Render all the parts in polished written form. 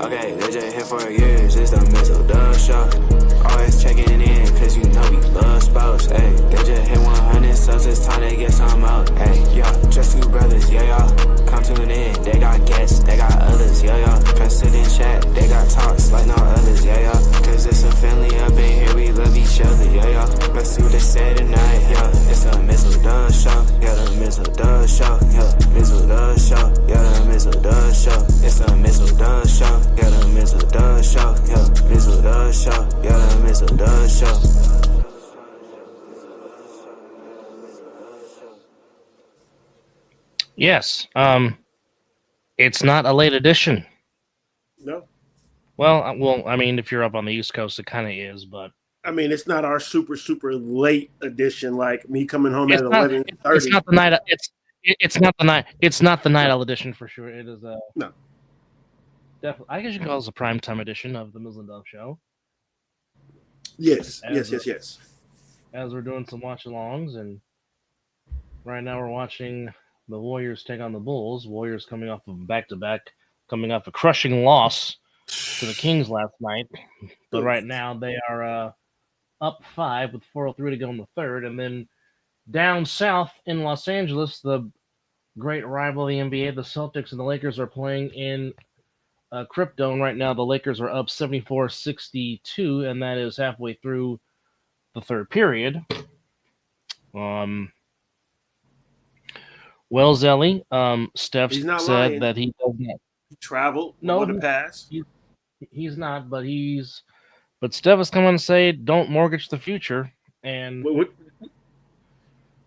Okay, they just here for years, it's the Mizzle show. Always checking in, cause you know we love sports. Hey, they just hit 100 subs, it's time to get some out. Hey, yo, just two brothers, yeah, y'all. Come tune in, they got guests, they got others, yeah, y'all. President chat, they got talks like no others, yeah, y'all. Cause it's a family up in here, we love each other, yeah, y'all. Let's see what they say tonight, yeah. It's the Mizzle show, yeah, the Mizzle show, yeah, Mizzle show, yeah, the Mizzle show. It's the Mizzle show, yeah, the Mizzle show, yeah, Mizzle show, yeah, the Mizzle show. Yes. It's not a late edition. No. Well, I mean, if you're up on the East Coast, it kind of is, but I mean, it's not our super late edition like me coming home at it's not. 11:30. It's not the night. It's not the night. It's not the night owl edition for sure. It is No. definitely. I guess you can call this a primetime edition of the Mizzle and Dove Show. Yes. As Yes. As we're doing some watch-alongs, and right now we're watching the Warriors take on the Bulls. Warriors coming off of back-to-back, coming off a crushing loss to the Kings last night. But right now they are up 5 with 4:03 to go in the third. And then down south in Los Angeles, the great rival of the NBA, the Celtics and the Lakers are playing in Crypto. And right now the Lakers are up 74-62, and that is halfway through the third period. Well, Zelly, Steph said lying. that he does not travel. No, to pass. He's not, but Steph has come on to say, don't mortgage the future. And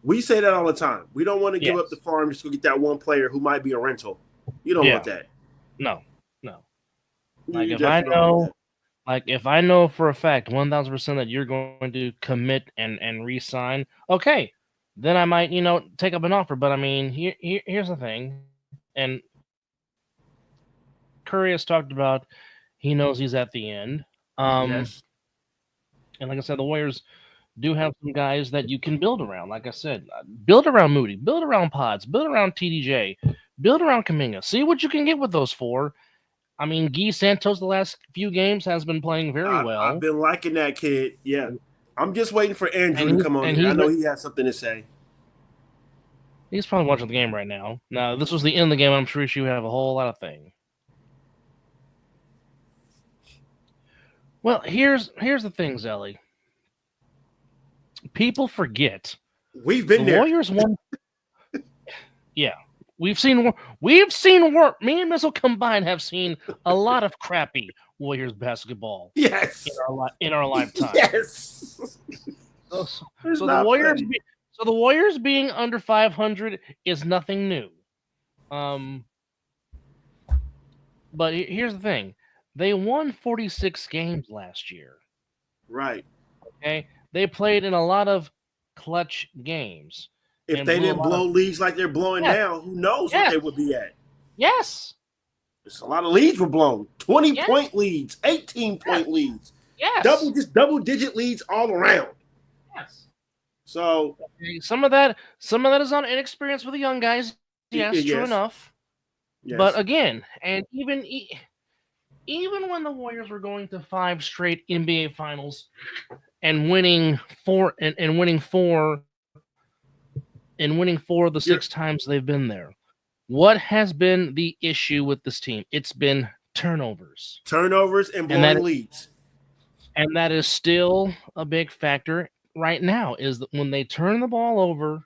we say that all the time. We don't want to give up the farm just to get that one player who might be a rental. You don't want that. No. Like if I know for a fact 1,000% that you're going to commit and re-sign, okay, then I might, take up an offer. But I mean, here's the thing, and Curry has talked about he knows he's at the end. Yes. And like I said, the Warriors do have some guys that you can build around. Like I said, build around Moody, build around Pods, build around TDJ, build around Kuminga. See what you can get with those four. I mean, Guy Santos the last few games has been playing very well. I've been liking that kid. Yeah. I'm just waiting for Andrew to come on here. I know he has something to say. He's probably watching the game right now. Now, this was the end of the game. I'm sure you have a whole lot of things. Well, here's the thing, Zelly. People forget. We've been there. Warriors won. Yeah. We've seen work. Me and Mizzle combined have seen a lot of crappy Warriors basketball. Yes. In our lifetime. Yes. So the Warriors being under 500 is nothing new. But here's the thing. They won 46 games last year. Right. Okay? They played in a lot of clutch games. If they didn't blow leads like they're blowing now, who knows what they would be at? Yes. There's a lot of leads were blown. 20-point leads, 18-point leads. Yes. Double-digit leads all around. Yes. So some of that is on inexperience with the young guys. Yes, true enough. Yes. But again, and even when the Warriors were going to 5 straight NBA finals and winning 4 of the 6 times they've been there, what has been the issue with this team? It's been turnovers. Turnovers and blowing leads. And that is still a big factor right now, is that when they turn the ball over,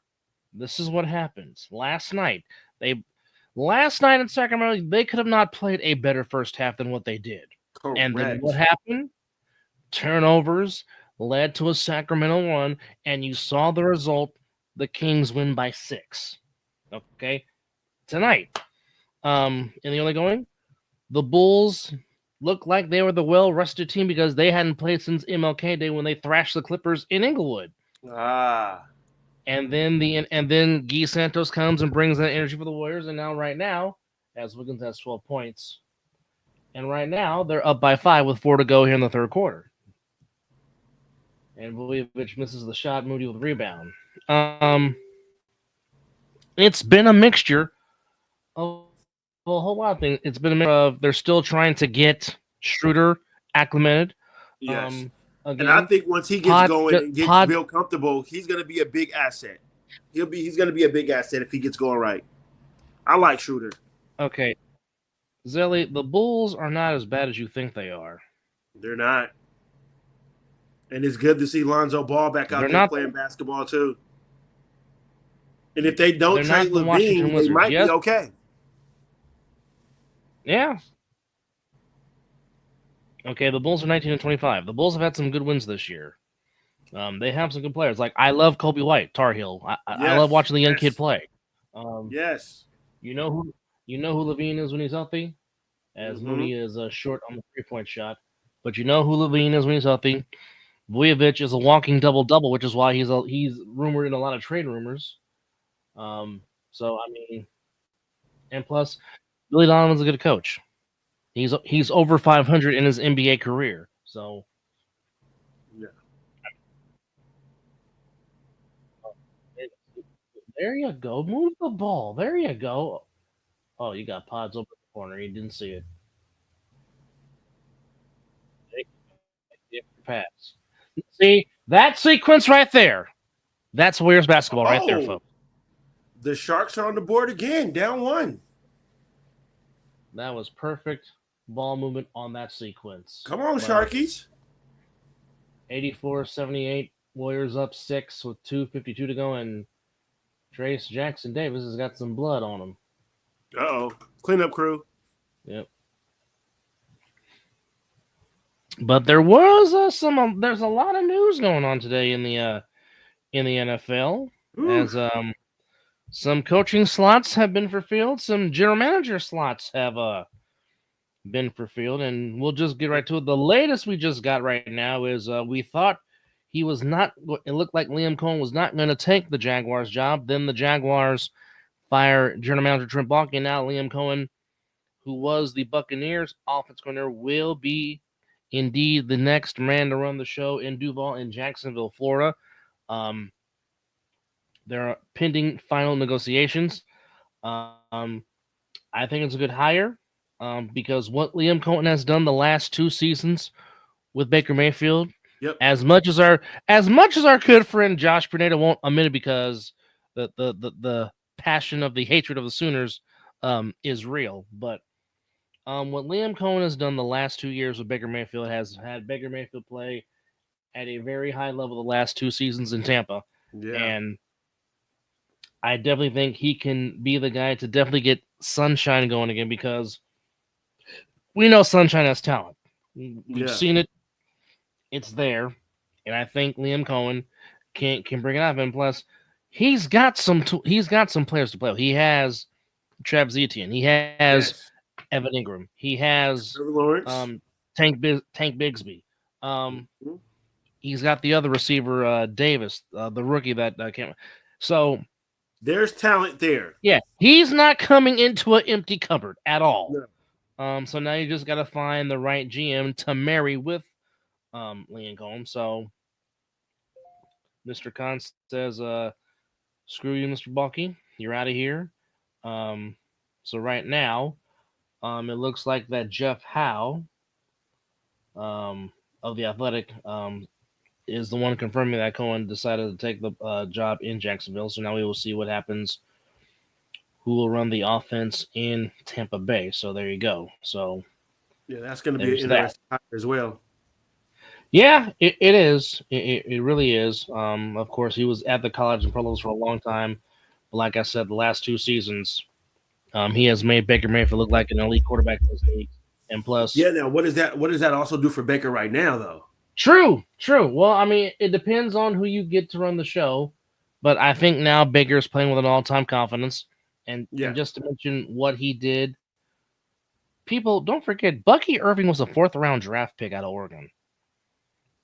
this is what happens. Last night in Sacramento, they could have not played a better first half than what they did. Correct. And then what happened? Turnovers led to a Sacramento run, and you saw the result. The Kings win by 6. Okay? Tonight, in the early going, the Bulls looked like they were the well-rested team because they hadn't played since MLK Day when they thrashed the Clippers in Inglewood. And then Guy Santos comes and brings that energy for the Warriors, and now right now, as Wiggins has 12 points, and right now they're up by 5 with 4 to go here in the third quarter. And Vujovic misses the shot, Moody with the rebound. It's been a mixture of a whole lot of things. It's been a matter of they're still trying to get Schroeder acclimated. Yes. And I Again, think once he gets Pod, going and gets Pod. real comfortable, he's going to be a big asset. He's going to be a big asset if he gets going right. I like Schroeder. Okay, Zelly, the Bulls are not as bad as you think they are. They're not. And it's good to see Lonzo Ball back out They're there not. playing basketball too. And if they don't They're not trade the Washington Levine, they Wizards. might be Yes. okay. Yeah. Okay, the Bulls are 19-25. The Bulls have had some good wins this year. They have some good players. Like I love Kobe White, Tar Heel. I love watching the young kid play. Yes. You know who Levine is when he's healthy, as Mooney is short on the 3-point shot. But you know who Levine is when he's healthy. Vujovic is a walking double-double, which is why he's rumored in a lot of trade rumors. So I mean, and plus, Billy Donovan's a good coach. He's over 500 in his NBA career. So yeah. There you go. Move the ball. There you go. Oh, you got Pods over the corner. He didn't see it. Pass. See that sequence right there. That's Warriors basketball right there, folks. The Sharks are on the board again, down 1. That was perfect ball movement on that sequence. Come on, Sharkies. 84-78. Warriors up 6 with 2:52 to go, and Trace Jackson Davis has got some blood on him. Uh-oh. Cleanup crew. Yep. But there was there's a lot of news going on today in the NFL. As some coaching slots have been fulfilled, some general manager slots have been fulfilled, and we'll just get right to it. The latest we just got right now is we thought he was not. It looked like Liam Cohen was not going to take the Jaguars job. Then the Jaguars fire general manager Trent Baalke, and now Liam Cohen, who was the Buccaneers offense coordinator, will be indeed the next man to run the show in Duval in Jacksonville, Florida. There are pending final negotiations. I think it's a good hire because what Liam Cohen has done the last 2 seasons with Baker Mayfield, as much as our good friend Josh Pineda won't admit it because the passion of the hatred of the Sooners is real, but what Liam Cohen has done the last 2 years with Baker Mayfield has had Baker Mayfield play at a very high level the last 2 seasons in Tampa. Yeah. And I definitely think he can be the guy to definitely get Sunshine going again because we know Sunshine has talent. We've seen it. It's there. And I think Liam Cohen can bring it up. And plus, he's got some players to play with. He has Travis Etienne. He has Evan Ingram. He has Tank Bigsby. He's got the other receiver, Davis, the rookie that came. So there's talent there. Yeah, he's not coming into an empty cupboard at all. No. So now you just got to find the right GM to marry with Liam Cohen. So Mr. Khan says, screw you, Mr. Baalke. You're out of here. So right now, it looks like that Jeff Howe of The Athletic is the one confirming that Cohen decided to take the job in Jacksonville. So now we will see what happens. Who will run the offense in Tampa Bay? So there you go. So yeah, that's going to be an interesting hire as well. Yeah, it is. It really is. Of course, he was at the college and pro levels for a long time. But like I said, the last 2 seasons, he has made Baker Mayfield look like an elite quarterback in this league. And plus, now what does that also do for Baker right now, though? True. Well, I mean, it depends on who you get to run the show, but I think now Baker's playing with an all-time confidence, and just to mention what he did, people don't forget Bucky Irving was a 4th-round draft pick out of Oregon,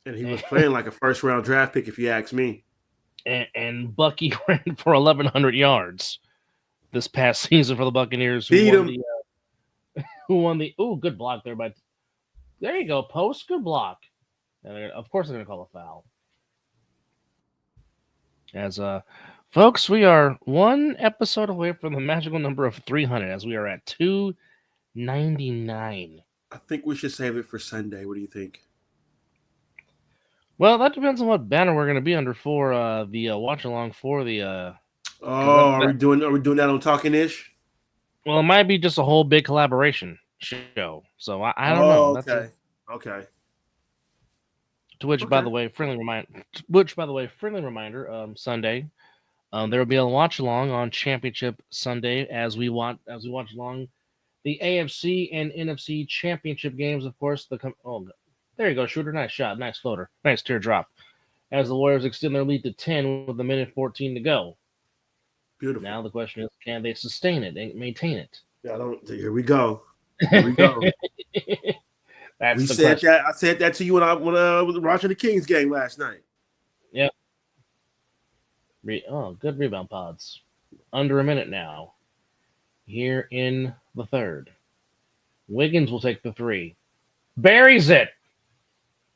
and he was playing like a 1st-round draft pick, if you ask me. And Bucky ran for 1,100 yards this past season for the Buccaneers. Who won the good block there, but there you go, post good block. And of course, they're going to call a foul. As Folks, we are one episode away from the magical number of 300 as we are at 299. I think we should save it for Sunday. What do you think? Well, that depends on what banner we're going to be under for the watch along for the. Are we doing that on Talking Ish? Well, it might be just a whole big collaboration show. So I don't know. Okay. Okay. To which, by the way, friendly reminder. Sunday, there will be a watch along on Championship Sunday as we watch along the AFC and NFC Championship games. Of course, there you go, shooter, nice shot, nice floater, nice teardrop. As the Warriors extend their lead to 10 with a minute 14 to go. Beautiful. Now the question is, can they sustain it and maintain it? Here we go. Here we go. I said that to you when I was watching the Kings game last night. Yeah. Good rebound pods. Under a minute now. Here in the third. Wiggins will take the three. Buries it.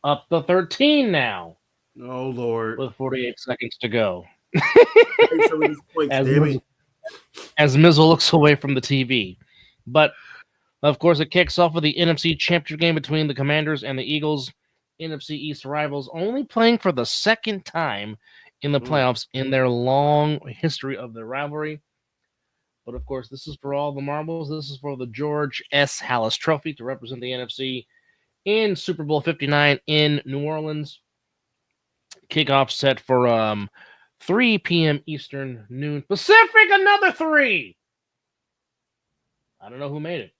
Up to 13 now. Oh, Lord. With 48 seconds to go. Points, as Mizzle looks away from the TV. But, of course, it kicks off with the NFC Championship game between the Commanders and the Eagles. NFC East rivals only playing for the second time in the playoffs in their long history of their rivalry. But, of course, this is for all the marbles. This is for the George S. Hallis Trophy to represent the NFC in Super Bowl 59 in New Orleans. Kickoff set for 3 p.m. Eastern, noon Pacific, another 3. I don't know who made it.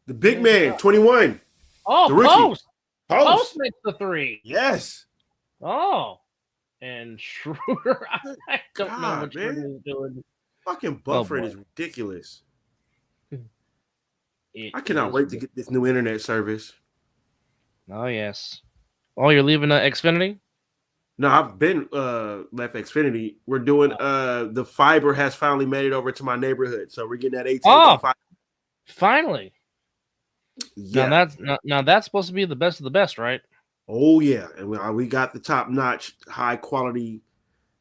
The big man, 21. Oh, Post makes the 3. Yes. Oh. And Schroeder, I don't know what Schroeder is doing. Fucking buffering is ridiculous. I cannot wait to get this new internet service. Oh, yes. Oh, you're leaving Xfinity? No, I've been left Xfinity. We're doing the fiber has finally made it over to my neighborhood, so we're getting that AT&T fiber. Finally. Yeah. Now that's supposed to be the best of the best, right? Oh yeah, and we got the top notch, high quality,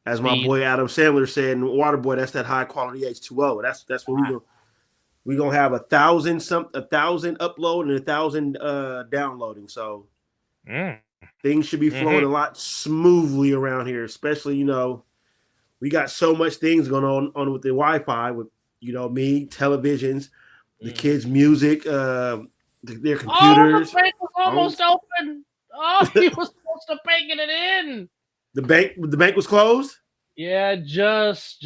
as my boy Adam Sandler said in Waterboy. That's that high quality H2O. That's what we gonna have 1,000 upload and 1,000 downloading. So. Things should be flowing a lot smoothly around here, especially, we got so much things going on with the Wi-Fi with, me, televisions, the kids' music, their computers. Oh, the bank was almost open. Oh, he was supposed to banking it in. The bank was closed? Yeah, just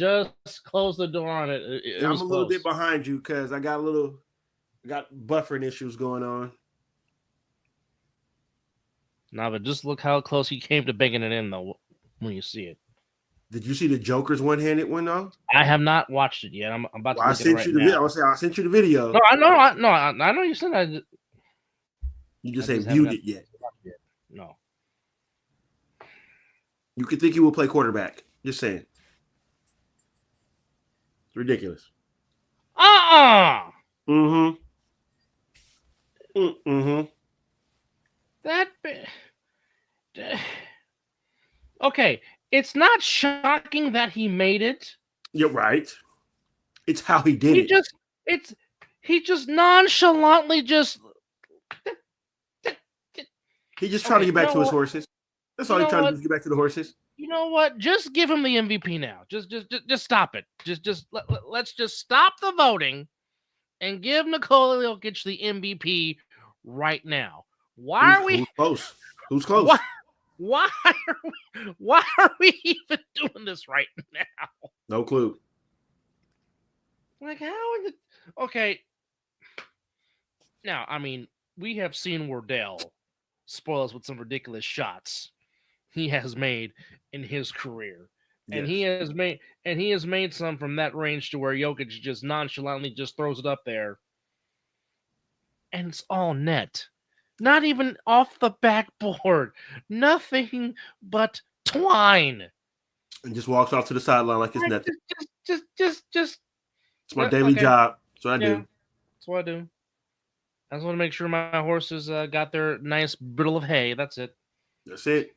close the door on it. I'm a little bit behind you because I got buffering issues going on. No, but just look how close he came to banking it in, though, when you see it. Did you see the Joker's one-handed one, though? I have not watched it yet. I'm about to. I sent you the video. I sent you the video. No, I know you said that. You just ain't viewed it yet. No. You could think he will play quarterback. Just saying. It's ridiculous. Mm-hmm. Okay, it's not shocking that he made it. You're right. It's how he did it. He just nonchalantly just. He just trying to get back to his horses. That's all he's trying to do is get back to the horses. You know what? Just give him the MVP now. Just stop it. Let's just stop the voting and give Nikola Jokic the MVP right now. Who's close? Who's close? Why are we even doing this right now? No clue. Like, how is it? Okay. Now, I mean, we have seen Wardell spoil us with some ridiculous shots he has made in his career. Yes. And he has made some from that range to where Jokic just nonchalantly just throws it up there. And it's all net. Not even off the backboard. Nothing but twine. And just walks off to the sideline like it's nothing. Just. It's my daily job. That's what I do. That's what I do. I just want to make sure my horses got their nice brittle of hay. That's it. That's it.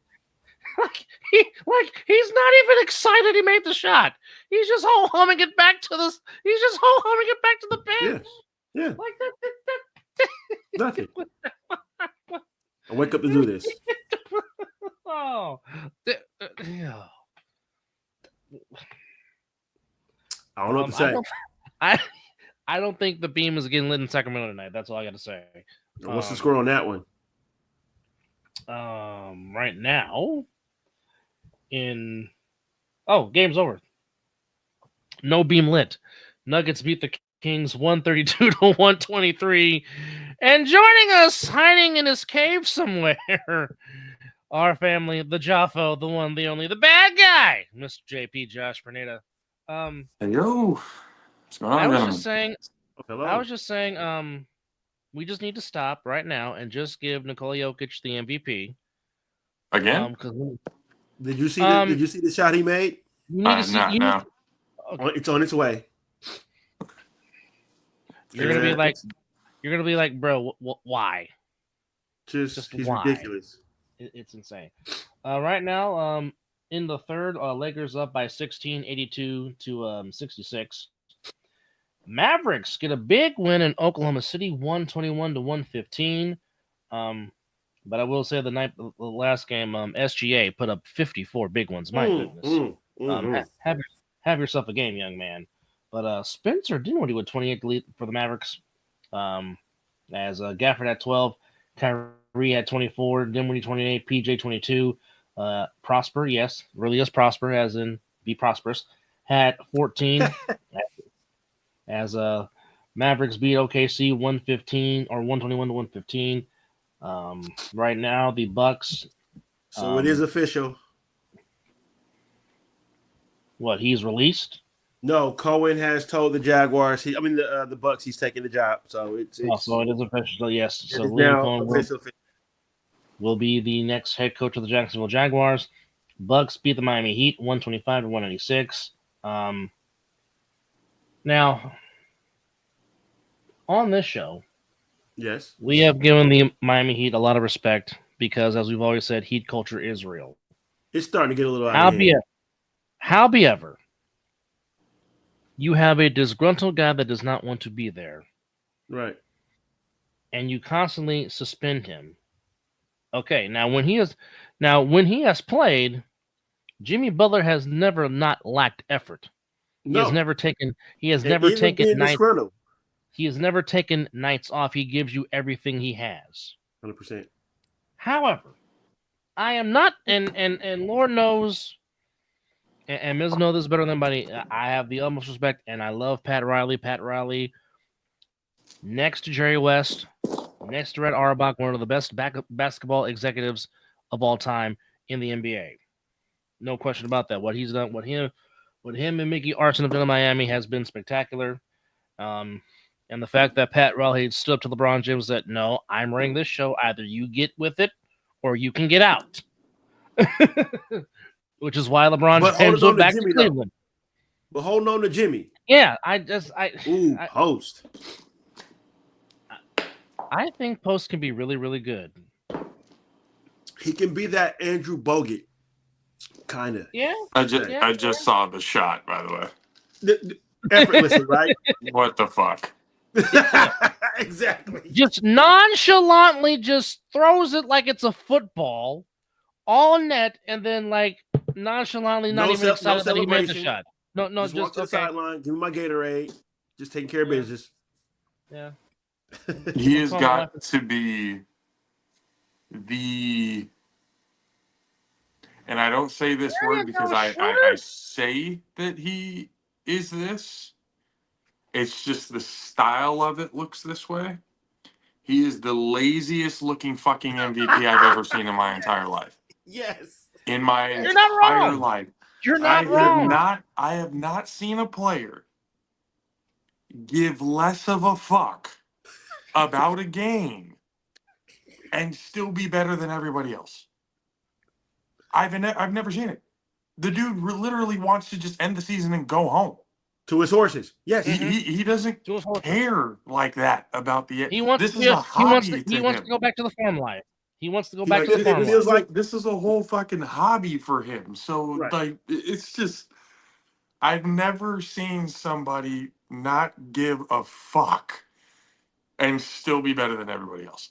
He's not even excited he made the shot. He's just ho humming it back to the. He's just ho humming it back to the bench. Yeah. Like that. Nothing. I wake up to do this. Oh. Yeah. I don't know what to say. I don't think the beam is getting lit in Sacramento tonight. That's all I got to say. What's the score on that one? Right now, game's over. No beam lit. Nuggets beat the Kings 132 to 123. And joining us, hiding in his cave somewhere, our family, the Jaffo, the one, the only, the bad guy, Mr. JP Josh Perneda. Hey, yo. What's going on, I was gentlemen? just saying, we just need to stop right now and just give Nikola Jokic the MVP. Again? Did you see the shot he made? No. Okay. It's on its way. You're gonna be like, bro, why? Just he's why? ridiculous. It's insane. Right now, in the third, Lakers up by 16, 82 to 66. Mavericks get a big win in Oklahoma City, 121 to 115. But I will say the last game, SGA put up 54 big ones. My goodness. Have yourself a game, young man. But Spencer Dinwiddie with 28 lead for the Mavericks. As Gafford had 12, Kyrie had 24, Dinwiddie 28, PJ 22. Prosper, yes, really is Prosper, as in be prosperous, had 14. as Mavericks beat OKC 115 or 121 to 115. Right now the Bucks. So it is official. What, he's released? No, Cohen has told the Jaguars. The Bucks. He's taking the job. So it's so it is official. Yes. So now Cohen official. will be the next head coach of the Jacksonville Jaguars. Bucks beat the Miami Heat 125 to 196. Now, on this show, yes, we have given the Miami Heat a lot of respect because, as we've always said, Heat culture is real. It's starting to get a little out of hand. However, you have a disgruntled guy that does not want to be there. Right. And you constantly suspend him. Okay, now when he has played, Jimmy Butler has never not lacked effort. He has never taken nights. He has never taken nights off. He gives you everything he has. 100%. However, I am not, and Lord knows, and Mizzle knows this better than anybody. I have the utmost respect, and I love Pat Riley. Pat Riley, next to Jerry West, next to Red Auerbach, one of the best basketball executives of all time in the NBA. No question about that. What he's done, what him and Mickey Arson have done in Miami has been spectacular. And the fact that Pat Riley stood up to LeBron James said, "No, I'm running this show. Either you get with it, or you can get out." Which is why LeBron James went back to Cleveland. But holding on to Jimmy. Yeah, Post. I think Post can be really, really good. He can be that Andrew Bogut, kind of. Yeah. I just saw the shot, by the way. Effortlessly, right? What the fuck? Exactly. Just nonchalantly just throws it like it's a football, all net, and then like nonchalantly not even excited that he made the shot. No, just walk to the sideline, give me my Gatorade, just taking care of business. Yeah. He has got to be the, and I don't say this word because I say that he is this. It's just the style of it looks this way. He is the laziest looking fucking MVP I've ever seen in my entire life. Yes. In my entire life. You're not wrong. I have not seen a player give less of a fuck about a game and still be better than everybody else. I've never seen it. The dude literally wants to just end the season and go home. To his horses. Yes. He doesn't care like that about the. He wants to go back to the farm life. He wants to go He back to the farm feels life. like this is a whole fucking hobby for him. So Right. like, it's just, I've never seen somebody not give a fuck and still be better than everybody else.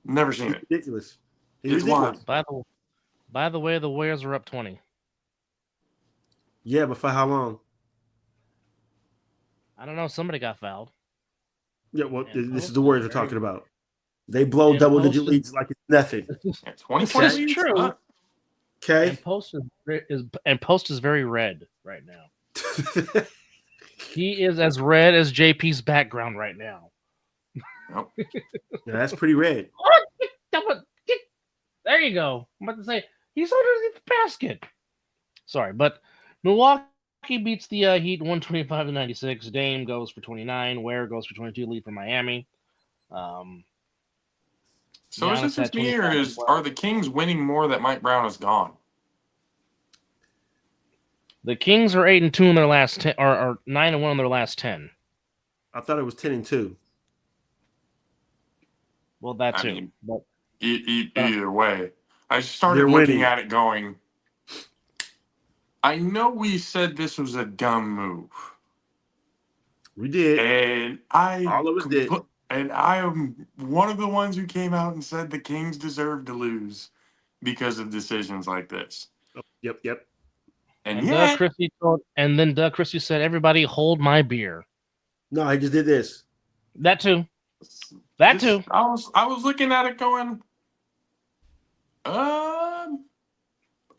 Never seen it. ridiculous. It's ridiculous. wild. By the way, the Warriors are up 20. Yeah, but for how long? I don't know. Somebody got fouled. Yeah, well, And this is Post the Warriors is we're very- talking about. They blow and double-digit Post is- leads like it's nothing. Yeah, 20 This point is leads? true. Okay. And Post is very red right now. He is as red as JP's background right now. Nope. Yeah, that's pretty red. There you go. I'm about to say he's underneath the basket. Sorry, but Milwaukee beats the Heat 125-96. Dame goes for 29. Ware goes for 22. Lead for Miami. So is Giannis it just had me, or 25 as well. are the Kings winning more that Mike Brown is gone? The Kings are 8-2 in their last 10, or 9-1 in their last 10. I thought it was 10-2. Well, that I too. mean, But Either way, I started They're looking winning. at it going, I know we said this was a dumb move. We did. And I All of us did. And I am one of the ones who came out and said the Kings deserve to lose because of decisions like this. Yep. And Doug yet, Christie then Doug Christie said, "Everybody, hold my beer." No, I just did this. That too. That too. I was looking at it going,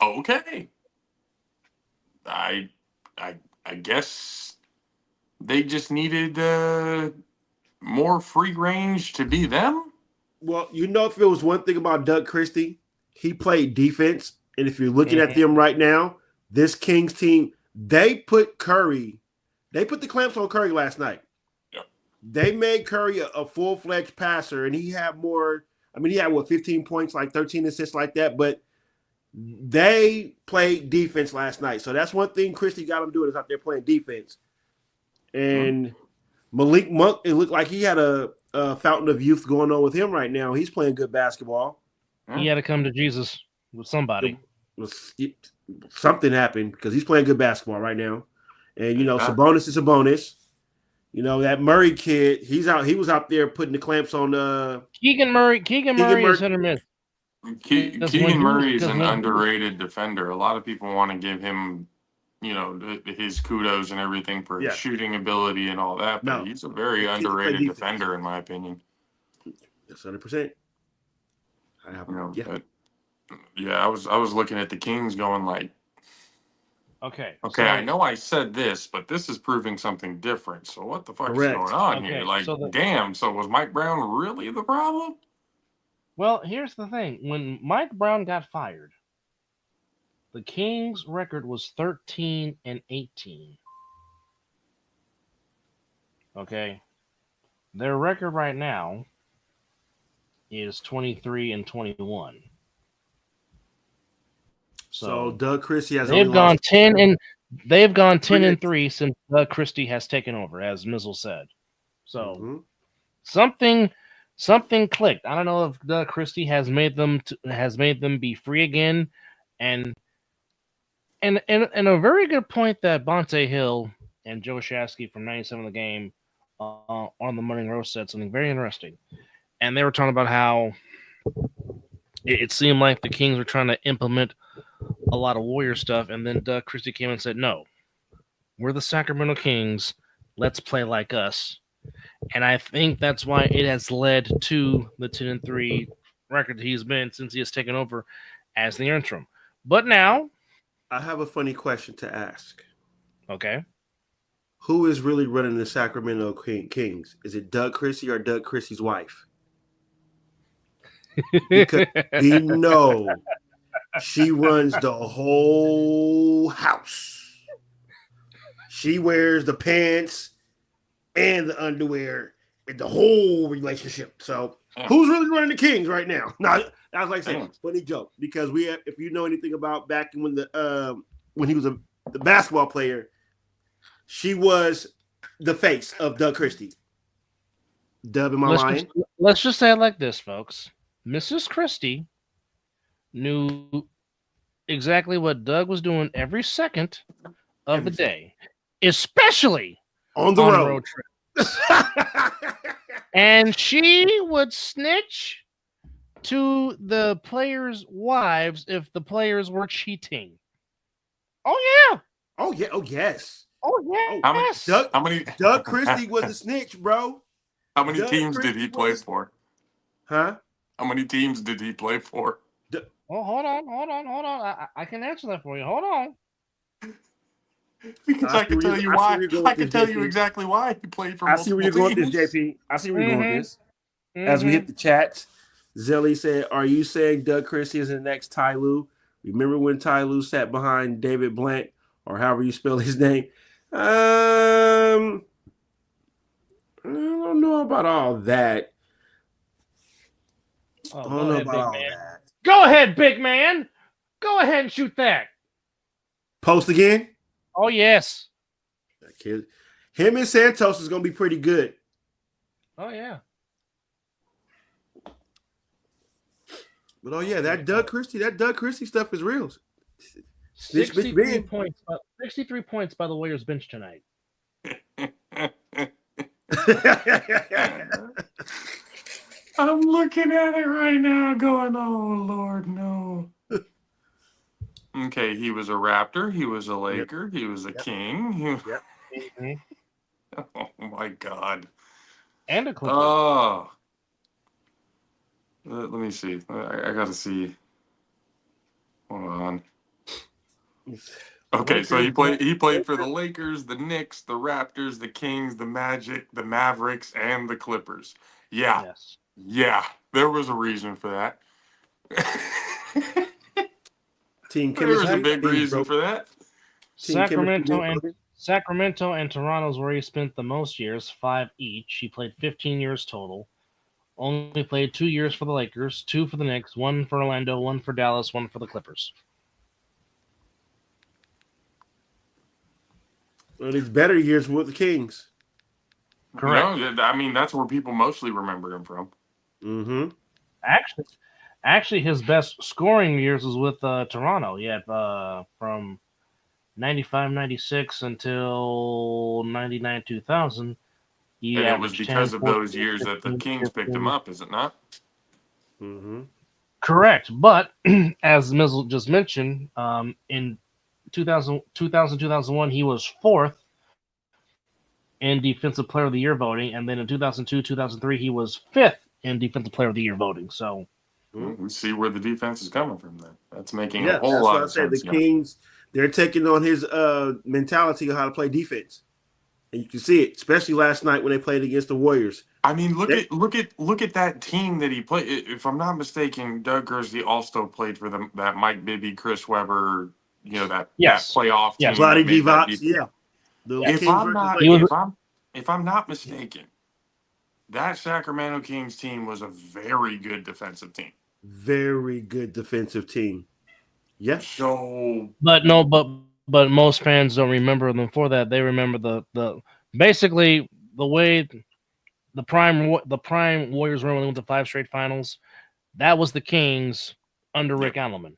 okay. I guess they just needed more free range to be them. Well, if it was one thing about Doug Christie, he played defense. And if you're looking at them right now, this Kings team, they put the clamps on Curry last night. Yep. They made Curry a full-fledged passer, and he had more. I mean, he had 15 points, like 13 assists, like that. But they played defense last night, so that's one thing Christie got him doing is out there playing defense. And Malik Monk, it looked like he had a fountain of youth going on with him right now. He's playing good basketball. He had to come to Jesus with somebody. Something happened because he's playing good basketball right now. And Sabonis is a bonus. That Murray kid, he was out there putting the clamps on Keegan Murray is hit or miss. Keegan Murray is an underrated defender. A lot of people want to give him, his kudos and everything for his shooting ability and all that. But he's a very underrated defender, in my opinion. That's 100%. I was looking at the Kings going like, Okay. So, I know I said this, but this is proving something different. So what the fuck is going on here? Like, damn. So was Mike Brown really the problem? Well, here's the thing. When Mike Brown got fired, the Kings' record was 13-18. Okay. Their record right now is 23-21. So Doug Christie has they've gone 10-3 since Doug Christie has taken over, as Mizzle said. So something clicked. I don't know if Doug Christie has made them be free again, and a very good point that Bonte Hill and Joe Shasky from 97 The Game on the Morning Roast said something very interesting, and they were talking about how it seemed like the Kings were trying to implement a lot of Warrior stuff, and then Doug Christie came and said, "No, we're the Sacramento Kings. Let's play like us." And I think that's why it has led to the 10-3 record he's been since he has taken over as the interim. But now, I have a funny question to ask. Okay. Who is really running the Sacramento Kings? Is it Doug Christie or Doug Christie's wife? Because we know she runs the whole house. She wears the pants and the underwear in the whole relationship. So who's really running the Kings right now? No, I was like saying, funny joke, because if you know anything about back when he was the basketball player, she was the face of Doug Christie. Dub, am I lying? Let's just say it like this, folks. Mrs. Christie knew exactly what Doug was doing every second of the day, especially on the on road. road trips. And she would snitch to the players' wives if the players were cheating. Oh yeah. Oh yeah. Oh yes. Oh yes. How many Doug Christie was a snitch, bro. How many Doug teams did Christie he play was- for? Huh? How many teams did he play for? Oh, hold on. I can answer that for you. Hold on. Because I can tell you why. I can tell you exactly why he played for I see multiple where you're going with teams. this, JP. I see where you're going with this. As we Mhm. hit the chats, Zelly said, "Are you saying Doug Christie is the next Ty Lue? Remember when Ty Lue sat behind David Blank, or however you spell his name? I don't know about all that. Oh, I go don't know ahead, about big all man. that. Go ahead, big man. Go ahead and shoot that. Post again? Oh yes. That kid. Him and Santos is going to be pretty good. Oh yeah. But oh yeah, that Doug Christie stuff is real. Snitch, bitch, 63 Ben. points. 63 points by the Warriors bench tonight. I'm looking at it right now going, oh, Lord, no. Okay, he was a Raptor. He was a Laker. He was a King. Yep. Oh, my God. And a Clipper. Oh. Let me see. I got to see. Hold on. Okay, so he played for the Lakers, the Knicks, the Raptors, the Kings, the Magic, the Mavericks, and the Clippers. Yeah. Yes. Yeah. There was a reason for that. Team There was a chemistry. big reason for that. Team Sacramento chemistry. and Toronto's where he spent the most years, 5 each. He played 15 years total. Only played 2 years for the Lakers, 2 for the Knicks, 1 for Orlando, 1 for Dallas, 1 for the Clippers. Well, his better years with the Kings. Correct. No, I mean, that's where people mostly remember him from. Mm-hmm. Actually, his best scoring years was with Toronto. He had from 95-96 until 99-2000. And it was because of those years that the Kings picked him up, is it not? Mm-hmm. Correct. But as Mizzle just mentioned, in 2000-2001, he was 4th in Defensive Player of the Year voting. And then in 2002-2003, he was 5th in Defensive Player of the Year voting. So We see where the defense is coming from then. That's making Yeah, a whole that's lot why I of said sense. the Kings, they're taking on his mentality of how to play defense. And you can see it, especially last night when they played against the Warriors. I mean, look at that team that he played. If I'm not mistaken, Doug Christie also played for them. That Mike Bibby, Chris Webber, that playoff team. Yes. Vlade that made that Divac, deep- yeah. The If Kings I'm versus not, Lakers. if I'm not mistaken, that Sacramento Kings team was a very good defensive team. Very good defensive team. Yes. So, but most fans don't remember them for that. They remember the basically the way the prime Warriors were when they went to 5 straight finals. That was the Kings under Rick Allenman.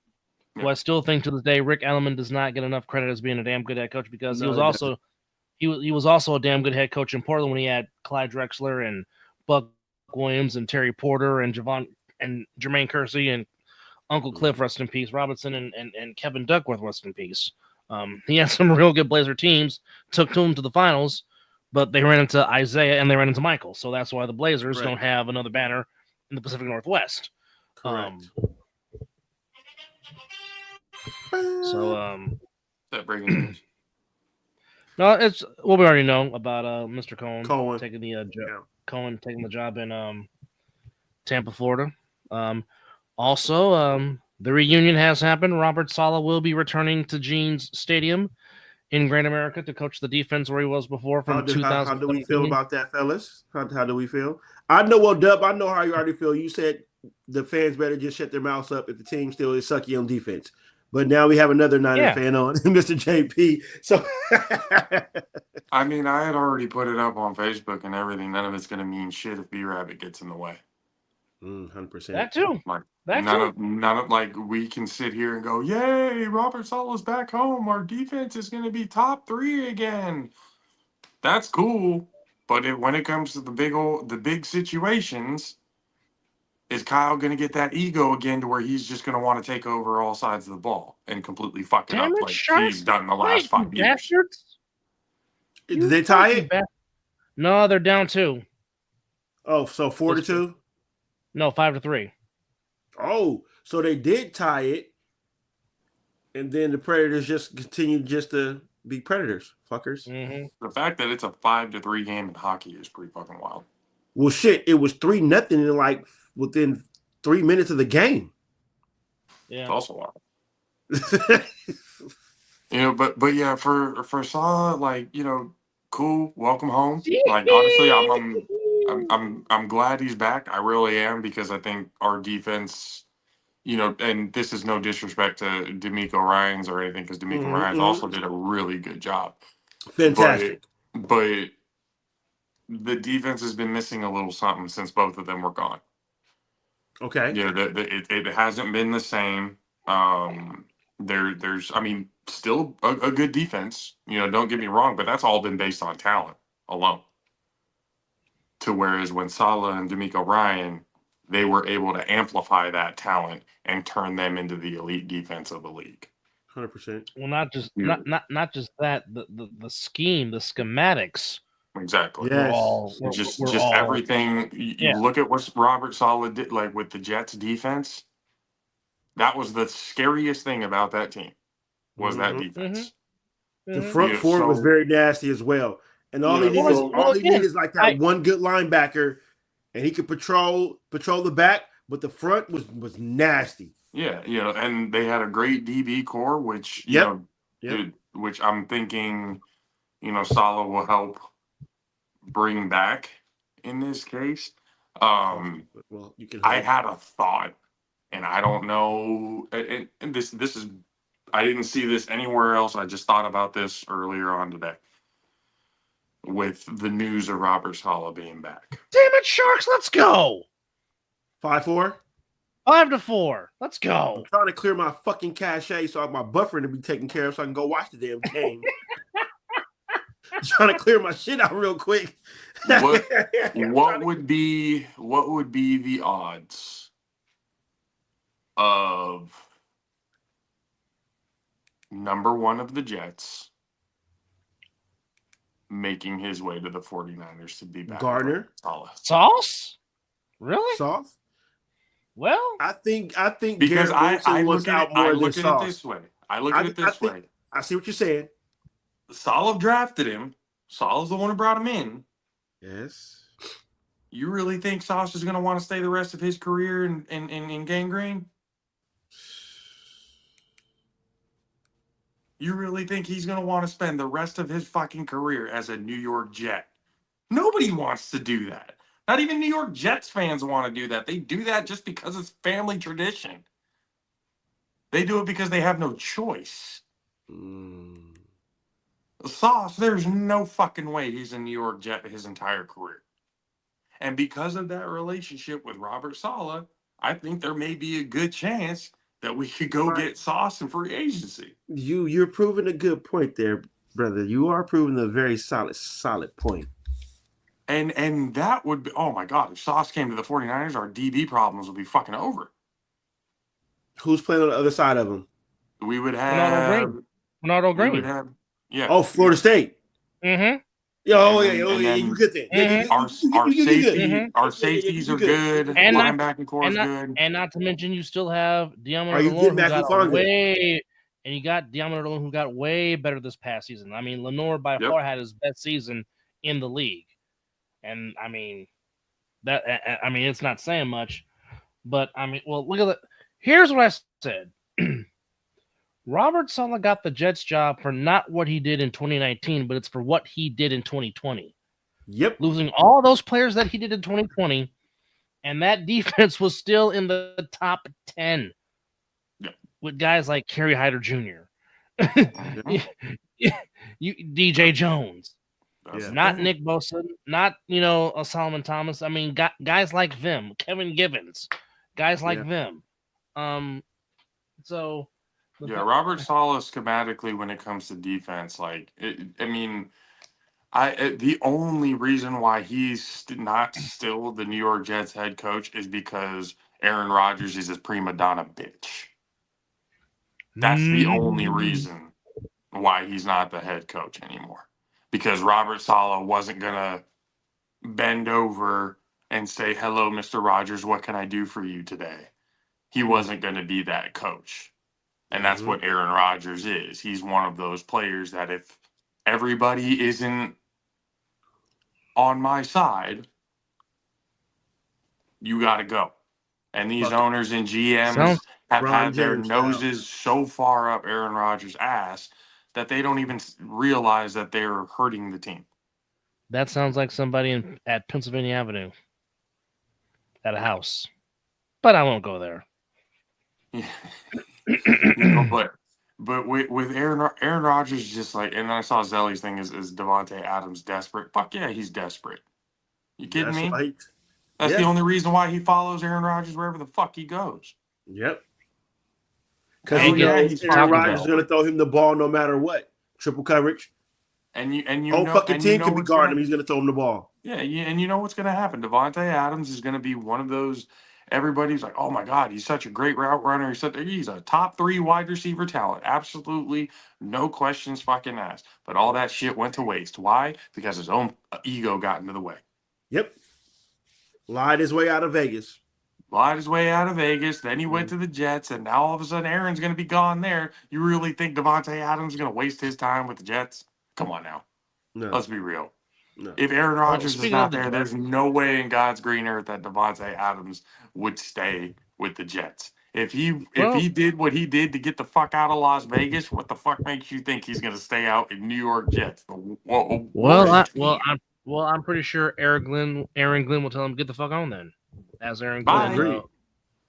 Who I still think to this day Rick Allenman does not get enough credit as being a damn good head coach because he was also a damn good head coach in Portland when he had Clyde Drexler and Buck Williams and Terry Porter and Jermaine Kersey and Uncle Cliff, rest in peace, Robinson and Kevin Duckworth, rest in peace. He had some real good Blazer teams, took them to the finals, but they ran into Isaiah and they ran into Michael. So that's why the Blazers don't have another banner in the Pacific Northwest. Correct. that breaking news. No, it's what we already know about Mr. Cohen. taking the job in Tampa, Florida. Also, the reunion has happened. Robert Saleh will be returning to Gene's Stadium in Grand America to coach the defense where he was before from 2000. How do we feel about that, fellas? How do we feel? I know, Dub, I know how you already feel. You said the fans better just shut their mouths up if the team still is sucky on defense. But now we have another Niner fan on, Mr. JP. So, I mean, I had already put it up on Facebook and everything. None of it's going to mean shit if B-Rabbit gets in the way. 100%. That too. Like That none of like we can sit here and go, yay, Robert Sala's back home. Our defense is going to be top 3 again. That's cool, but when it comes to the big situations, is Kyle going to get that ego again to where he's just going to want to take over all sides of the ball and completely fuck it Damn up it, like Sharks. he's done the Wait, last 5 you years? bastards. Did they tie it? No, they're down 2. Oh, so 4-2? No, 5-3. Oh, so they did tie it, and then the Predators just continued just to be Predators, fuckers. Mm-hmm. The fact that it's a 5-3 game in hockey is pretty fucking wild. Well, shit, it was 3-0 in like within 3 minutes of the game. Yeah. It's also wild. But yeah, for Salah, like, cool, welcome home. Like, honestly, I'm glad he's back. I really am, because I think our defense, and this is no disrespect to D'Amico Ryans or anything, because D'Amico Ryans also did a really good job. Fantastic. But the defense has been missing a little something since both of them were gone. Okay. Yeah, it hasn't been the same. There's still a good defense. Don't get me wrong, but that's all been based on talent alone. To whereas when Salah and D'Amico Ryan, they were able to amplify that talent and turn them into the elite defense of the league. 100%. Well, not just that. The scheme, the schematics. Exactly. Yes. Just everything. You look at what Robert Saleh did, like with the Jets defense. That was the scariest thing about that team, was that defense. The front four was very nasty as well. And all he needed is like that one good linebacker, and he could patrol the back, but the front was nasty. Yeah, and they had a great DB core, which which I'm thinking, Saleh will help bring back in this case. Well, you can. I had a thought, and I don't know. And this is, I didn't see this anywhere else. I just thought about this earlier on today with the news of Robert Saleh being back. Damn it, Sharks! Let's go. 5-4. 5-4. Let's go. I'm trying to clear my fucking cache so my buffering to be taken care of so I can go watch the damn game. Trying to clear my shit out real quick. What would be the odds of number 1 of the Jets making his way to the 49ers to be back? Gardner? Sauce? Really? Sauce? Well, I think because Garrett I look at it this way. I look at it this way. I see what you're saying. Saleh drafted him. Saleh's the one who brought him in. Yes. You really think Sauce is going to want to stay the rest of his career in gangrene? You really think he's going to want to spend the rest of his fucking career as a New York Jet? Nobody wants to do that. Not even New York Jets fans want to do that. They do that just because it's family tradition. They do it because they have no choice. Sauce, there's no fucking way he's a New York Jet his entire career. And because of that relationship with Robert Saleh, I think there may be a good chance that we could go get Sauce in free agency. You're proving a good point there, brother. You are proving a very solid point. And that would be, oh my God, if Sauce came to the 49ers, our DB problems would be fucking over. Who's playing on the other side of him? We would have Ronaldo Green. We would have, yeah. Oh, Florida State. Mm-hmm. You good then. Our safeties are good. Linebacking core is good. And not to mention, you still have Are you getting back and you got Diamond who got way better this past season. I mean, Lenore by far had his best season in the league. And I mean, it's not saying much, but I mean, well, look at that. Here's what I said. Robert Saleh got the Jets job for not what he did in 2019, but it's for what he did in 2020. Yep. Losing all those players that he did in 2020, and that defense was still in the top 10 with guys like Kerry Hyder Jr., DJ Jones. That's the Not thing. Nick Bosa, not a Solomon Thomas. I mean, guys like them, Kevin Givens, guys like them. So Yeah, Robert Saleh schematically when it comes to defense, the only reason why he's not still the New York Jets head coach is because Aaron Rodgers is a prima donna bitch. That's the only reason why he's not the head coach anymore. Because Robert Saleh wasn't gonna bend over and say, "Hello, Mr. Rodgers, what can I do for you today?" He wasn't gonna be that coach. And that's what Aaron Rodgers is. He's one of those players that if everybody isn't on my side, you got to go. And these owners and GMs have had their noses so far up Aaron Rodgers' ass that they don't even realize that they're hurting the team. That sounds like somebody at Pennsylvania Avenue at a house. But I won't go there. But with Aaron Rodgers, just like, and I saw Zelly's thing is Devontae Adams desperate? Fuck yeah, he's desperate. You kidding me? Right. That's the only reason why he follows Aaron Rodgers wherever the fuck he goes. Yep. Because he knows Aaron Rodgers is going to throw him the ball no matter what. Triple coverage. And you whole know, fucking and team you know could be guarding him. He's going to throw him the ball. Yeah, and you know what's going to happen. Devontae Adams is going to be one of those. Everybody's like, "Oh my God, he's such a great route runner. He's a top 3 wide receiver talent. Absolutely, no questions fucking asked." But all that shit went to waste. Why? Because his own ego got into the way. Yep. Lied his way out of Vegas. Then he went to the Jets, and now all of a sudden Aaron's going to be gone there. You really think Devontae Adams is going to waste his time with the Jets? Come on now. No. Let's be real. No. If Aaron Rodgers is not there, there's no way in God's green earth that Devontae Adams would stay with the Jets. If he did what he did to get the fuck out of Las Vegas, what the fuck makes you think he's going to stay out in New York Jets? I'm pretty sure Aaron Glenn will tell him get the fuck on then. As Aaron Glenn. Glenn.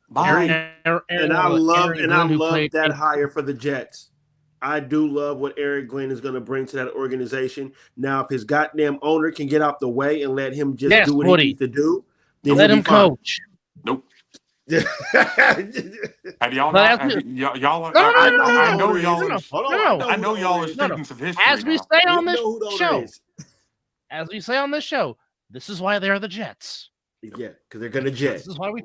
Bye. And I love that hire for the Jets. I do love what Eric Glenn is going to bring to that organization. Now, if his goddamn owner can get out the way and let him just do what he needs to do, then let him coach. Nope. Have y'all not? Y'all are. I know y'all are students of history. As we say on this show, this is why they're the Jets. Yeah, because they're going to Jet. This is why we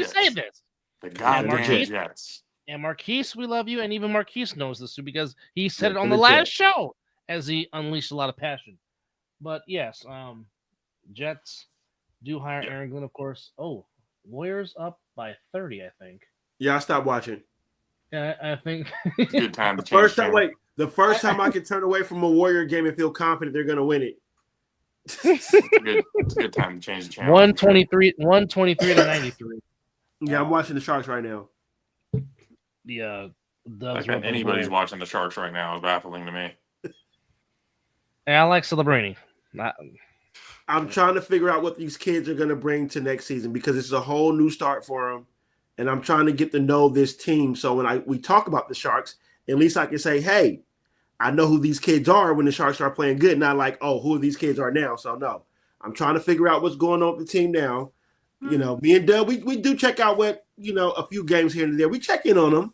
say this. The goddamn Jets. And Marquise, we love you, and even Marquise knows this too because he said it on the last show as he unleashed a lot of passion. But yes, Jets do hire Aaron Glenn, of course. Oh, Warriors up by 30, I think. Yeah, I stopped watching. Yeah, I think it's a good time to change. The first time I can turn away from a Warrior game and feel confident they're going to win it. It's a good time to change the channel. 123 to 93. Yeah, I'm watching the Sharks right now. The anybody's watching the Sharks right now is baffling to me. I like Celebrini. I'm trying to figure out what these kids are going to bring to next season because it's a whole new start for them, and I'm trying to get to know this team. So when we talk about the Sharks, at least I can say, "Hey, I know who these kids are when the Sharks start playing good." Not like, "Oh, who these kids are now." So no, I'm trying to figure out what's going on with the team now. You know, me and Dub, we do check out a few games here and there. We check in on them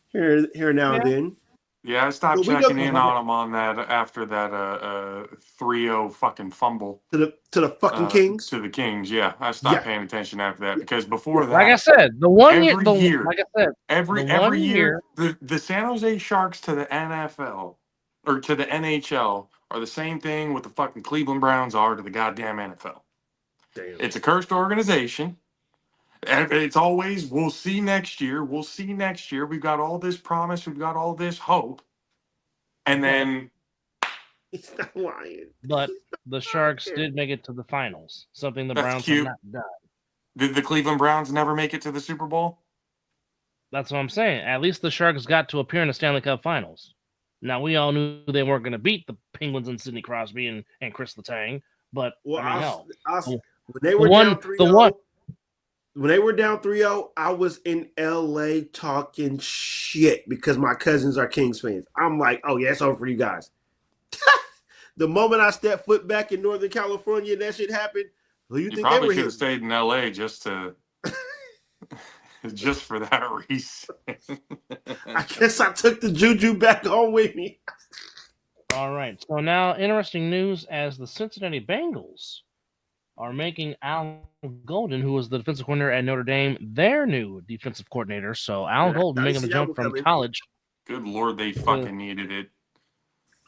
here now and then. Yeah, I stopped checking in on them on that after that 3-0 fucking fumble to the fucking Kings. To the Kings, yeah. I stopped paying attention after that because before that, like I said, every year, the San Jose Sharks to the NFL or to the NHL are the same thing what the fucking Cleveland Browns are to the goddamn NFL. Damn. It's a cursed organization. It's always, we'll see next year. We'll see next year. We've got all this promise. We've got all this hope. And then. He's not lying. But the Sharks did make it to the finals, something the Browns have not done. Did the Cleveland Browns never make it to the Super Bowl? That's what I'm saying. At least the Sharks got to appear in the Stanley Cup finals. Now, we all knew they weren't going to beat the Penguins and Sidney Crosby and Chris Letang. But, when they were down 3-0, when they were down 3-0, I was in LA talking shit because my cousins are Kings fans. I'm like, "Oh yeah, it's over for you guys." the moment I stepped foot back in Northern California and that shit happened, who you You think they probably were should have hitting? stayed in LA just for that reason. I guess I took the juju back home with me. All right. So now, interesting news as the Cincinnati Bengals are making Al Golden, who was the defensive coordinator at Notre Dame, their new defensive coordinator. So Al Golden I didn't making see the that jump one from coming. college. Good Lord, they to- fucking needed it.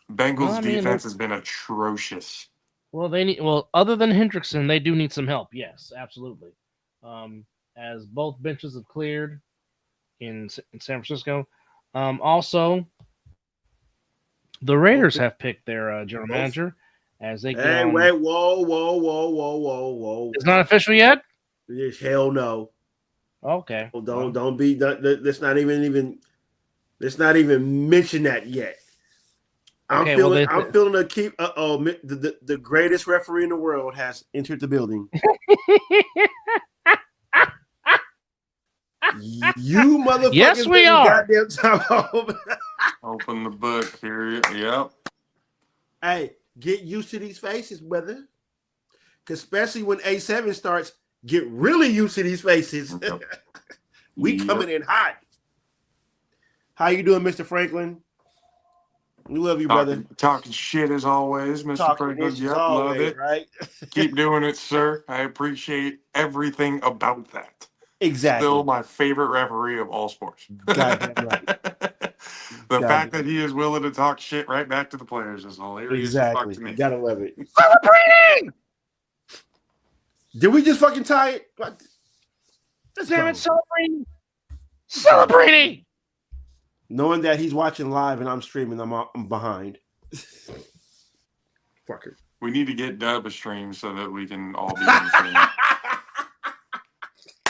Well, Bengals I mean, defense has been atrocious. well, they need. Well, other than Hendrickson, they do need some help. Yes, absolutely. As both benches have cleared in San Francisco. Also, the Raiders have picked their general manager as they get Hey, on. wait, whoa. It's not official yet. Hell no. Okay. Don't be. Let's not even mention that yet. I'm Okay, feeling the greatest referee in the world has entered the building. You motherfuckers, Yes, we are. Goddamn time. Open the book here. Yep. Hey, get used to these faces, brother. Especially when A7 starts, get really used to these faces. Yep. We coming in hot. How you doing, Mr. Franklin? We love you, brother. Talking shit as always, Mr. Talking Franklin. this Yep, as love always, it. right? Keep doing it, sir. I appreciate everything about that. Exactly. Still my favorite referee of all sports. Goddamn right. The fact that he is willing to talk shit right back to the players is hilarious as fuck to me. You gotta love it. Celebrating! Did we just fucking tie it? Let's Damn go. it, celebrating! Knowing that he's watching live and I'm streaming, I'm behind. Fucker. We need to get Dub a stream so that we can all be on the same.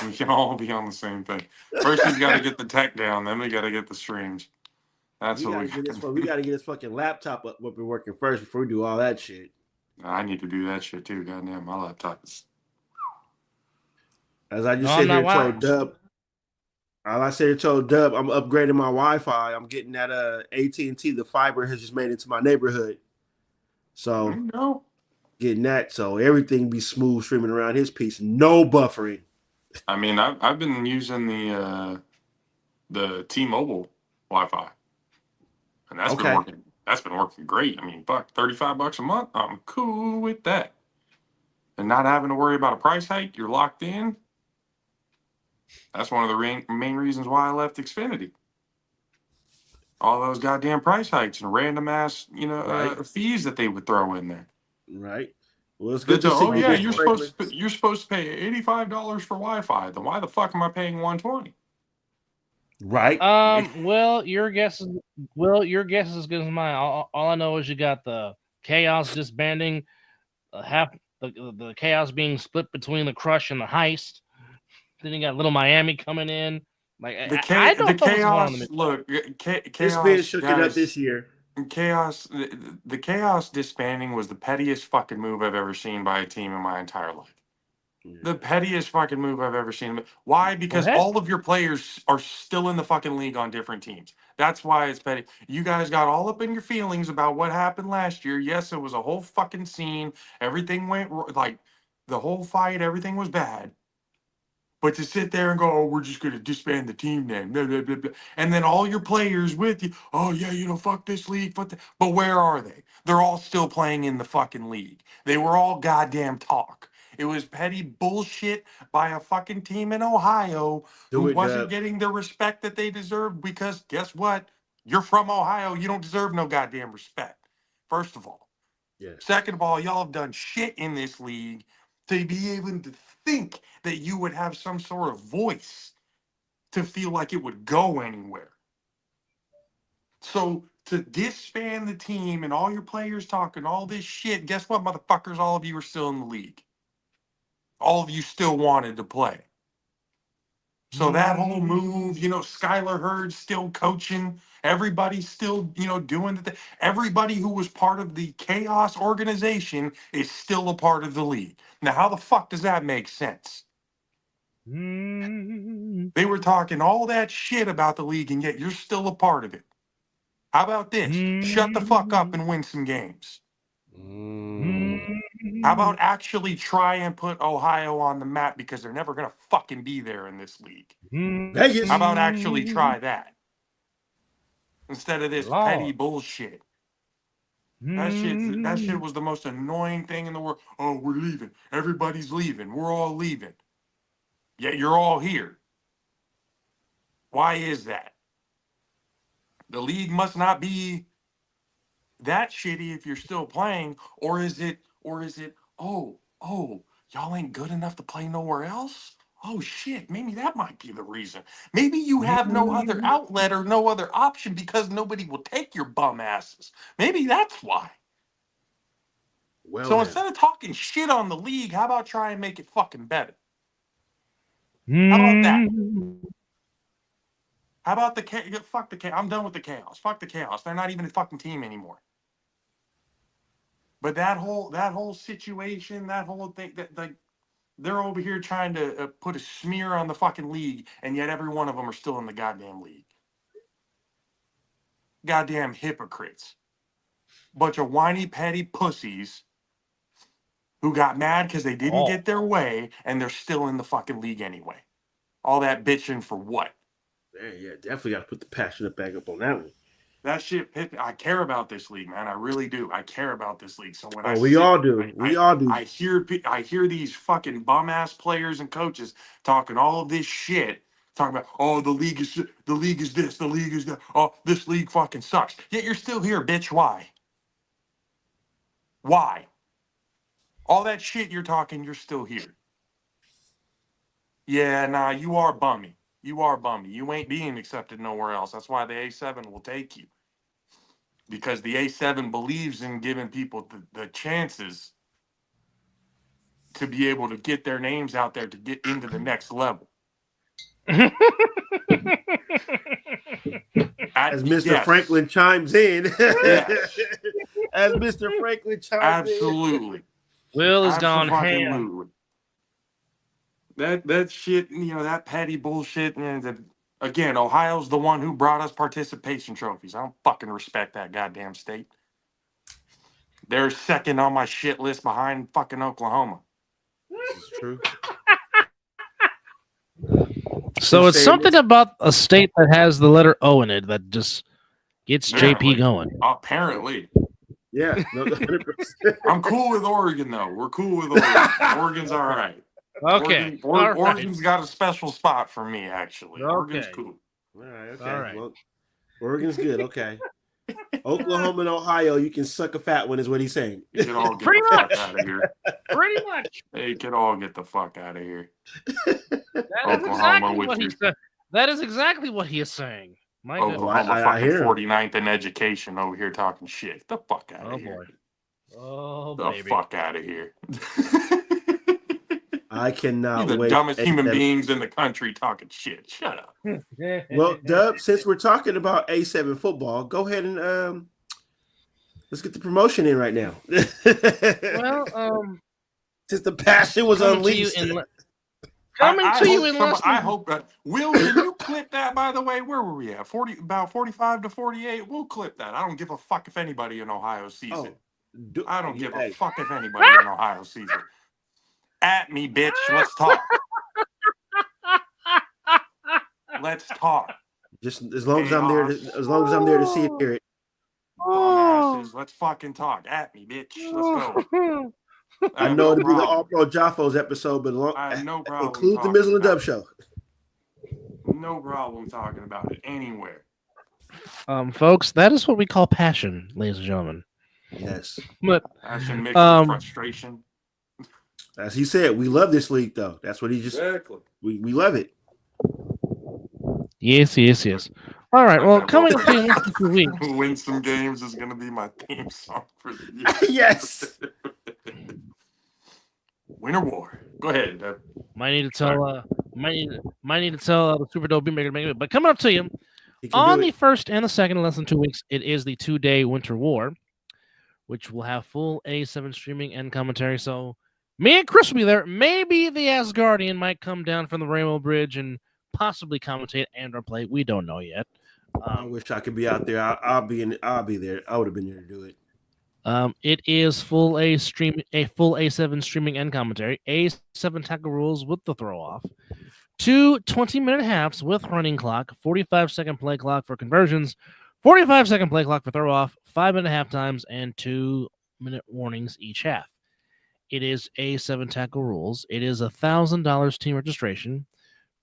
We can all be on the same thing. First, he's got to get the tech down. Then we got to get the streams. That's what we got. We got to get this fucking laptop up and working first before we do all that shit. I need to do that shit too. Goddamn, my laptop is. As I just said here, told Dub. All I said told Dub, I'm upgrading my Wi-Fi. I'm getting that AT&T. The fiber has just made it to my neighborhood. So getting that, so everything be smooth streaming around his piece. No buffering. I mean, I've been using the T-Mobile Wi-Fi, and that's been working. That's been working great. I mean, $35 a month. I'm cool with that, and not having to worry about a price hike. You're locked in. That's one of the main reasons why I left Xfinity. All those goddamn price hikes and random ass, fees that they would throw in there. Right. Well, it's good to see. Oh yeah, you're supposed to pay $85 for Wi-Fi. Then why the fuck am I paying $120? Right. Well, your guess is as good as mine. All I know is you got the chaos disbanding, the chaos being split between the Crush and the Heist. Then you got Little Miami coming in. Like I don't know chaos. Look, chaos. It's been shooken up this year. Chaos. The chaos disbanding was the pettiest fucking move I've ever seen by a team in my entire life. Yeah. The pettiest fucking move I've ever seen. Why? Because all of your players are still in the fucking league on different teams. That's why it's petty. You guys got all up in your feelings about what happened last year. Yes, it was a whole fucking scene. Everything went like the whole fight. Everything was bad. But to sit there and go, oh, we're just going to disband the team name, blah, blah, blah, blah. And then all your players with you, oh, yeah, fuck this league. But where are they? They're all still playing in the fucking league. They were all goddamn talk. It was petty bullshit by a fucking team in Ohio who wasn't getting the respect that they deserved because guess what? You're from Ohio. You don't deserve no goddamn respect, first of all. Yes. Second of all, y'all have done shit in this league to be able to think that you would have some sort of voice to feel like it would go anywhere. So to disband the team and all your players talking all this shit, guess what, motherfuckers? All of you are still in the league. All of you still wanted to play. So that whole move, Skylar Hurd's still coaching. Everybody's still, doing the thing. Everybody who was part of the Chaos organization is still a part of the league. Now, how the fuck does that make sense? They were talking all that shit about the league, and yet you're still a part of it. How about this? Shut the fuck up and win some games. How about actually try and put Ohio on the map because they're never going to fucking be there in this league? Vegas. How about actually try that instead of this petty Lord. bullshit? That shit was the most annoying thing in the world. Oh, we're leaving. Everybody's leaving. We're all leaving. Yet you're all here. Why is that? The league must not be that shitty if you're still playing, or is it, oh, y'all ain't good enough to play nowhere else? Oh shit, maybe that might be the reason. Maybe you have no other outlet or no other option because nobody will take your bum asses. Maybe that's why. Well, So then. instead of talking shit on the league, how about try and make it fucking better? How about that? How about the fuck the chaos? I'm done with the chaos. Fuck the chaos. They're not even a fucking team anymore. But that whole situation, that whole thing, that like they're over here trying to put a smear on the fucking league, and yet every one of them are still in the goddamn league. Goddamn hypocrites. Bunch of whiny, petty pussies who got mad because they didn't get their way, and they're still in the fucking league anyway. All that bitching for what? Yeah, definitely got to put the passion back up on that one. That shit, I care about this league, man. I really do. I care about this league. So when We all do. I hear these fucking bum ass players and coaches talking all of this shit, talking about, oh, the league is this, the league is that. Oh, this league fucking sucks. Yet you're still here, bitch. Why? Why? All that shit you're talking, you're still here. Yeah, nah, you are bummy. You are bummy. You ain't being accepted nowhere else. That's why the A7 will take you. Because the A7 believes in giving people the chances to be able to get their names out there to get into the next level. As Mr. Franklin chimes in. Yes. As Mr. Franklin chimes Absolutely. in. Will has gone ham. That shit, that petty bullshit. Again, Ohio's the one who brought us participation trophies. I don't fucking respect that goddamn state. They're second on my shit list behind fucking Oklahoma. This is true. So it's something about a state that has the letter O in it that just gets JP going. Apparently. Yeah. No, 100%. I'm cool with Oregon, though. We're cool with Oregon. Oregon's all right. Okay. Oregon's got a special spot for me, actually. Okay. Oregon's cool. All right. Okay. All right. Well, Oregon's good. Okay. Oklahoma and Ohio, you can suck a fat one, is what he's saying. You can all get the fuck out of here. Pretty much. They can all get the fuck out of here. That is exactly what he is saying. My Oklahoma fucking 49th in education over here talking shit. Get the fuck out of here. Oh, the fuck out of here. I cannot You're the dumbest human beings in the country talking shit. Shut up. Well, Dub, since we're talking about A7 football, go ahead and let's get the promotion in right now. Well, since the passion was unleashed. I hope that Will, can you clip that, by the way? Where were we at? About 45 to 48. We'll clip that. I don't give a fuck if anybody in Ohio sees it. I don't give a fuck if anybody in Ohio sees it. At me, bitch. Let's talk. Let's talk. Just as long as I'm there to see it, hear it. Dumbasses. Let's fucking talk. At me, bitch. Let's go. I know it'll be the All Pro Jaffos episode, but I have no problem. Include the Mizzle and Dub show. No problem talking about it anywhere. Folks, that is what we call passion, ladies and gentlemen. Yes. But passion mixed with frustration. As he said, we love this league, though. That's what he just. Exactly. We love it. Yes. All right. Well, coming up in 2 weeks, win some games is going to be my theme song for the year. Yes. Winter War. Go ahead. Might need to tell. Might need to tell the Super Dope Beatmaker. But coming up to you on the 1st and the 2nd in less than 2 weeks, it is the 2-day Winter War, which will have full A7 streaming and commentary. So me and Chris will be there. Maybe the Asgardian might come down from the Rainbow Bridge and possibly commentate and/or play. We don't know yet. I wish I could be out there. I'll be there. I would have been there to do it. It is full full A7 streaming and commentary. A7 tackle rules with the throw off. 2 20-minute halves with running clock, 45-second play clock for conversions, 45-second play clock for throw off, 5-minute half times, and 2-minute warnings each half. It is A7 tackle rules. It is $1,000 team registration.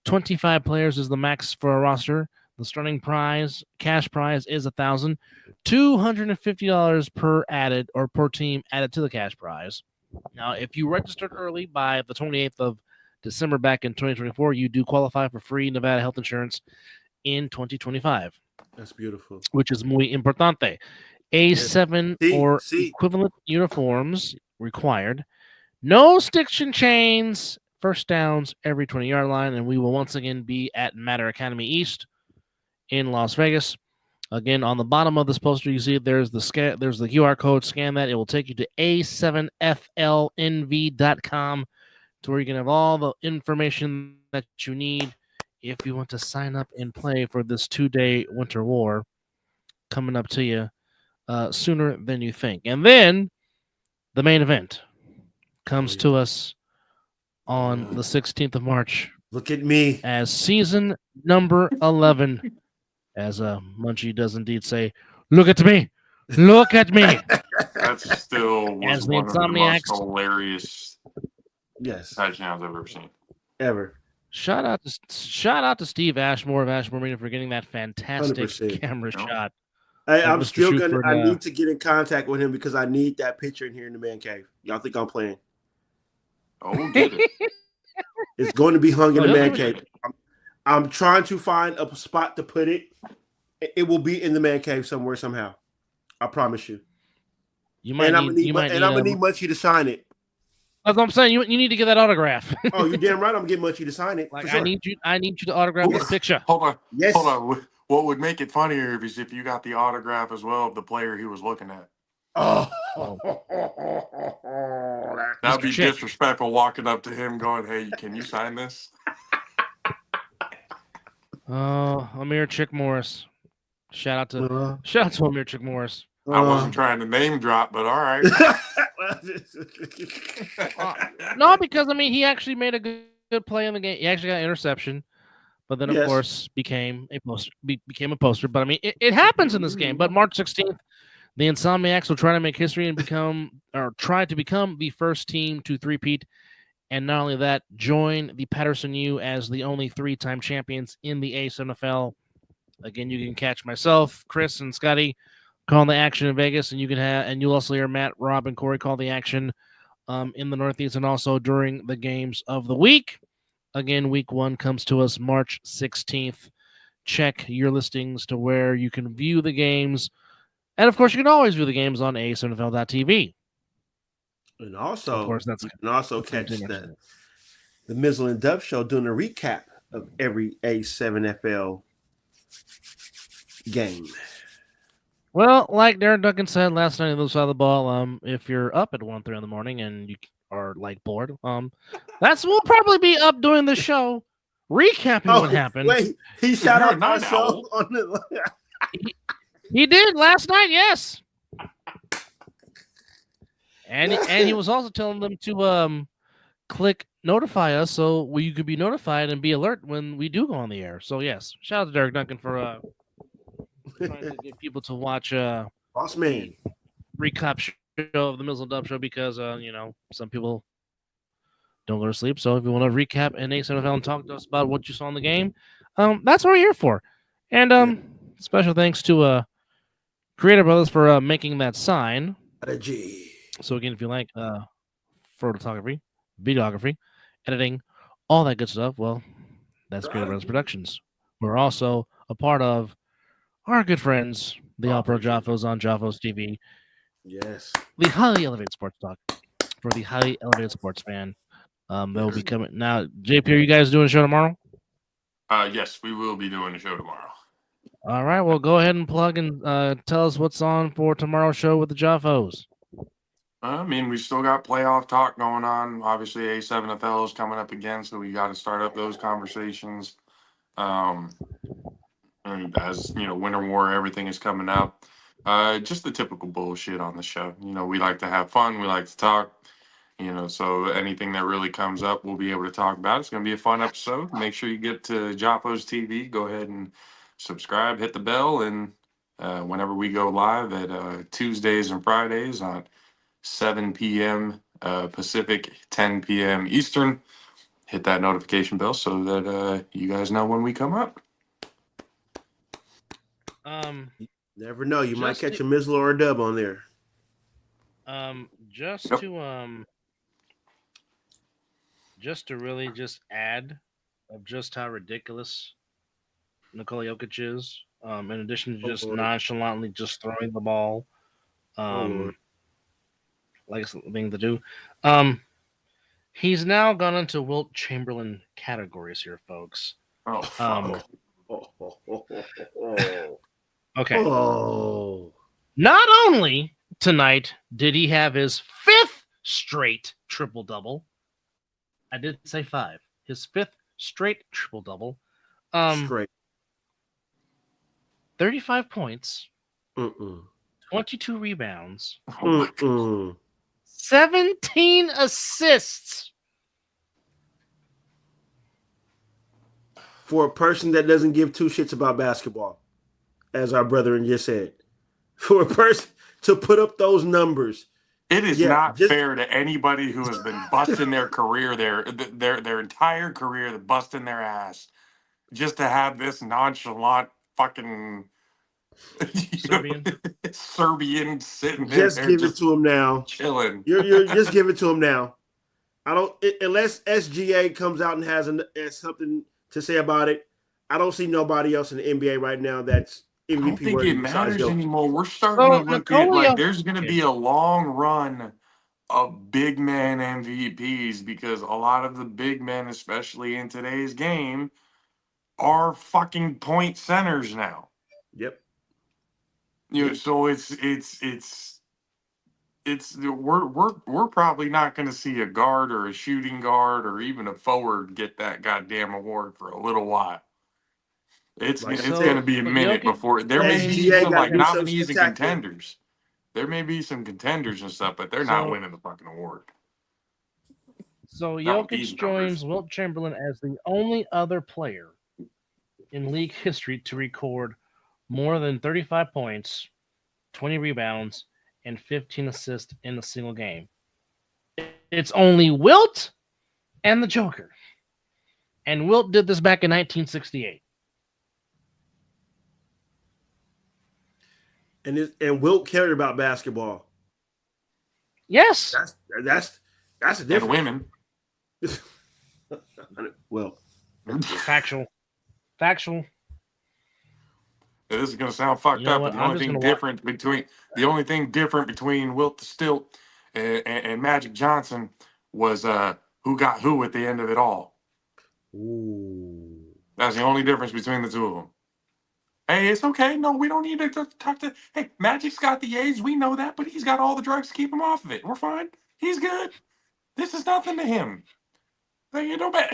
25 players is the max for a roster. The starting prize, cash prize, is $1,000. $250 per added or per team added to the cash prize. Now, if you registered early by the 28th of December back in 2024, you do qualify for free Nevada health insurance in 2025. That's beautiful. Which is muy importante. A7 or equivalent uniforms required. No sticks and chains. First downs every 20-yard line, and we will once again be at Matter Academy East in Las Vegas. Again, on the bottom of this poster, you see there's the QR code. Scan that. It will take you to a7flnv.com to where you can have all the information that you need if you want to sign up and play for this 2-day winter war coming up to you sooner than you think. And then the main event comes to us on the 16th of March. Look at me. As season number 11. As Munchie does indeed say, look at me. Look at me. That still was As the one of the most Insomniacs. hilarious touchdowns I've ever seen. Ever. Shout out to Steve Ashmore of Ashmore Media for getting that fantastic 100%. camera shot. Hey, I'm Mr. still gonna. Shuford, I need to get in contact with him because I need that picture in here in the man cave. Y'all think I'm playing? Oh, get it. It's going to be hung in the man cave. I'm trying to find a spot to put it. It will be in the man cave somewhere, somehow. I promise you. I'm gonna need Munchie to sign it. That's what I'm saying. You need to get that autograph. Oh, you're damn right. I'm getting Munchie to sign it. Like, for sure. I need you to autograph this picture. Hold on. Yes. Hold on. What would make it funnier is if you got the autograph as well of the player he was looking at. Oh. That'd be disrespectful walking up to him going, hey, can you sign this? Amir Chick Morris. Shout out to Amir Chick Morris. I wasn't trying to name drop, but all right. No, because he actually made a good play in the game. He actually got an interception, but then of course became a poster. But it happens in this game. But March 16th, the Insomniacs will try to make history and try to become the first team to three-peat. And not only that, join the Patterson U as the only 3-time champions in the ASNFL. Again, you can catch myself, Chris, and Scotty calling the action in Vegas, and you'll also hear Matt, Rob, and Corey call the action in the Northeast, and also during the games of the week. Again, week 1 comes to us March 16th. Check your listings to where you can view the games, and of course, you can always view the games on ASNFL.tv. And also, of course, you can also catch the Mizzle and Dub show doing a recap of every A7FL game. Well, like Darren Duncan said last night on the other side of the ball, if you're up at 1-3 in the morning and you are bored, we'll probably be up doing the show, recapping what happened. Wait, he shot out my show on the. He did last night, yes. And he was also telling them to click notify us so you could be notified and be alert when we do go on the air. So yes, shout out to Derek Duncan for trying to get people to watch Boss Man recap show of the Mizzle Dub show because some people don't go to sleep. So if you want to recap an ASNFL and talk to us about what you saw in the game, that's what we're here for. And special thanks to Creative Brothers for making that sign. So again, if you like photography, videography, editing, all that good stuff, well, that's Creative Brothers Productions. We're also a part of our good friends, the All Pro Jaffos on Jaffos TV. Yes. The highly elevated sports talk for the highly elevated sports fan. They'll be coming now. JP, are you guys doing a show tomorrow? Yes, we will be doing a show tomorrow. All right, well, go ahead and plug and tell us what's on for tomorrow's show with the Jaffos. We still got playoff talk going on. Obviously, A7FL is coming up again, so we got to start up those conversations. And as winter war, everything is coming up. Just the typical bullshit on the show. We like to have fun. We like to talk. So anything that really comes up, we'll be able to talk about. It's going to be a fun episode. Make sure you get to Joppo's TV. Go ahead and subscribe, hit the bell, and whenever we go live at Tuesdays and Fridays on 7 p.m. Pacific, 10 p.m. Eastern, hit that notification bell so that you guys know when we come up. Never know. You might catch a Mizzle or a dub on there. Just to really just add of just how ridiculous Nikola Jokic is, in addition to just nonchalantly just throwing the ball, like it's the thing to do. He's now gone into Wilt Chamberlain categories here, folks. Oh, fuck. Okay. Oh. Not only tonight did he have his 5th straight triple-double. I did say 5. His 5th straight triple-double. Straight. 35 points. 22 rebounds. 17 assists. For a person that doesn't give two shits about basketball, as our brethren just said. For a person to put up those numbers. It is not fair to anybody who has been busting their career, their entire career, busting their ass, just to have this nonchalant fucking Serbian sitting there. Just give it to him now. Chilling. You're just give it to him now. Unless SGA comes out and has something to say about it. I don't see nobody else in the NBA right now that's MVP. I don't think it matters anymore. We're starting to look at like there's going to be a long run of big man MVPs because a lot of the big men, especially in today's game, are fucking point centers now. Yep. So we're probably not going to see a guard or a shooting guard or even a forward get that goddamn award for a little while. It's going to be a minute before there may be some like nominees and contenders. There may be some contenders and stuff, but they're not winning the fucking award. So Jokic joins Wilt Chamberlain as the only other player in league history to record more than 35 points, 20 rebounds, and 15 assists in a single game. It's only Wilt and the Joker. And Wilt did this back in 1968. And Wilt cared about basketball. Yes. That's a different women. Well, factual. This is going to sound fucked up, but the only thing different between Wilt the Stilt and Magic Johnson was who got who at the end of it all. Ooh. That's the only difference between the two of them. Hey, it's okay. No, we don't need to talk to. Hey, Magic's got the AIDS. We know that, but he's got all the drugs to keep him off of it. We're fine. He's good. This is nothing to him.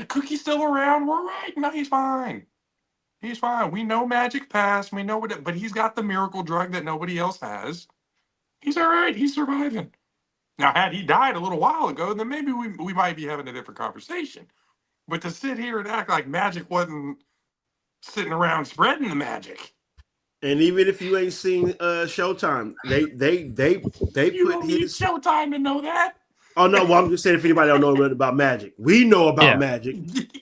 Cookie's still around. We're right. No, he's fine. He's fine. We know Magic passed. We know but he's got the miracle drug that nobody else has. He's all right. He's surviving. Now, had he died a little while ago, then maybe we might be having a different conversation. But to sit here and act like Magic wasn't sitting around spreading the magic. And even if you ain't seen Showtime, they you put don't need Showtime to know that. Oh no, well I'm just saying if anybody don't know about Magic, we know about Magic.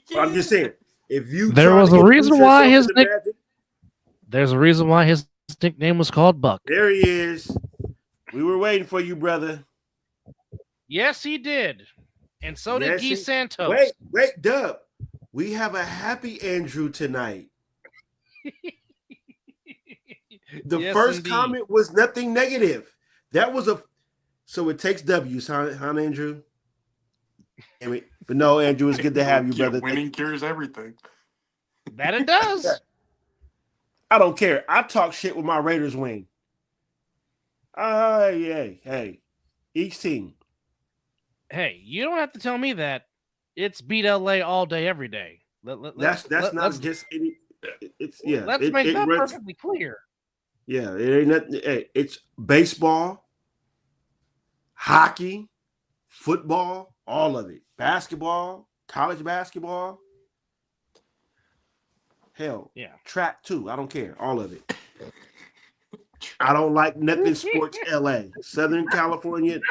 But I'm just saying if you there's a reason why his nickname was called Buck. There he is. We were waiting for you, brother. Yes, he did, and so did Guy Santos. Wait, Dub. We have a happy Andrew tonight. The first comment was nothing negative. That was so it takes W's, huh, Andrew? But no, Andrew, it's good to have you, brother. Winning cures everything. That it does. I don't care. I talk shit with my Raiders wing. Hey, each team. Hey, you don't have to tell me that. It's beat LA all day, every day. That's not just any. It's Let's make that perfectly clear. Yeah, it ain't nothing. Hey, it's baseball, hockey, football, all of it. Basketball, college basketball. Hell, Yeah. track too. I don't care. All of it. I don't like nothing sports LA. Southern California.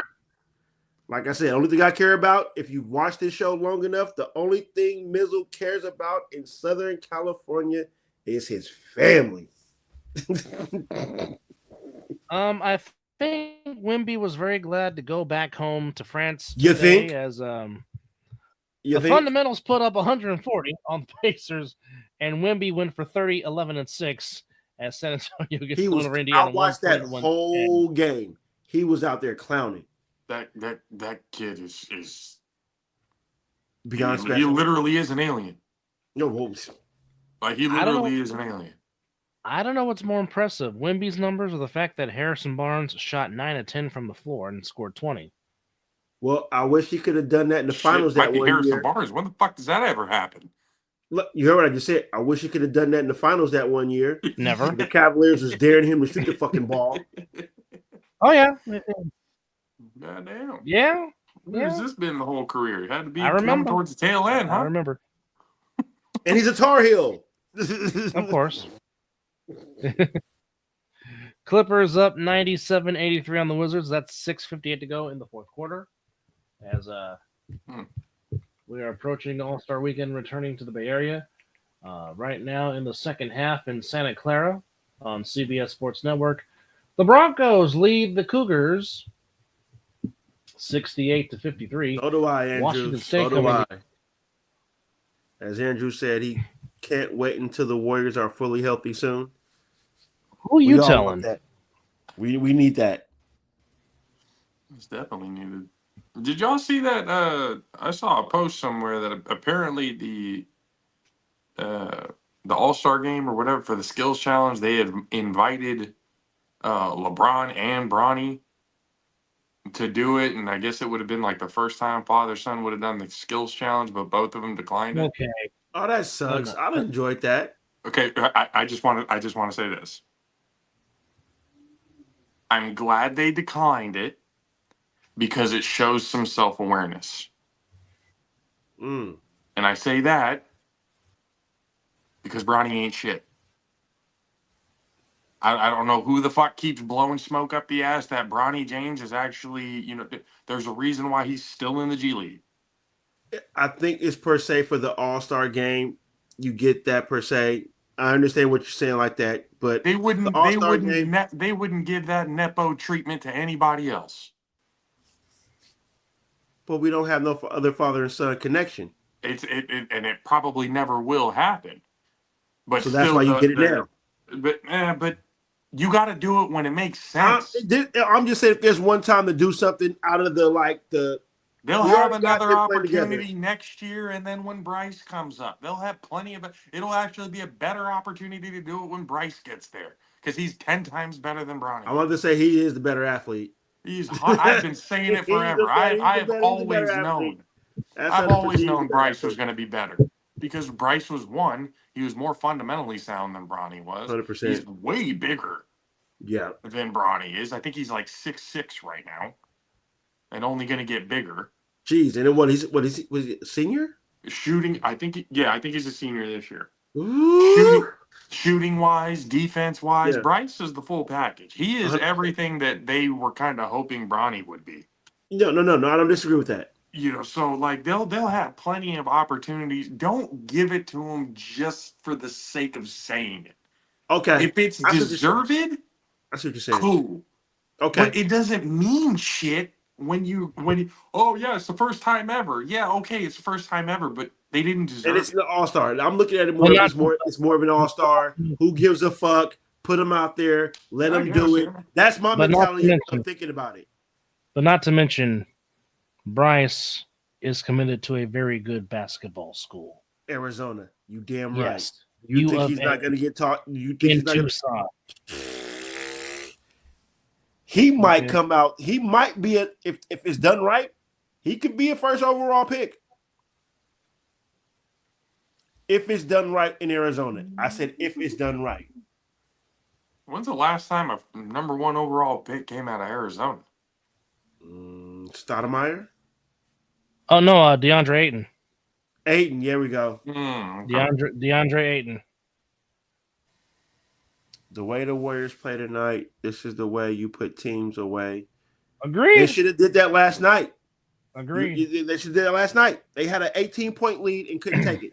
Like I said, only thing I care about, if you've watched this show long enough, the only thing Mizzle cares about in Southern California is his family. I think Wimby was very glad to go back home to France You today think? as You the think? fundamentals put up 140 on the Pacers, and Wimby went for 30, 11, and 6 as San Antonio gets He the win was. over I Indiana watched that 140-110. whole game. He was out there clowning. That kid is Beyond he special. literally is an alien. No, whoa. Like he I don't know. literally is an alien. I don't know what's more impressive, Wimby's numbers or the fact that Harrison Barnes shot 9 of 10 from the floor and scored 20. Well, I wish he could have done that in the finals Shit, that Mikey one Harrison year. Barnes. When the fuck does that ever happen? Look, you heard what I just said. I wish he could have done that in the finals that one year. Never. The Cavaliers was daring him to shoot the fucking ball. Oh, yeah. Goddamn. Yeah. Where's Yeah. this been the whole career? It had to be I coming remember. towards the tail end, I huh? remember. And he's a Tar Heel. Of course. Clippers up 97-83 on the Wizards. That's 6:58 to go in the fourth quarter. As we are approaching All-Star Weekend, returning to the Bay Area. Right now in the second half in Santa Clara on CBS Sports Network, the Broncos lead the Cougars 68-53. So do I, Andrew. Washington State So do coming I. As Andrew said, he can't wait until the Warriors are fully healthy soon. Who you telling? That. We need that. It's definitely needed. Did y'all see that? I saw a post somewhere that apparently the All-Star game or whatever for the skills challenge, they had invited LeBron and Bronny to do it, and I guess it would have been like the first time father-son would have done the skills challenge, but both of them declined it. Okay. Oh, that sucks. No. I've enjoyed that. Okay, I just want to say this. I'm glad they declined it because it shows some self-awareness. Mm. And I say that because Bronny ain't shit. I don't know who the fuck keeps blowing smoke up the ass that Bronny James is actually, there's a reason why he's still in the G League. I think it's per se for the All-Star game. You get that per se. I understand what you're saying like that, but They wouldn't game, they wouldn't give that nepo treatment to anybody else. but we don't have no other father and son connection. And it probably never will happen. But so that's why you get it now. But you got to do it when it makes sense. I'm just saying, if there's one time to do something out of they'll have another opportunity next year, and then when Bryce comes up, they'll have plenty of it. It'll actually be a better opportunity to do it when Bryce gets there because he's 10 times better than Bronny. I want to say he is the better athlete. He's hot. I've been saying it forever. I've always known. I've always known Bryce was going to be better because Bryce was one. He was more fundamentally sound than Bronny was. 100%. He's way bigger. Yeah. Than Bronny is. I think he's like 6'6" right now, and only going to get bigger. Jeez, and then was he a senior? Shooting, I think he's a senior this year. Ooh. Shooting wise, defense wise, yeah. Bryce is the full package. He is everything that they were kind of hoping Bronny would be. No, I don't disagree with that. So like they'll have plenty of opportunities. Don't give it to them just for the sake of saying it. Okay, if it's deserved, that's what you're saying. Cool. Okay, but it doesn't mean shit when you oh yeah, it's the first time ever. Yeah, okay, it's the first time ever, but they didn't deserve it. And it's an all-star. I'm looking at it more. It's more of an all-star. Who gives a fuck? Put them out there. Let them do it. That's my mentality. I'm thinking about it. But not to mention, Bryce is committed to a very good basketball school. Arizona. You damn right. Yes. You think he's not going to get taught? You think he's not Tucson? He might come out. He might be if it's done right, he could be a first overall pick. If it's done right in Arizona. I said if it's done right. When's the last time a number 1 overall pick came out of Arizona? Stoudemire? Oh no, DeAndre Ayton. Ayton, here we go. Okay. DeAndre Ayton. The way the Warriors play tonight, this is the way you put teams away. Agreed. They should have did that last night. Agreed. They should have did that last night. They had an 18-point lead and couldn't take it.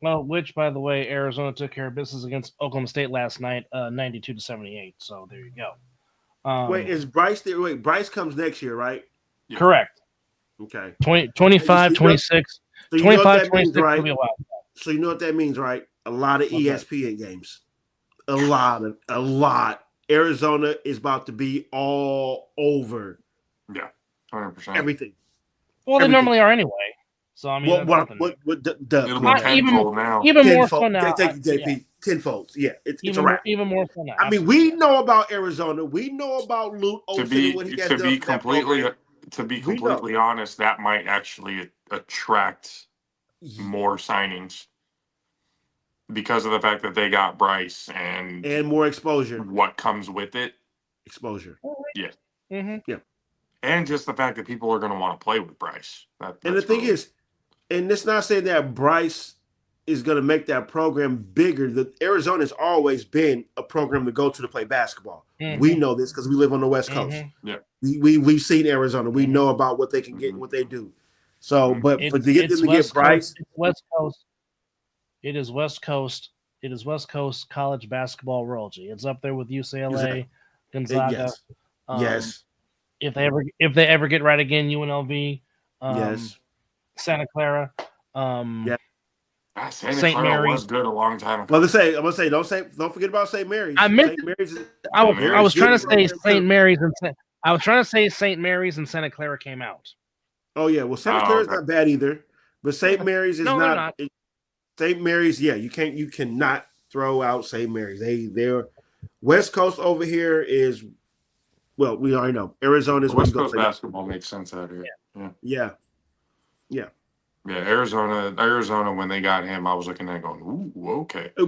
Well, which, by the way, Arizona took care of business against Oklahoma State last night, 92-78. So there you go. Wait, is Bryce there? Wait, Bryce comes next year, right? Yeah. Correct. Okay. 25, 26. So you know what 25, that 26 means, right? will be allowed. So you know what that means, right? A lot of Okay. ESPN games. A lot. Arizona is about to be all over Yeah, 100%. everything. Well, they Everything. normally are anyway. So I mean, What? that's What? nothing. What? It'll Come be on. tenfold now. Even more Tenfold. fun now. Thank you, JP. Yeah. Tenfold. Yeah, it's a Even wrap. more fun now. I mean, we know about Arizona. We know about Luke To Olson be and what he has to done be for that completely program. to be We know. completely honest, that might actually attract more signings because of the fact that they got Bryce and And more exposure. what comes with it, Exposure. Mm-hmm. and just the fact that people are going to want to play with Bryce. And the that's thing really- is, and it's not saying that Bryce is going to make that program bigger. The Arizona's always been a program to go to play basketball. Mhm. We know this because we live on the West Coast. Mhm. We've seen Arizona. We Mhm. know about what they can get, Mhm. what they do. So, but It's- for to get it's them to get West Bryce, Coast, it's West Coast. It is West Coast. It is West Coast college basketball royalty. It's up there with UCLA, Exactly. Gonzaga. yes, Yes. If they ever get right again, UNLV. yes. Santa Clara. Yeah. Santa St. Clara Mary's. was good a long time ago. Well, I'm gonna say, don't forget about St. Mary's. I meant St. Mary's. I Mary's was trying to good say program, St. too. Mary's I was trying to say St. Mary's and Santa Clara came out. Oh yeah, well Santa Oh, Clara's okay. not bad either, but St. Mary's is No, they're not. St. Mary's, yeah, you cannot throw out St. Mary's. They're West Coast over here is, well, we already know Arizona's where West you go Coast play. basketball makes sense out here. Yeah, Yeah, Arizona. When they got him, I was looking at it going, "Ooh, okay." they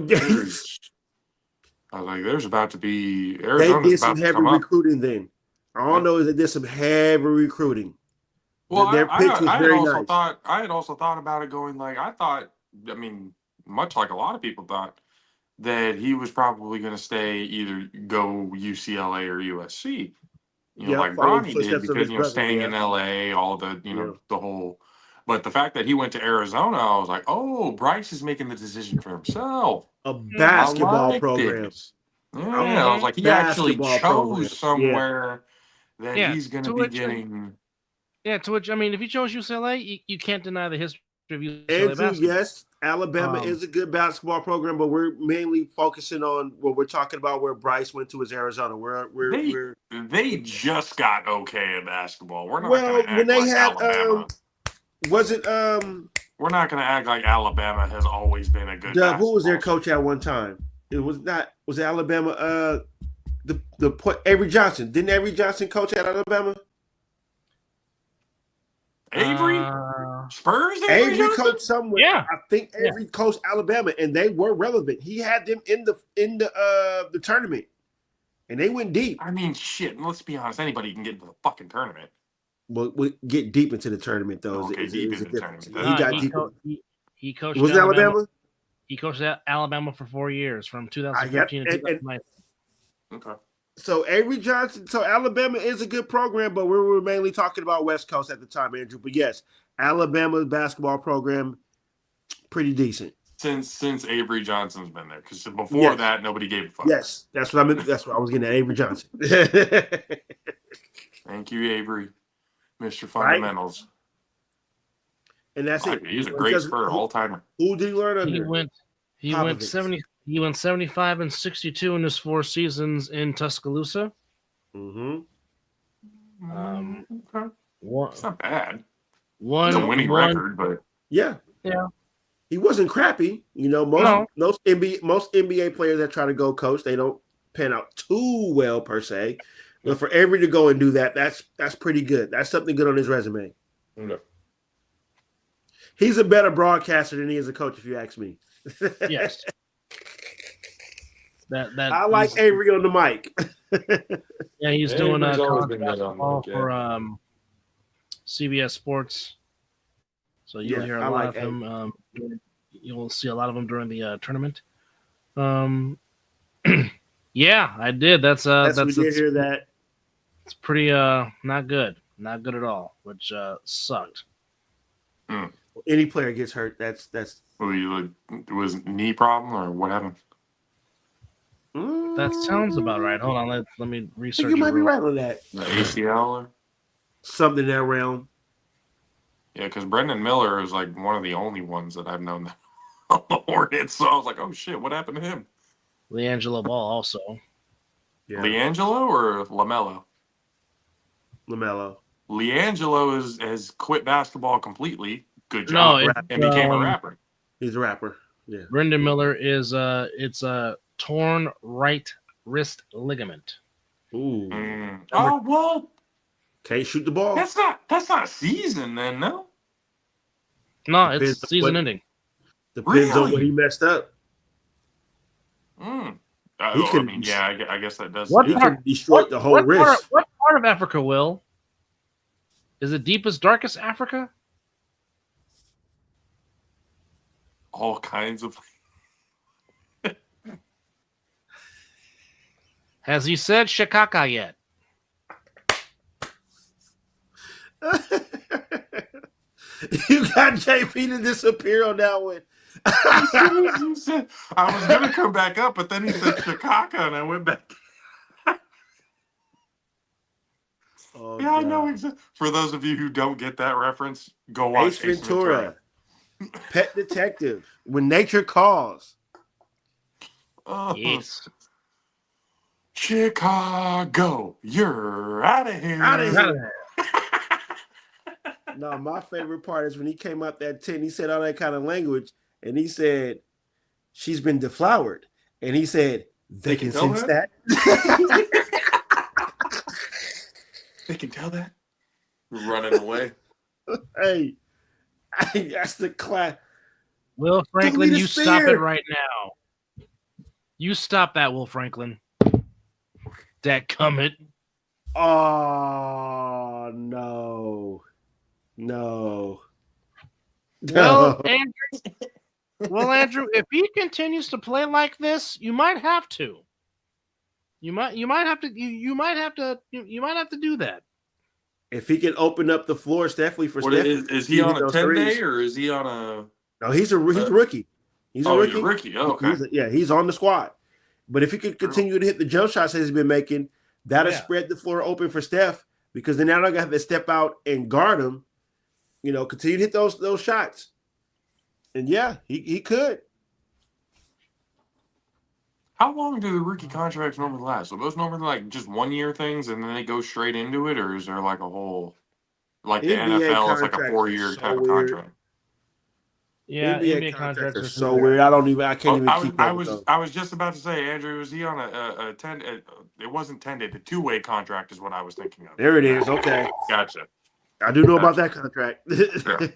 I was like, "There's about to be did Arizona's some about to heavy come up." recruiting then. All I know is they did some heavy recruiting. Well, Their pitch was very nice. I had also thought about it going like I mean, much like a lot of people thought that he was probably going to stay either go UCLA or USC. Yeah, Like following Bronny did footsteps of because his brother, staying yeah. in LA, all the Yeah. the whole. But the fact that he went to Arizona, I was like, oh, Bryce is making the decision for himself. A basketball I liked program. it. Yeah, I was like, he actually Basketball chose program. somewhere that Yeah, he's going to to be which- getting. Yeah, to which I mean, if you chose UCLA, you can't deny the history of UCLA Andrew, basketball. yes, Alabama is a good basketball program, but we're mainly focusing on what we're talking about where Bryce went to is Arizona. They just got okay at basketball. We're not Well, going to act when they like had Alabama. was it We're not going to act like Alabama has always been a good. who was their basketball coach at one time? It was not was it Alabama Avery Johnson. Didn't Avery Johnson coach at Alabama? Avery Spurs. Avery Johnson? coached somewhere. Yeah. I think Avery coached Alabama, and they were relevant. He had them in the tournament, and they went deep. I mean, shit. Let's be honest. Anybody can get into the fucking tournament. Well, we get deep into the tournament though. Okay, deep into the tournament. He Nah, got deep. He coached. Was it Alabama? He coached at Alabama for 4 years, from 2015 to 2019. Okay. So Avery Johnson. So Alabama is a good program, but we were mainly talking about West Coast at the time, Andrew. But yes, Alabama's basketball program pretty decent. Since Avery Johnson's been there, because before Yes. that nobody gave a fuck. Yes, that's what I meant. That's what I was getting at. Avery Johnson. Thank you, Avery, Mr. Fundamentals. And that's it. He's a great Because Spur, all timer. Who did he learn under? He went Popovich. He went 75 and 62 in his 4 seasons in Tuscaloosa. Mm-hmm. Okay. One, It's not bad. one, It's a winning one- record, but Yeah. Yeah. He wasn't crappy. You know, most NBA players that try to go coach, they don't pan out too well per se. But for Avery to go and do that, that's pretty good. That's something good on his resume. okay. He's a better broadcaster than he is a coach, if you ask me. Yes. I like Avery on the mic. Yeah, he's doing Avery's always college been good on basketball mic, yeah. for CBS Sports. So you'll hear a lot of him. You'll see a lot of him during the tournament. Yeah, I did. That's we did hear that. It's pretty not good at all, which sucked. Any player gets hurt, that's was knee problem or what happened? That sounds about right. Hold on, let me I research. think you might be right on that. The ACL or something in that realm. Yeah, because Brendan Miller is like one of the only ones that I've known that on the Hornets. So I was like, oh shit, what happened to him? LiAngelo Ball also. Yeah. LiAngelo or LaMelo? LaMelo. LiAngelo has quit basketball completely. Good job. And became a rapper. He's a rapper. Yeah. Brendan Miller is it's a torn right wrist ligament. Ooh. Oh well. Can't shoot the ball. That's not season then, no. No, it's season ending. Depends on what he messed up. I guess that does. He could destroy the whole wrist. What part of Africa, Will? Is it deepest, darkest Africa? All kinds of. Has he said Shikaka yet? You got JP to disappear on that one. I was going to come back up, but then he said Shikaka, and I went back. Oh, yeah, God. I know exactly. For those of you who don't get that reference, go watch Ace Ventura. Pet Detective. When Nature Calls. Yes. Chicago, you're out of here. Out of here. No, my favorite part is when he came out that tent, he said all that kind of language, and he said, she's been deflowered. And he said, they can sense that. They can tell that. We're running away. Hey, that's the class. Will Franklin, you stop it right now. You stop that, Will Franklin. Dadgummit. Oh, no. Well, Andrew, if he continues to play like this, you might have to. You might have to do that. If he can open up the floor, definitely for Steph. Is he on a 10-day or is he on a? No, he's a rookie. He's a rookie. He's a rookie. Oh, okay. He's on the squad. But if he could continue to hit the jump shots that he's been making, that'll spread the floor open for Steph because then they're not gonna have to step out and guard him. You know, continue to hit those shots. And yeah, he could. How long do the rookie contracts normally last? So those normally like just 1 year things and then they go straight into it, or is there like a whole like the NFL is like a 4-year type of contract? Yeah, NBA contracts are so weird. I can't even keep up with those. I was just about to say, Andrew, was he on a 10? It wasn't 10-day. The 2-way contract is what I was thinking of. There it is. Okay, gotcha. I do know about that contract. Yeah.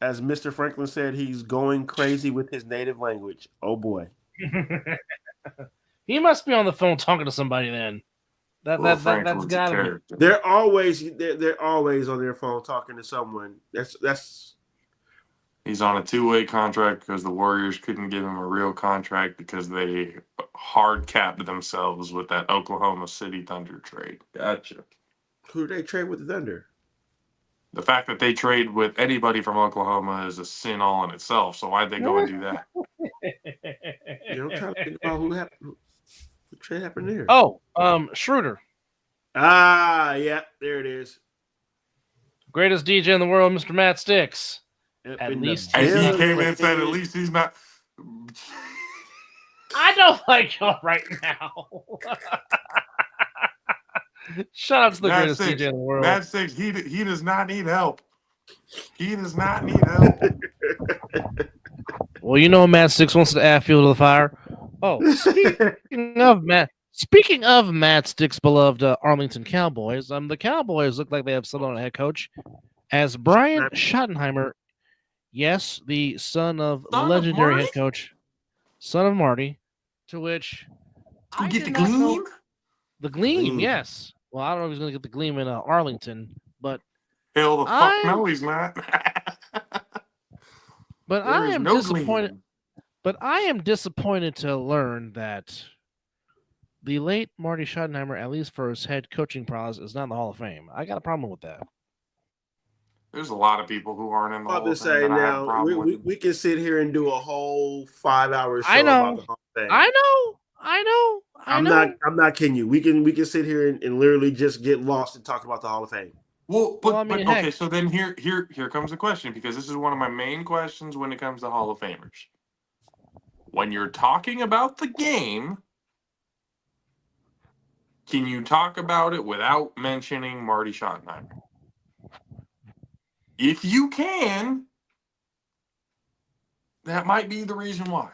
As Mr. Franklin said, he's going crazy with his native language. Oh boy. He must be on the phone talking to somebody then. That's gotta be. They're always on their phone talking to someone. That's He's on a 2-way contract because the Warriors couldn't give him a real contract because they hard capped themselves with that Oklahoma City Thunder trade. Gotcha. Who did they trade with the Thunder? The fact that they trade with anybody from Oklahoma is a sin all in itself. So why'd they go and do that? I'm trying to think about what trade happened there. Oh, Schroeder. Ah, yeah, there it is. Greatest DJ in the world, Mr. Matt Sticks. At least he came in and said, at least he's not. I don't like y'all right now. Shout out to the greatest DJ in the world. Matt Sticks, he does not need help. He does not need help. Well, you know Matt Sticks wants to add fuel to the fire. Oh, speaking of Matt Sticks' beloved Arlington Cowboys, the Cowboys look like they have someone on a head coach as Brian Schottenheimer. Yes, the son of legendary head coach. son of Marty, to which Go I get did the not know Gleam. the Gleam. Gleam. Yes. Well, I don't know if he's going to get the Gleam in Arlington, but Hell, the fuck I no, he's not. but There I is am no disappointed. Gleam. But I am disappointed to learn that the late Marty Schottenheimer, at least for his head coaching prowess, is not in the Hall of Fame. I got a problem with that. There's a lot of people who aren't in the I'm Hall about of to Fame say that I have a now, problem with. we can sit here and do a whole 5-hour I show about know. the Hall of Fame. I know. I know. I know. I'm not kidding you. We can sit here and literally just get lost and talk about the Hall of Fame. Well, Well, I mean, but okay, heck. so then here comes the question, because this is one of my main questions when it comes to Hall of Famers. When you're talking about the game, can you talk about it without mentioning Marty Schottenheimer? If you can, that might be the reason why.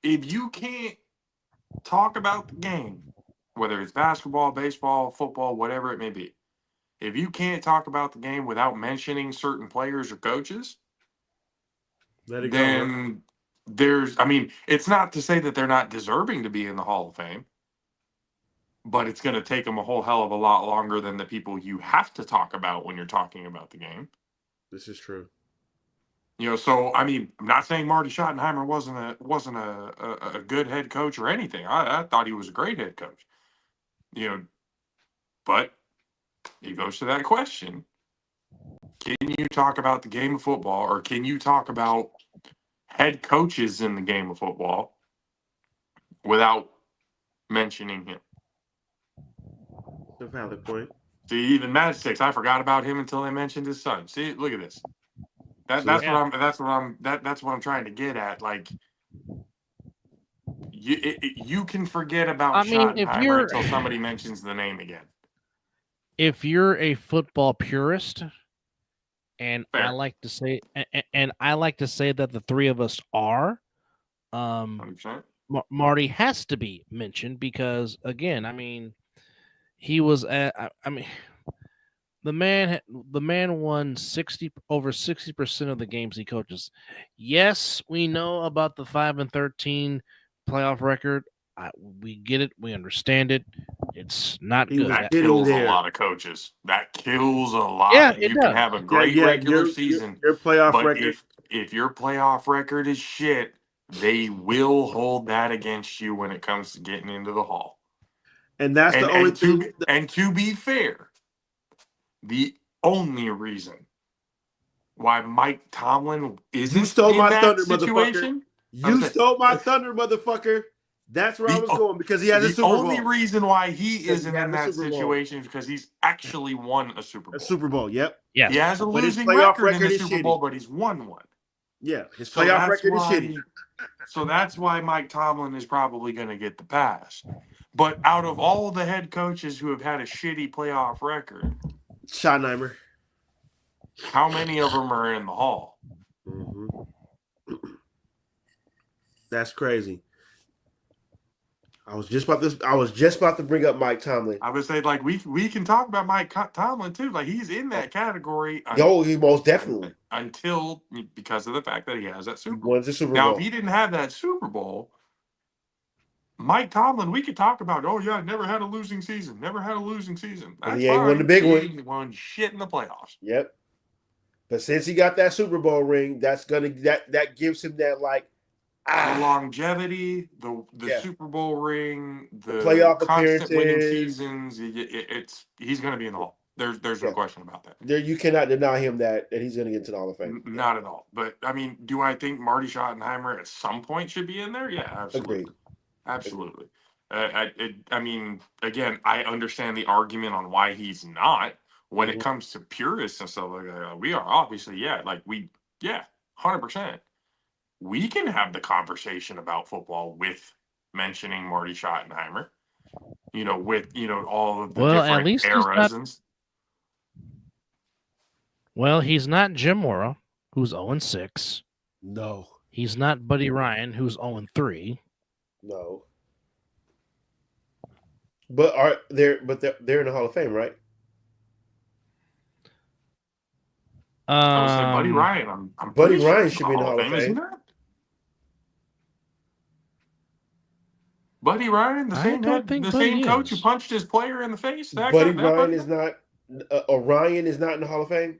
If you can't talk about the game, whether it's basketball, baseball, football, whatever it may be, if you can't talk about the game without mentioning certain players or coaches, Let it go. Huh? then it's not to say that they're not deserving to be in the Hall of Fame, but it's going to take them a whole hell of a lot longer than the people you have to talk about when you're talking about the game. This is true. So I'm not saying Marty Schottenheimer wasn't a good head coach or anything. I thought he was a great head coach. But it goes to that question: can you talk about the game of football, or can you talk about head coaches in the game of football without mentioning him? That's a valid point. See, even Mad Six, I forgot about him until they mentioned his son. See, look at this. That's Yeah. what I'm trying to get at. Like, you can forget about I mean, if Schottenheimer you're until somebody mentions the name again. if you're a football purist, and Fair. I like to say, and I like to say that the three of us are, 100%. Marty has to be mentioned because, again, I mean, he was I mean, the man won over 60% of the games he coaches. Yes, we know about the 5-13 playoff record. We get it. We understand it. It's not He good. was That getting kills there. a lot of coaches. That kills a lot. Yeah, it You can does. have a great regular season, Your playoff but record. if your playoff record is shit, they will hold that against you when it comes to getting into the Hall. And that's the only thing. And to be fair, the only reason why Mike Tomlin isn't You stole in my that thunder, motherfucker. situation. You stole my thunder, motherfucker. That's where I was going because he has a Super Bowl. The only reason why he Because isn't he has in a that Super Bowl. situation is because he's actually won a Super Bowl. A Super Bowl, yep. Yes. He has a But his losing playoff record in the record is Super Bowl, shitty. but he's won one. Yeah, his playoff record is shitty. So that's why Mike Tomlin is probably going to get the pass. But out of all the head coaches who have had a shitty playoff record, Schottenheimer. how many of them are in the Hall? Mm-hmm. That's crazy. I was just about to bring up Mike Tomlin. I would say, like, we can talk about Mike Tomlin too. Like, he's in that category. He most definitely. Until, because of the fact that he has that Super Bowl. Won the Super Now, Bowl. if he didn't have that Super Bowl, Mike Tomlin, we could talk about, oh yeah, never had a losing season. Never had a losing season. But That's he ain't fine. won the big one. He ain't won shit in the playoffs. Yep. But since he got that Super Bowl ring, that gives him that the longevity, the Super Bowl ring, the playoff constant winning appearances. seasons. He's going to be in the Hall. There's no question about that. There, you cannot deny him that he's going to get into the Hall of Fame. Not at all. But I mean, do I think Marty Schottenheimer at some point should be in there? Yeah, absolutely. Agreed. Absolutely. I mean, again, I understand the argument on why he's not. When it comes to purists and stuff like that, we are obviously 100%. We can have the conversation about football with mentioning Marty Schottenheimer. With all of the Well, different at least eras. He's not Jim Mora, who's 0-6. No. He's not Buddy Ryan, who's 0-3. No. But they're in the Hall of Fame, right? I would say Buddy Ryan. I'm Buddy pretty Ryan sure should be in the Hall of Fame. Isn't that? Buddy Ryan, I don't think the Buddy same coach who is. punched his player in the face. That Buddy guy, that Ryan Buddy is not. Orion is not in the Hall of Fame.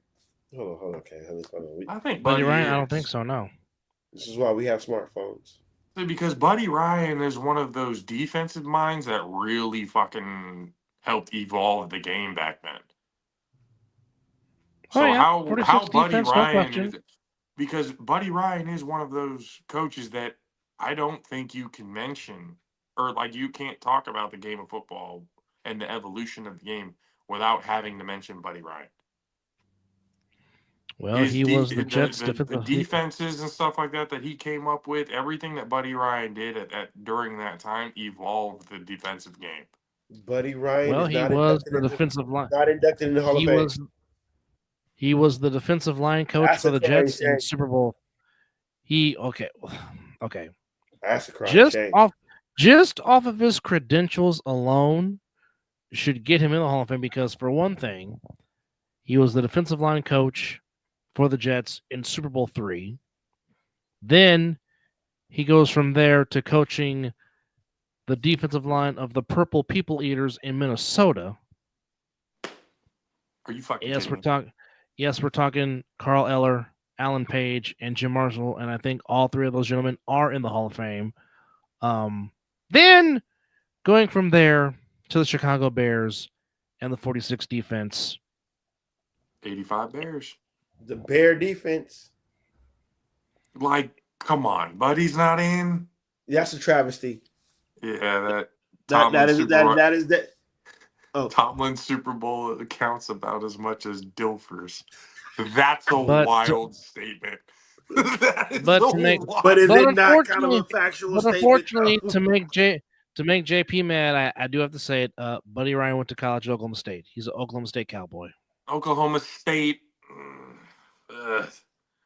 Hold on. Okay, hold on. I think Buddy Buddy Ryan, is. I don't think so. No. This is why we have smartphones. Because Buddy Ryan is one of those defensive minds that really fucking helped evolve the game back then. So how 46 Buddy defense, no Ryan question. is, because Buddy Ryan is one of those coaches that I don't think you can mention, or like you can't talk about the game of football and the evolution of the game without having to mention Buddy Ryan. Well, he was the Jets' the defensive. defenses and stuff like that he came up with, everything that Buddy Ryan did at during that time evolved the defensive game. Buddy Ryan. Well, is he not was inducted the into- defensive line. Not inducted in the Hall of Fame. He was the defensive line coach That's for a the crying Jets in shame. Super Bowl. Okay. That's a crying Just shame. off of his credentials alone, should get him in the Hall of Fame because, for one thing, he was the defensive line coach for the Jets in Super Bowl III. Then he goes from there to coaching the defensive line of the Purple People Eaters in Minnesota. Are you fucking Yes, kidding me? We're talking Carl Eller, Alan Page, and Jim Marshall, and I think all three of those gentlemen are in the Hall of Fame. Then going from there to the Chicago Bears and the 46 defense. 85 Bears. The Bear defense. Like, come on, Buddy's not in. That's a travesty. Yeah, That is. Oh, Tomlin's Super Bowl counts about as much as Dilfer's. That's a But- wild statement. That is But a to make- wild- but is But it not kind of a unfortunately- factual But statement? unfortunately, to make JP mad, I do have to say it. Buddy Ryan went to college at Oklahoma State. He's an Oklahoma State Cowboy. Oklahoma State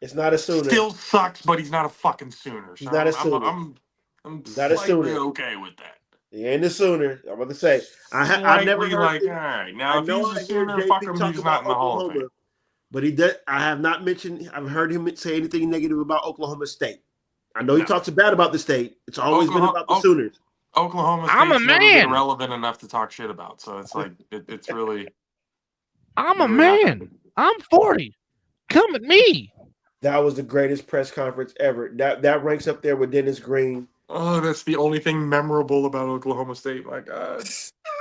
It's not a Sooner. still sucks, but he's not a fucking Sooner. He's not a Sooner. I'm Not a slightly Sooner. okay with that. He ain't a Sooner. I'm about to say. I never Slightly heard. like, all right, now if he's a Sooner, JP fuck him, talk he's about not in the Hall of Fame. Oklahoma, but he does. I have not mentioned. I've heard him say anything negative about Oklahoma State. I know he talks bad about the state. It's always been about the Sooners. Oklahoma State's I'm a never man. been relevant enough to talk shit about, so it's like it's really. I'm a man. I'm 40. Come at me. That was the greatest press conference ever. That ranks up there with Dennis Green. Oh, that's the only thing memorable about Oklahoma State. My God.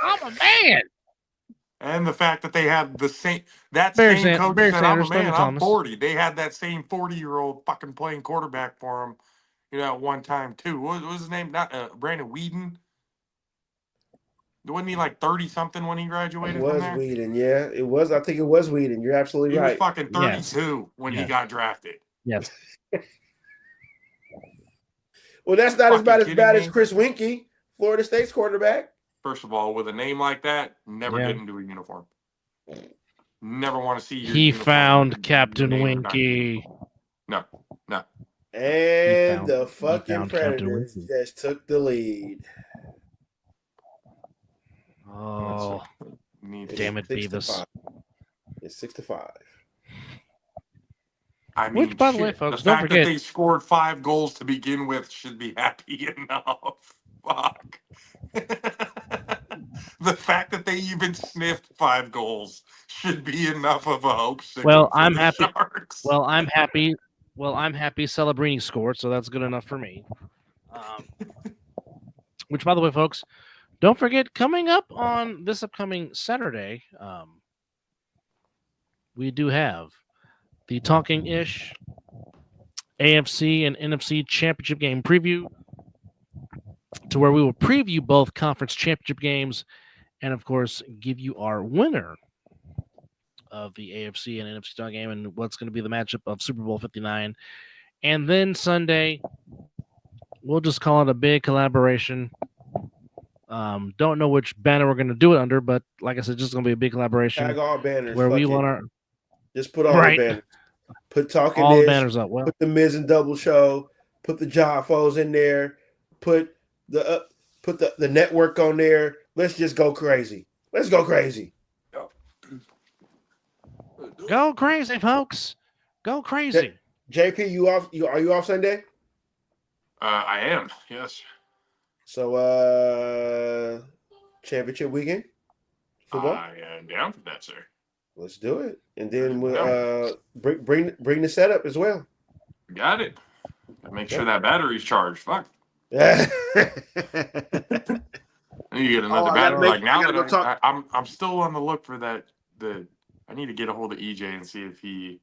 I'm a man. And the fact that they had the same Barry same coach Barry said, I'm a Sanders, man, Thurman I'm Thomas. 40. They had that same 40-year-old fucking playing quarterback for him, at one time too. What was his name? Not Brandon Whedon. Wasn't he like 30-something when he graduated It from was there? Whedon, yeah. It was. I think it was Whedon. You're absolutely He was right. fucking 32 Yes. when he Yes. got drafted. Yes. Well, that's not as Fucking bad kidding as me? Chris Winkie, Florida State's quarterback. First of all, with a name like that, never Yeah. get into a uniform. Never want to see your He uniform found with your Captain name or Winky. No. And found- the he fucking found Captain Predators Winkie. just took the lead. Oh, Need damn it, 6-5. Beavis. It's 6-5. I mean, Which, by the way, shit, folks, the don't fact forget- that they scored 5 goals to begin with should be happy enough. Fuck. The fact that they even sniffed 5 goals should be enough of a hope signal. Well, for I'm the happy- Sharks. Well, I'm happy Celebrini scored, so that's good enough for me. Which, by the way, folks, don't forget, coming up on this upcoming Saturday, we do have the Talking Ish AFC and NFC Championship game preview, to where we will preview both conference championship games and, of course, give you our winner of the AFC and NFC title game and what's going to be the matchup of Super Bowl 59. And then Sunday, we'll just call it a big collaboration. Don't know which banner we're going to do it under, but like I said, just going to be a big collaboration Tag all banners. where we fuck it. want our Just put all Right. the banners. Put Talking all the Ish, banners up. Well, put the Miz and Double Show, put the Joffos in there, put the network on there. Let's just go crazy. Let's go crazy. go crazy, folks. Go crazy. JP, are you off Sunday? I am, yes. So, championship weekend football. I am down for that, sir. Let's do it, and then we'll bring the setup as well. Got it. Make sure that battery's charged. Fuck. Yeah. You get another I battery. gotta Like now I gotta that go talk. I'm still on the look for that. I need to get a hold of EJ and see if he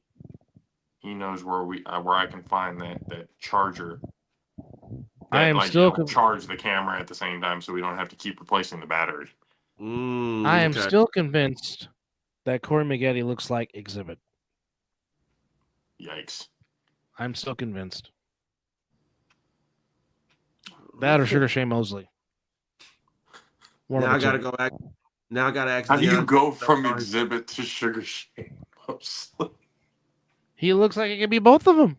knows where I can find that charger. I am still charge the camera at the same time, so we don't have to keep replacing the battery. I am still convinced that Corey Maggette looks like Exhibit. Yikes! I'm still convinced. That or Sugar Shane Mosley. Now I gotta go back. Now I gotta ask. How do you go from Exhibit to Sugar Shane Mosley? He looks like it could be both of them.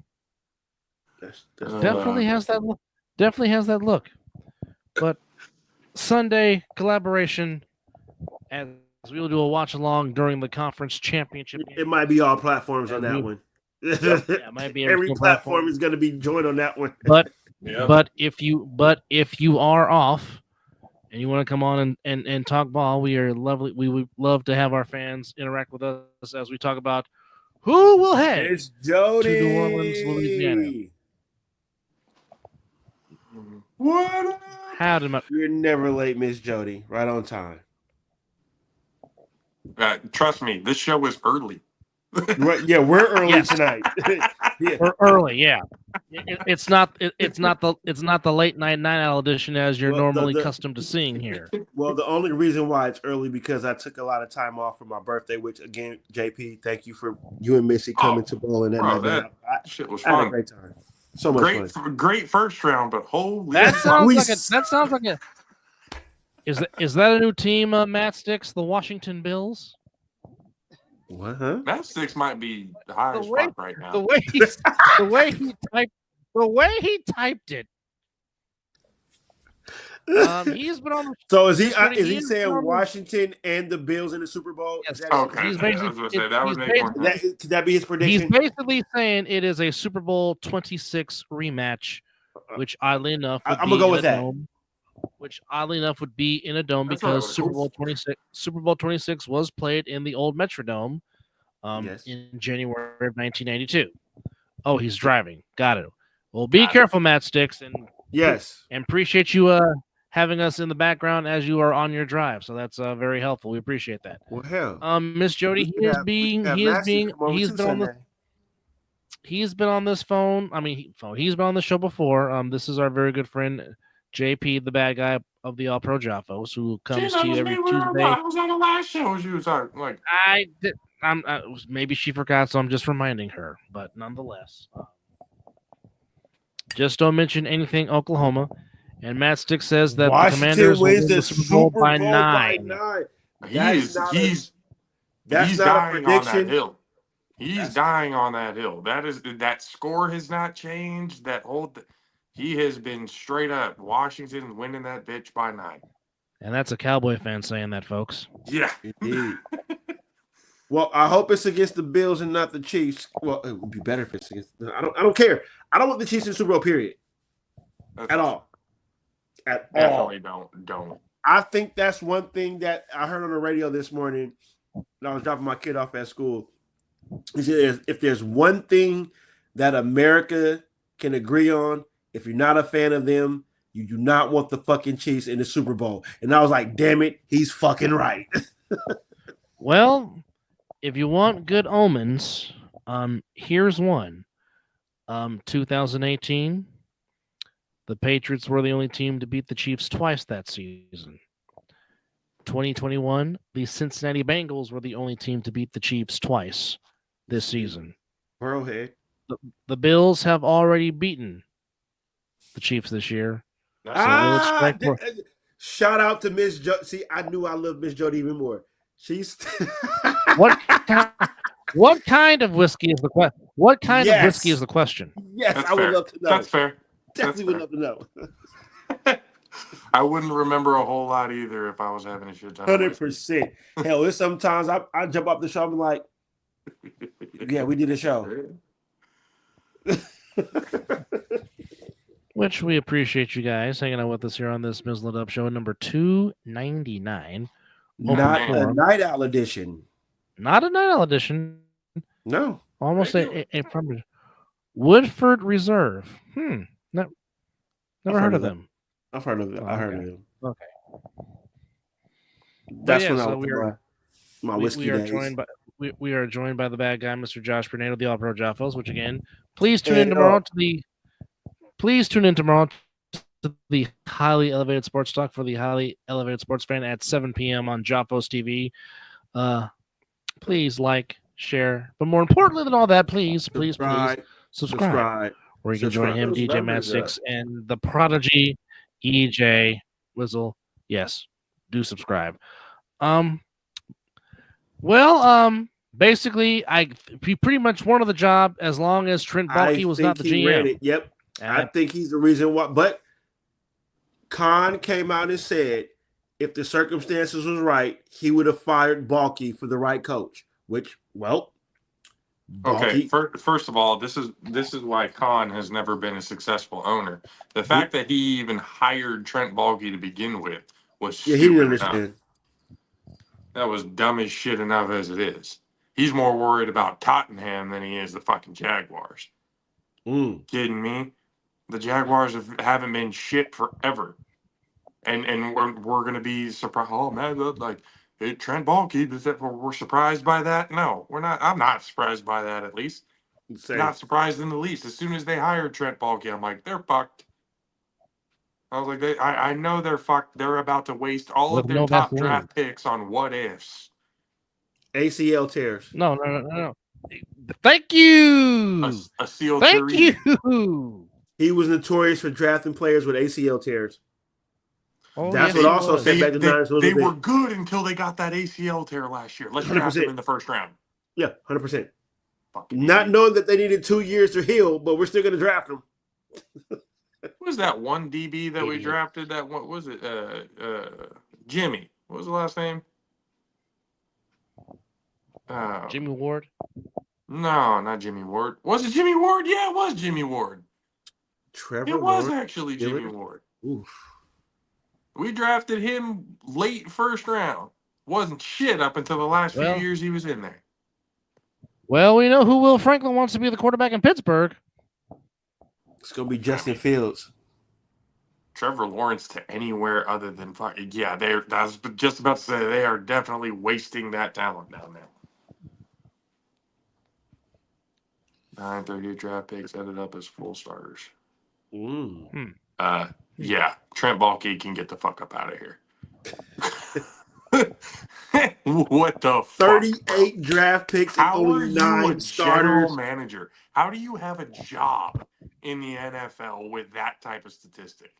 That's Definitely has that look. Definitely has that look. But Sunday collaboration, as we will do a watch along during the conference championship. It might be all platforms on that one. Yeah, it might be every platform is going to be joined on that one. But if you are off and you want to come on and talk ball, we are lovely. We would love to have our fans interact with us as we talk about who will head it's Jody. to New Orleans, Louisiana. What? You're never late, Miss Jody. Right on time. Trust me, this show is early. Right, yeah, we're early tonight. Yeah. We're early, yeah. It's not the late night 9 edition as you're normally accustomed to seeing here. Well, the only reason why it's early because I took a lot of time off for my birthday. Which again, JP, thank you for you and Missy coming to bowling that night. That shit was I had fun. a great time. So much fun. Great first round, but holy that sounds like a. Is that a new team, Matt Sticks? The Washington Bills. What? Huh? Matt Sticks might be the highest spot right now. The way he typed it. He's been on. So is he saying Washington and the Bills in the Super Bowl? Yes. Okay. He's basically, I was going to say that would make more sense. Could that be his prediction? He's basically saying it is a Super Bowl 26 rematch, which oddly enough would I'm be gonna go with that. dome, which oddly enough would be in a dome because Super Bowl 26 was played in the old Metrodome in January of 1992. Oh, he's driving. Got it. Well, be careful, Matt Sticks, and appreciate you having us in the background as you are on your drive. So that's very helpful. We appreciate that. Well, hell, Miss Jody, he's been on this phone. I mean, he's been on the show before. This is our very good friend JP, the bad guy of the All Pro Jaffos, who comes to you every Tuesday. I was on the last show. She was like, I did. Maybe she forgot, so I'm just reminding her. But nonetheless, just don't mention anything Oklahoma. And Matt Stick says that Washington the Commanders wins will the Super Bowl by 9. He's dying on that hill. He's dying on that hill. That score has not changed. He has been straight up Washington winning that bitch by 9. And that's a Cowboy fan saying that, folks. Yeah. Indeed. Well, I hope it's against the Bills and not the Chiefs. Well, it would be better if it's against. I don't care. I don't want the Chiefs in the Super Bowl. Period. At all. Definitely don't. I think that's one thing that I heard on the radio this morning when I was dropping my kid off at school. Is if there's one thing that America can agree on, if you're not a fan of them, you do not want the fucking Chiefs in the Super Bowl. And I was like, damn it, he's fucking right. Well, if you want good omens, here's one. 2018, the Patriots were the only team to beat the Chiefs twice that season. 2021, the Cincinnati Bengals were the only team to beat the Chiefs twice this season. Burrowhead. The Bills have already beaten the Chiefs this year. Shout out to Miss Jody. See, I knew I loved Miss Jody even more. She's What kind of whiskey is the question? What kind of whiskey is the question? Yes, That's I would fair. love to know. That's fair. Definitely would love to know. I wouldn't remember a whole lot either if I was having a shit time. 100%. Hell, there's sometimes I jump off the show and be like, yeah, we did a show. which we appreciate you guys hanging out with us here on this Mizzle Up show number 299. Not a Forum. night owl edition. Not a night owl edition. No. Almost a Woodford Reserve. Never heard of them. I've heard of them. I heard of them. Okay. That's when I was my whiskey days. We are joined by the bad guy, Mr. Josh Bernardo, the All Pro Jaffos, which again, please tune in tomorrow to the highly elevated sports talk for the highly elevated sports fan at 7 p.m. on Jaffos TV. Please like, share, but more importantly than all that, please subscribe. Where you can join him, DJ Matt 6, and the prodigy EJ Mizzle. Yes, do subscribe. Basically, he pretty much wanted the job as long as Trent Baalke was not the GM. Yep, I think he's the reason why. But Khan came out and said if the circumstances was right, he would have fired Baalke for the right coach. Which, well, okay. First of all, this is why Khan has never been a successful owner. The fact that he even hired Trent Baalke to begin with was he didn't understand. That was dumb as shit enough as it is. He's more worried about Tottenham than he is the fucking Jaguars. Kidding me? The Jaguars haven't been shit forever. And we're going to be surprised. Oh, man, like, hey, Trent Baalke, we're surprised by that? No, we're not. I'm not surprised by that, at least. Same. Not surprised in the least. As soon as they hired Trent Baalke, I'm like, they're fucked. I was like, I know they're fucked. They're about to waste all of their top draft picks on what ifs. ACL tears. No. Thank you. ACL Thank you. He was notorious for drafting players with ACL tears. Oh, that's what also set back the Niners a little bit. They were good until they got that ACL tear last year. Let's draft them in the first round. Yeah, 100%. Not knowing that they needed 2 years to heal, but we're still going to draft them. What was that one DB that we drafted? That what was it? Jimmy. What was the last name? Jimmy Ward? No, not Jimmy Ward. Was it Jimmy Ward? Yeah, it was Jimmy Ward. Trevor It was Lawrence? actually Jimmy Ward. Oof. We drafted him late first round. Wasn't shit up until the last few years he was in there. Well, we know who Will Franklin wants to be the quarterback in Pittsburgh. It's going to be Justin Fields. Trevor Lawrence to anywhere other than fucking I was just about to say they are definitely wasting that talent down there. 938 draft picks ended up as full starters. Yeah, Trent Baalke can get the fuck up out of here. What the 38 fuck, draft picks and How only are 9 you a starters. general manager? How do you have a job in the NFL with that type of statistic?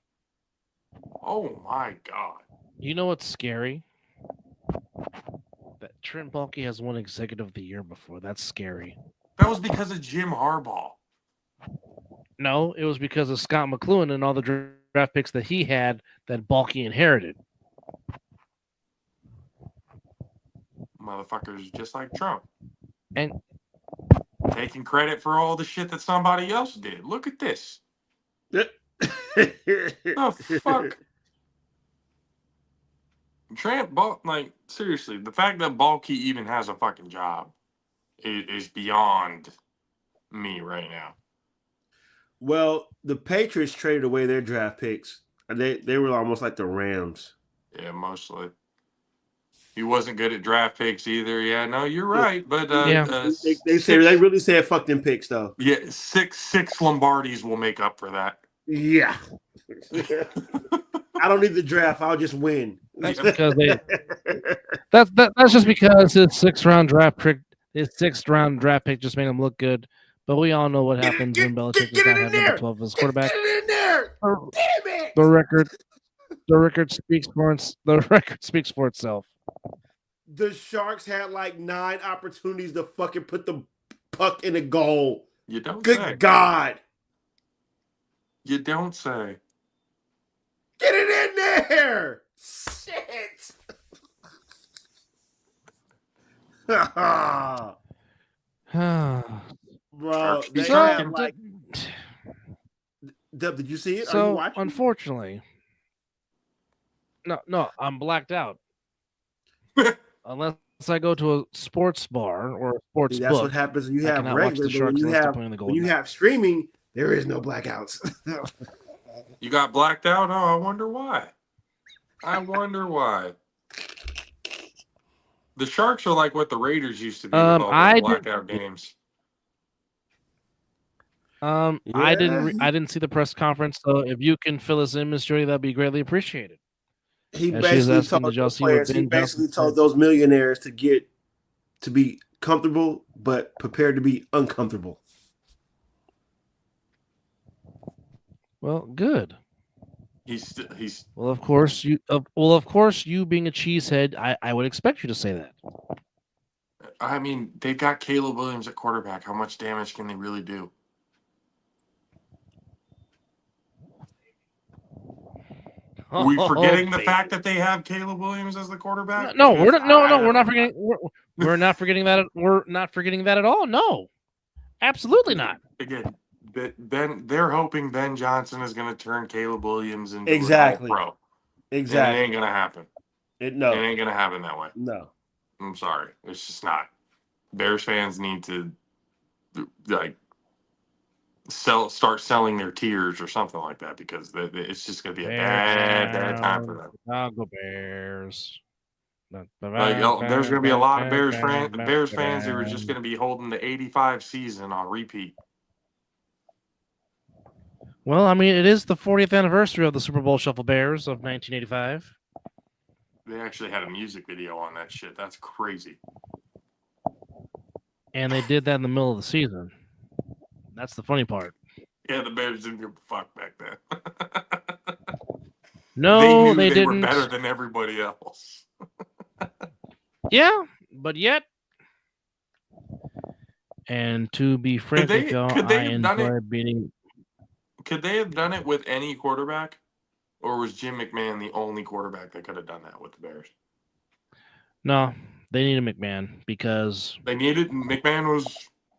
Oh my God. You know what's scary? That Trent Baalke has won Executive of the Year before. That's scary. That was because of Jim Harbaugh. No, it was because of Scott McCloughan and all the draft picks that he had that Baalke inherited. Motherfuckers just like Trump. And taking credit for all the shit that somebody else did. Look at this. The fuck? Trent Baalke, like, seriously, the fact that Baalke even has a fucking job is beyond me right now. Well, the Patriots traded away their draft picks. They were almost like the Rams. Yeah, mostly. He wasn't good at draft picks either. Yeah, no, you're right. But they really said fuck them picks though. Yeah, six Lombardis will make up for that. Yeah. I don't need the draft. I'll just win. That's because that's just because his sixth round draft pick just made him look good. But we all know what happens when Belichick does not have number 12 as quarterback. Get it in there! Damn it! The record speaks for itself. The Sharks had like 9 opportunities to fucking put the puck in a goal. You don't Good say. God. You don't say. Get it in there! Shit! Bro, Dub, did you see it? Are you So watching? unfortunately, no, I'm blacked out. Unless I go to a sports bar or a sports See, that's what book, happens when you I have cannot watch regular, the but when Sharks you unless they're have playing the when Golden you have streaming, there is no blackouts. You got blacked out? Oh, I wonder why. I wonder why. The Sharks are like what the Raiders used to be with all those I did. blackout games. I Yeah, didn't see the press conference, so if you can fill us in, Miss Jody, that'd be greatly appreciated. he As she was basically asking, told did y'all those see what players. He Ben Johnson basically told said? those millionaires to be comfortable, but prepared to be uncomfortable. Well, good. He's Well, of course you being a cheesehead, I would expect you to say that. I mean, they've got Caleb Williams at quarterback. How much damage can they really do? Are we Oh, forgetting the baby. fact that they have Caleb Williams as the quarterback? No, we're Because not. No, I we're don't not know. forgetting. We're not forgetting that. We're not forgetting that at all. No, absolutely not. Again, Ben, they're hoping Ben Johnson is going to turn Caleb Williams into an Exactly. all-pro. And it Exactly. ain't going to happen. It No. ain't going to happen that way. No. I'm sorry. It's just not. Bears fans need to like start selling their tears or something like that because it's just going to be a bad time for them. Chicago Bears. Like, there's going to be a lot of Bears fans who are just going to be holding the '85 season on repeat. Well, I mean, it is the 40th anniversary of the Super Bowl Shuffle Bears of 1985. They actually had a music video on that shit. That's crazy. And they did that in the middle of the season. That's the funny part. Yeah, the Bears didn't give a fuck back then. No, they didn't. Were better than everybody else. Yeah, but yet. And to be frank with y'all, I enjoy beating. Could they have done it with any quarterback? Or was Jim McMahon the only quarterback that could have done that with the Bears? No, they needed McMahon because they needed McMahon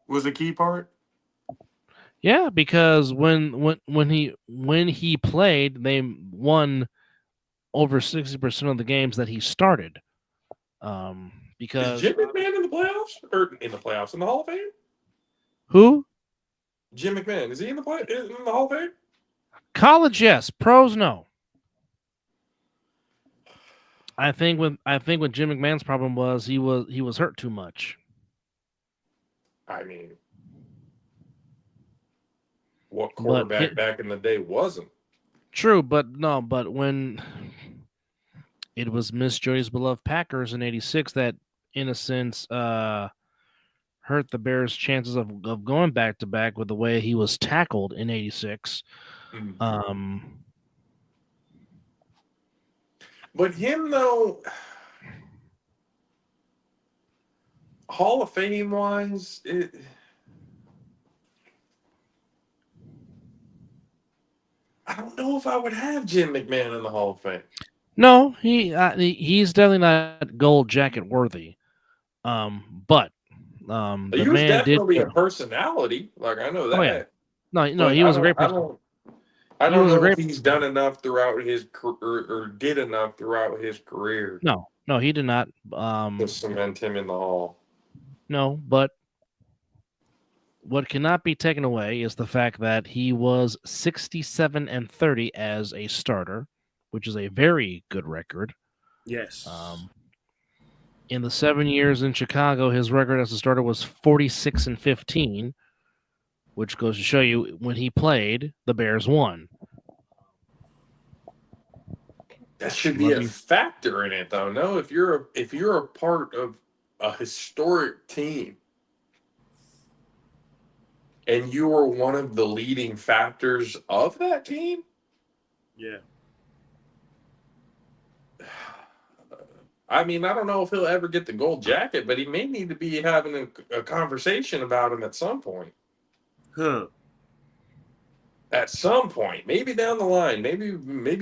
was a key part. Yeah, because when he played, they won over 60% of the games that he started. Because is Jim McMahon in the playoffs or in the Hall of Fame? Who? Jim McMahon. Is he in the Hall of Fame? College, yes. Pros, no. I think what Jim McMahon's problem was he was hurt too much. I mean, what quarterback back in the day wasn't? True, but when it was Miss Jody's beloved Packers in '86 that, in a sense, hurt the Bears' chances of going back to back with the way he was tackled in '86. But him though, Hall of Fame wise, I don't know if I would have Jim McMahon in the Hall of Fame. No, he's definitely not gold jacket worthy. But he was definitely a personality. Like I know that. Oh, yeah. No, he was a great person. I don't know if he's done enough throughout his career or did enough throughout his career. No, he did not. To cement him in the Hall. No, but what cannot be taken away is the fact that he was 67-30 as a starter, which is a very good record. Yes. In the 7 years in Chicago, his record as a starter was 46-15, which goes to show you when he played, the Bears won. That should be a factor in it, though. No, if you're a part of a historic team and you are one of the leading factors of that team, yeah. I mean, I don't know if he'll ever get the gold jacket, but he may need to be having a conversation about him at some point. Huh. At some point, maybe down the line, maybe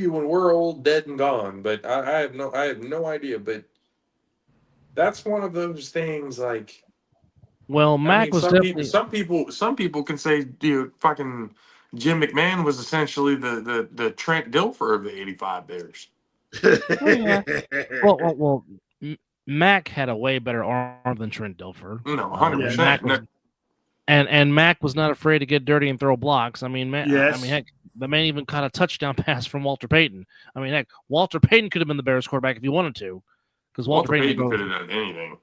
when we're old, dead, and gone. But I have no idea. But that's one of those things. Like, well, Mac was definitely some people can say, dude, fucking Jim McMahon was essentially the Trent Dilfer of the '85 Bears. Oh, yeah. Well, Mac had a way better arm than Trent Dilfer. No, And Mac 100%. was, and Mac was not afraid to get dirty and throw blocks. I mean, Yes. heck, the man even caught a touchdown pass from Walter Payton. I mean, heck, Walter Payton could have been the Bears quarterback if he wanted to, because Walter Payton could have done anything.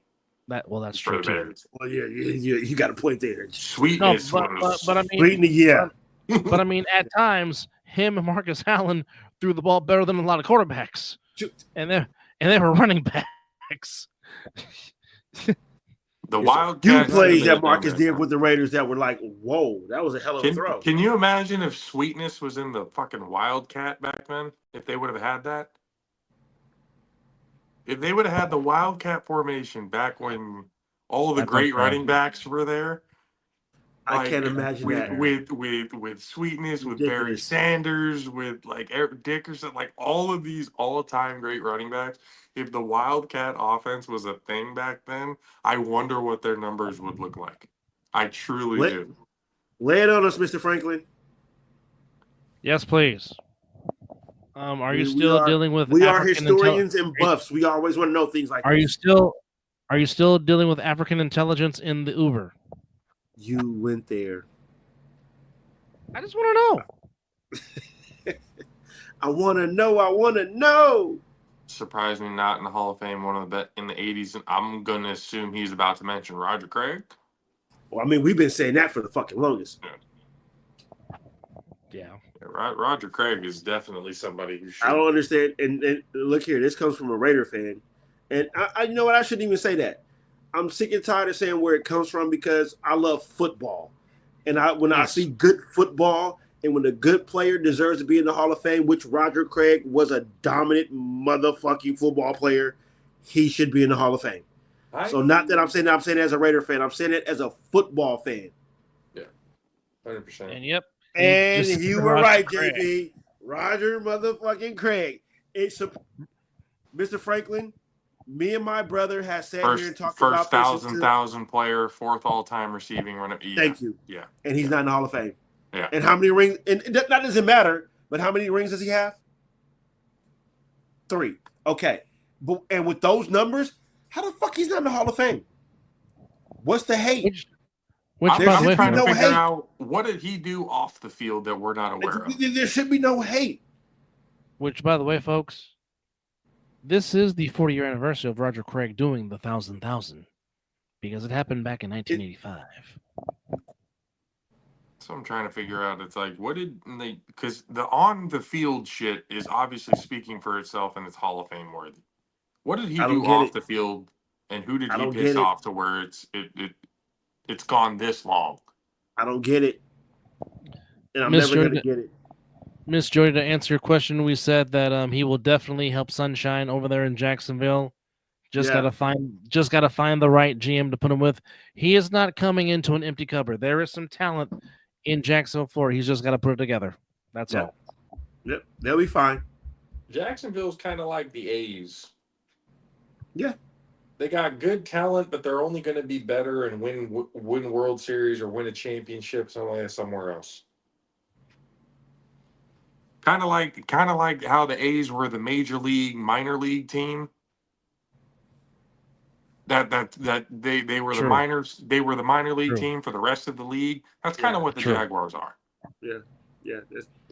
That's for true the too. Bears. Well, yeah, you got a point there. No, Sweetness was. but I mean, Sweetness, yeah. but I mean, at times, him and Marcus Allen threw the ball better than a lot of quarterbacks, and they were running backs. The Few Wildcats. plays that Marcus did with the Raiders that were like, whoa, that was a hell of a throw. Can you imagine if Sweetness was in the fucking Wildcat back then? If they would have had that? If they would have had the Wildcat formation back when all the great running backs were there. I can't imagine that. With Sweetness, with Barry Sanders, with like Eric Dickerson, like all of these all-time great running backs. If the Wildcat offense was a thing back then, I wonder what their numbers would look like. I truly do. Lay it on us, Mr. Franklin. Yes, please. Are you still dealing with? We are historians and buffs. We always want to know things like. Are you still dealing with African intelligence in the Uber? You went there. I just want to know. I want to know. Surprised me not in the Hall of Fame, one of the in the 80s, and I'm going to assume he's about to mention Roger Craig. Well, I mean, we've been saying that for the fucking longest. Yeah. Roger Craig is definitely somebody who should. I don't understand. And look here, this comes from a Raider fan. And I you know what? I shouldn't even say that. I'm sick and tired of saying where it comes from because I love football. And when I see good football and when a good player deserves to be in the Hall of Fame, which Roger Craig was a dominant motherfucking football player, he should be in the Hall of Fame. So not that I'm saying it as a Raider fan. I'm saying it as a football fan. Yeah, 100%. And yep. And you were right, JP. Roger motherfucking Craig. It's Mr. Franklin. Me and my brother has sat here and talked about this. First thousand player, fourth all-time receiving runner. Yeah. Thank you. Yeah. And he's not in the Hall of Fame. Yeah. And how many rings? And that doesn't matter. But how many rings does he have? 3. Okay. And with those numbers, how the fuck he's not in the Hall of Fame? What's the hate? I'm trying to figure out what did he do off the field that we're not aware of. There should be no hate. Which, by the way, folks, this is the 40-year anniversary of Roger Craig doing the 1,000,000 because it happened back in 1985. So I'm trying to figure out. It's like, what did they? Because the on the field shit is obviously speaking for itself and it's Hall of Fame worthy. What did he do off the field, and who did he piss off to where it's gone this long? I don't get it, and I'm never gonna get it. Miss Joy, to answer your question, we said that he will definitely help Sunshine over there in Jacksonville. Gotta find the right GM to put him with. He is not coming into an empty cupboard. There is some talent in Jacksonville, Florida. He's just got to put it together. That's all. Yep, they'll be fine. Jacksonville's kind of like the A's. Yeah, they got good talent, but they're only going to be better and win World Series or win a championship somewhere else. Kind of like how the A's were the major league, minor league team. That they were the minors. They were the minor league team for the rest of the league. That's kind of what the Jaguars are. Yeah.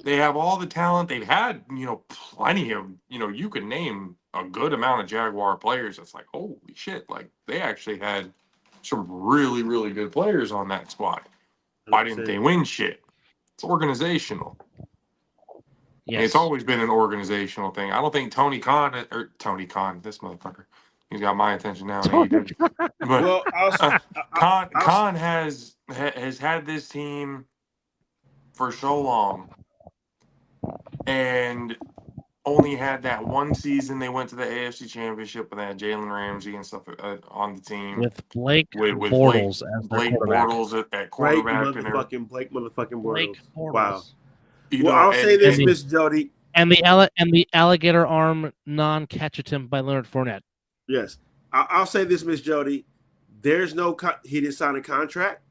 They have all the talent. They've had plenty of you could name a good amount of Jaguar players. It's like holy shit! Like they actually had some really really good players on that squad. Why didn't they win shit? It's organizational. Yes. It's always been an organizational thing. I don't think Tony Khan, this motherfucker, he's got my attention now. But Khan has had this team for so long and only had that one season they went to the AFC Championship and they had Jalen Ramsey and stuff on the team. With Blake Bortles as Blake Bortles at quarterback. Blake motherfucking Bortles. Wow. I'll say this, Miss Jody. And the alligator arm non-catch attempt by Leonard Fournette. Yes. I'll say this, Miss Jody. There's no he didn't sign a contract.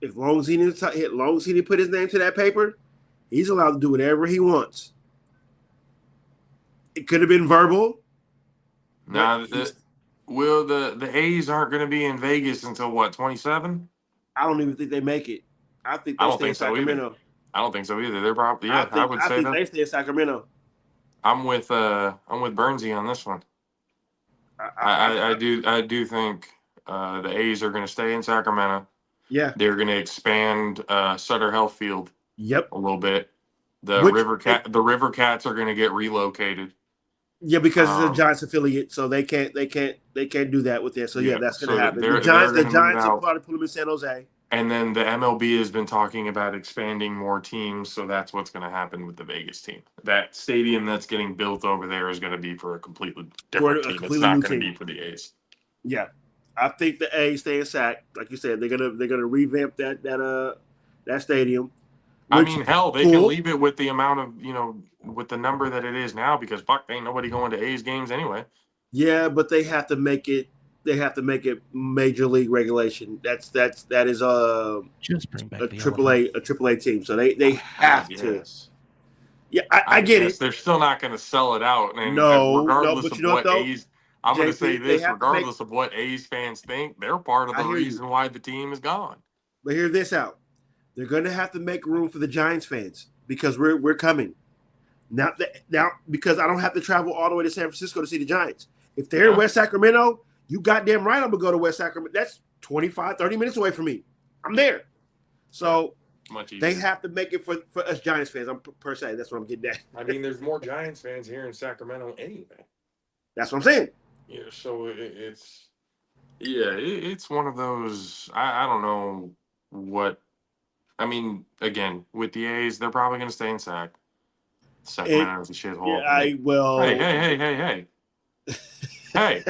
As long as he didn't put his name to that paper, he's allowed to do whatever he wants. It could have been verbal. Now, the A's aren't going to be in Vegas until what, 27? I don't even think they make it. I think I they don't stay in think so either. Sacramento. I don't think so either. They're probably I would say think that. they stay in Sacramento. I'm with Bernsey on this one. I do think the A's are going to stay in Sacramento. Yeah. They're going to expand Sutter Health Field. Yep. A little bit. The River Cats are going to get relocated. Yeah, because it's a Giants affiliate, so they can't do that with it. So yeah, that's going to happen. The Giants will probably put them in San Jose. And then the MLB has been talking about expanding more teams, so that's what's going to happen with the Vegas team. That stadium that's getting built over there is going to be for a completely different team. It's not going to be for the A's. Yeah, I think the A's stay in Sac. Like you said, they're gonna revamp that stadium. I mean, hell, they can leave it with the amount of with the number that it is now because fuck, ain't nobody going to A's games anyway. Yeah, but they have to make it. They have to make it major league regulation. That is just bring back a AAA team. So they have to. Yeah, I get it. They're still not going to sell it out. And regardless of what A's, I'm going to say this: regardless of what A's fans think, they're part of the reason why the team is gone. But hear this out: they're going to have to make room for the Giants fans because we're coming now. Because I don't have to travel all the way to San Francisco to see the Giants. If they're in West Sacramento. You goddamn right I'm going to go to West Sacramento. That's 25, 30 minutes away from me. I'm there. So they have to make it for us Giants fans. Per se. That's what I'm getting at. I mean, there's more Giants fans here in Sacramento anyway. That's what I'm saying. Yeah, so it's one of those, I don't know what, I mean, again, with the A's, they're probably going to stay in Sacramento's a shithole. Yeah, Hey.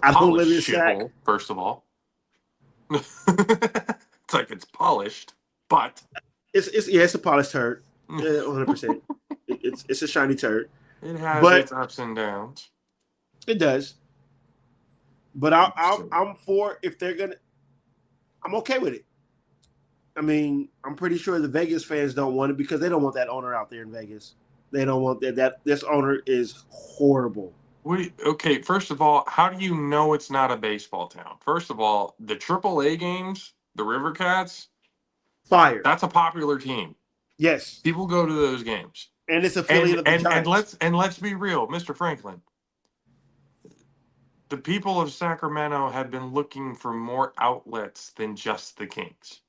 I don't live in Sac. First of all, it's like it's polished, but it's a polished turd, 100%. It's a shiny turd. It has its ups and downs. It does, but I'm for if they're gonna. I'm okay with it. I mean, I'm pretty sure the Vegas fans don't want it because they don't want that owner out there in Vegas. They don't want that. This owner is horrible. Okay, first of all, how do you know it's not a baseball town? First of all, the AAA games, the River Cats, fire. That's a popular team. Yes, people go to those games, and it's affiliate of the Giants. And let's be real, Mr. Franklin. The people of Sacramento have been looking for more outlets than just the Kings.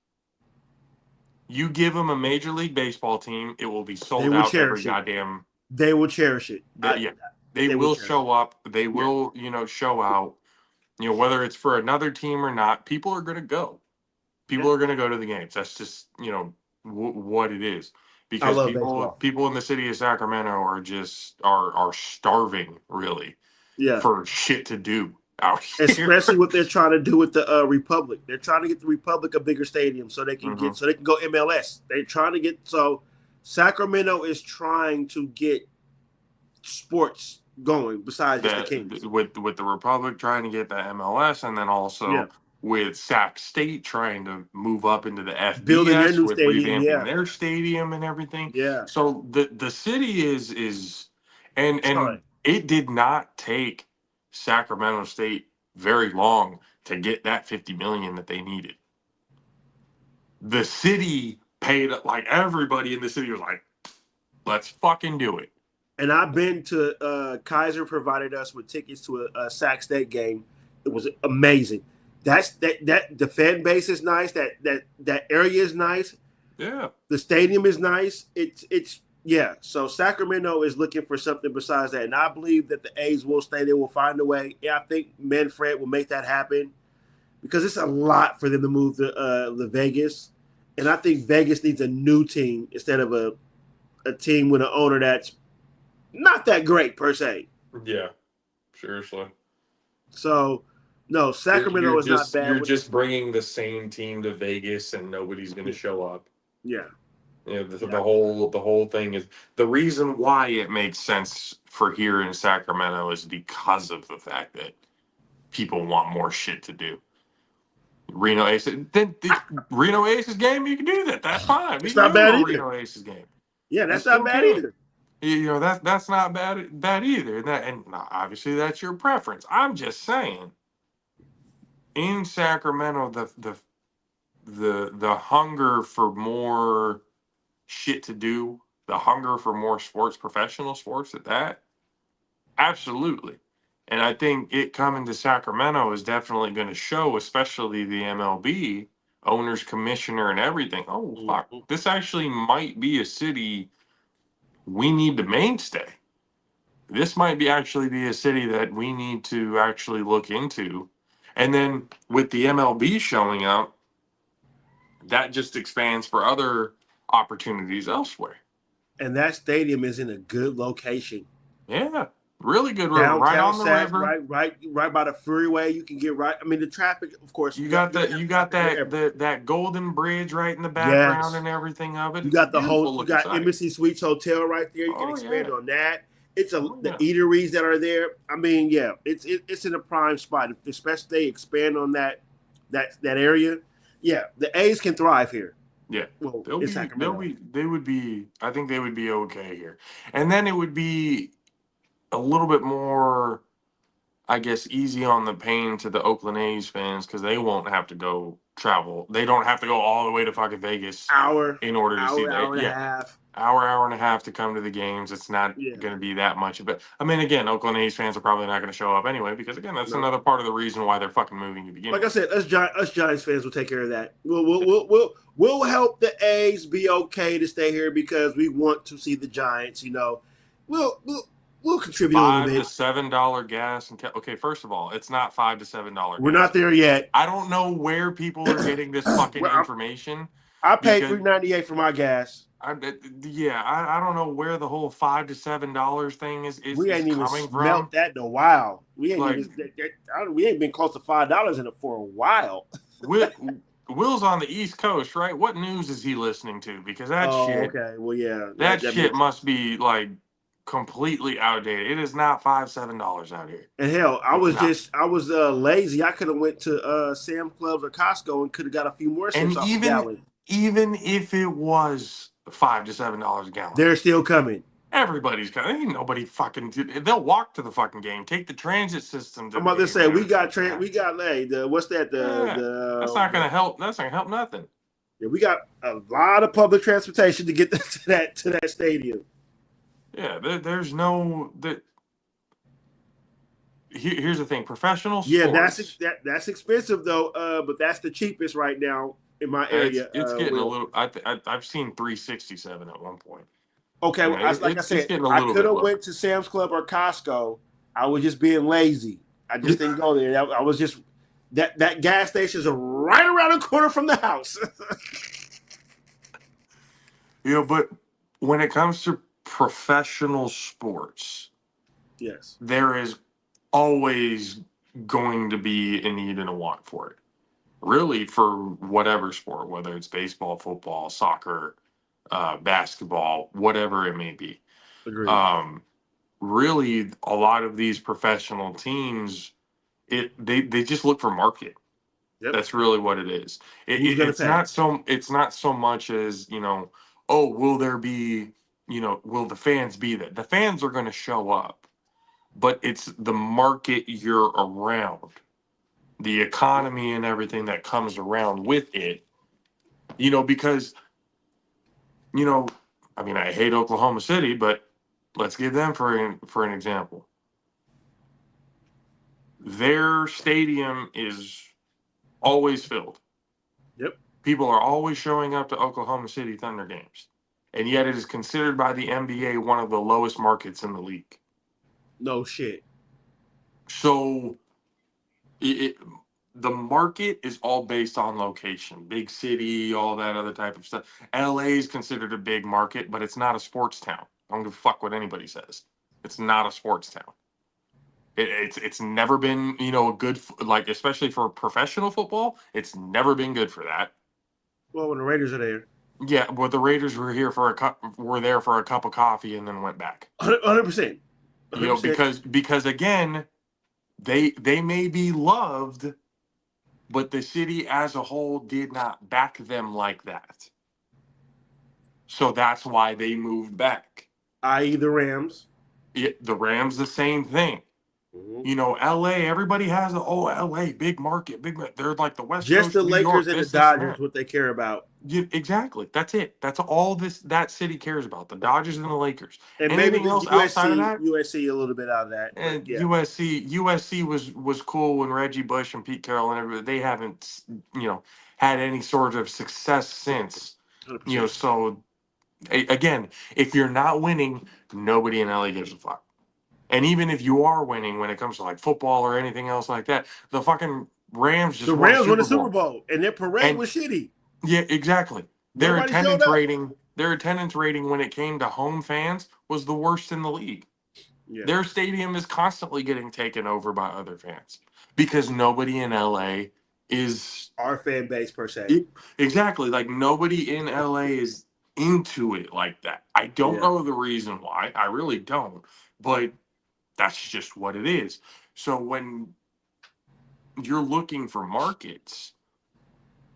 You give them a Major League Baseball team, it will be sold out every goddamn. They will cherish it. They will show up. They will, show out. Whether it's for another team or not, people are going to go. People are going to go to the games. That's just, what it is. Because people in the city of Sacramento are just are starving, really, for shit to do out here. Especially what they're trying to do with the Republic. They're trying to get the Republic a bigger stadium so they can go MLS. They're trying to get Sacramento is trying to get sports going besides just the Kings. With the Republic trying to get the MLS, and then also with Sac State trying to move up into the FBS, building their new with stadium, revamping their stadium and everything. Yeah. So the city is and it did not take Sacramento State very long to get that $50 million that they needed. The city paid, like everybody in the city was like, let's fucking do it. And I've been to Kaiser provided us with tickets to a Sac State game. It was amazing. That the fan base is nice. That area is nice. Yeah. The stadium is nice. It's So Sacramento is looking for something besides that, and I believe that the A's will stay. They will find a way. Yeah, I think Manfred will make that happen because it's a lot for them to move to the Vegas, and I think Vegas needs a new team instead of a team with an owner that's not that great per se. Yeah, seriously. So, no, Sacramento is not bad. You're just bringing the same team to Vegas, and nobody's going to show up. Yeah. The whole thing is the reason why it makes sense for here in Sacramento is because of the fact that people want more shit to do. Reno Aces. Then the Reno Aces game, you can do that. That's fine. We It's can not do bad a either. Reno Aces game. Yeah, You that's not still bad can. either. That's not bad either. And obviously that's your preference. I'm just saying, in Sacramento, the hunger for more shit to do, the hunger for more sports, professional sports at that, absolutely. And I think it coming to Sacramento is definitely going to show, especially the MLB owners, commissioner, and everything. Oh fuck, Mhm. this actually might be a city we need to mainstay. This might be actually be a city that we need to actually look into. And then with the MLB showing up, that just expands for other opportunities elsewhere. And that stadium is in a good location. Yeah, really good river, right Downtown on the Sac, river. right by the freeway. You can get right. I mean, the traffic, of course, You you're got gonna that. have You got traffic that. wherever. That golden bridge right in the background Yes. and everything of it. You It's a got beautiful you looking got site. Embassy Suites Hotel right there. You can Oh expand yeah. on that. Oh The yeah. eateries that are there. I mean, yeah, it's in a prime spot. Especially they expand on that area. Yeah, the A's can thrive here. Yeah. Well, They'll in be. They'll Sacramento. be. They would be. I think they would be okay here, and then it would be a little bit more, I guess, easy on the pain to the Oakland A's fans because they won't have to go travel. They don't have to go all the way to fucking Vegas Hour, in order to see that. hour and a Yeah, half. hour and a half to come to the games. It's not Yeah. going to be that much of it. I mean, again, Oakland A's fans are probably not going to show up anyway because again, that's No. another part of the reason why they're fucking moving to begin Like I with. said, us Giants fans will take care of that. We'll help the A's be okay to stay here because we want to see the Giants. We'll contribute a little $5 to bit. $7 gas and okay. First of all, it's not $5 to $7 We're gas. not there yet. I don't know where people are getting this fucking Well, information. I paid Because $3.98 for my gas. I don't know where the whole $5 to $7 thing is We ain't even coming smelt from. that in a while. We ain't Like, even. We ain't been close to $5 in it for a while. Will's on the East Coast, right? What news is he listening to? Because that shit, Okay. Well, yeah. that That shit makes, must be like completely outdated. It is not $5-7 out here. and hell, I It's was lazy. I could have went to Sam's Clubs or Costco and could have got a few more cents And off the gallon. even if it was $5 to $7 a gallon, They're still coming. everybody's coming. Ain't nobody fucking. They'll walk to the fucking game. Take the transit system to I'm the about to game say and we got everything. what's that Yeah, that's not gonna help. That's not gonna help nothing. yeah, we got a lot of public transportation to get to that stadium. Yeah, there's no that. Here's the thing: professional Yeah, sports. that's expensive though. But that's the cheapest right now in my It's, area. it's getting a Will. little. I've seen 367 at one point. Okay, well, like I It's said, getting a I little could bit have low. went to Sam's Club or Costco. I was just being lazy. I just didn't go there. I was just that gas station is right around the corner from the house. But when it comes to professional sports, Yes, there is always going to be a need and a want for it. Really, for whatever sport, whether it's baseball, football, soccer, basketball, whatever it may be. agreed. Really, a lot of these professional teams, they just look for market. Yep. That's really what it is. Who's gonna pay? It's not so much as oh, will there be will the fans be there? The fans are going to show up, but it's the market you're around, the economy and everything that comes around with it. Because I mean, I hate Oklahoma City, but let's give them for an example. Their stadium is always filled. Yep. People are always showing up to Oklahoma City Thunder games, and yet it is considered by the NBA one of the lowest markets in the league. No shit. So, the market is all based on location, big city, all that other type of stuff. LA is considered a big market, but it's not a sports town. I don't give a fuck what anybody says. It's not a sports town. It's never been a good, like, especially for professional football. It's never been good for that. Well, when the Raiders are there, Yeah, but the Raiders were there for a cup of coffee and then went back. 100%. Because again, they may be loved but the city as a whole did not back them like that. So that's why they moved back. I.e. the Rams. The Rams, the same thing. Mhm. You know, LA, everybody has LA, big market, they're like the West Just Coast the of New Lakers York, and the this and Dodgers, that. what they care about. Exactly. That's it. That's all that city cares about. The Dodgers and the Lakers. And maybe Anything the else outside of that? USC a little bit out of that. But And yeah. USC was cool when Reggie Bush and Pete Carroll and everybody. They haven't had any sort of success since. 100%. So again, if you're not winning, nobody in LA gives a fuck. And even if you are winning, when it comes to like football or anything else like that, the fucking Rams just The won a Rams won the Super Super Bowl. Bowl, and their parade And was shitty. yeah, exactly. Their Nobody showed attendance up. rating, when it came to home fans was the worst in the league. Yeah. Their stadium is constantly getting taken over by other fans because nobody in LA is Our fan base per se. exactly like nobody in LA is into it like that. I don't know the reason why. I really don't, but that's just what it is. So when you're looking for markets,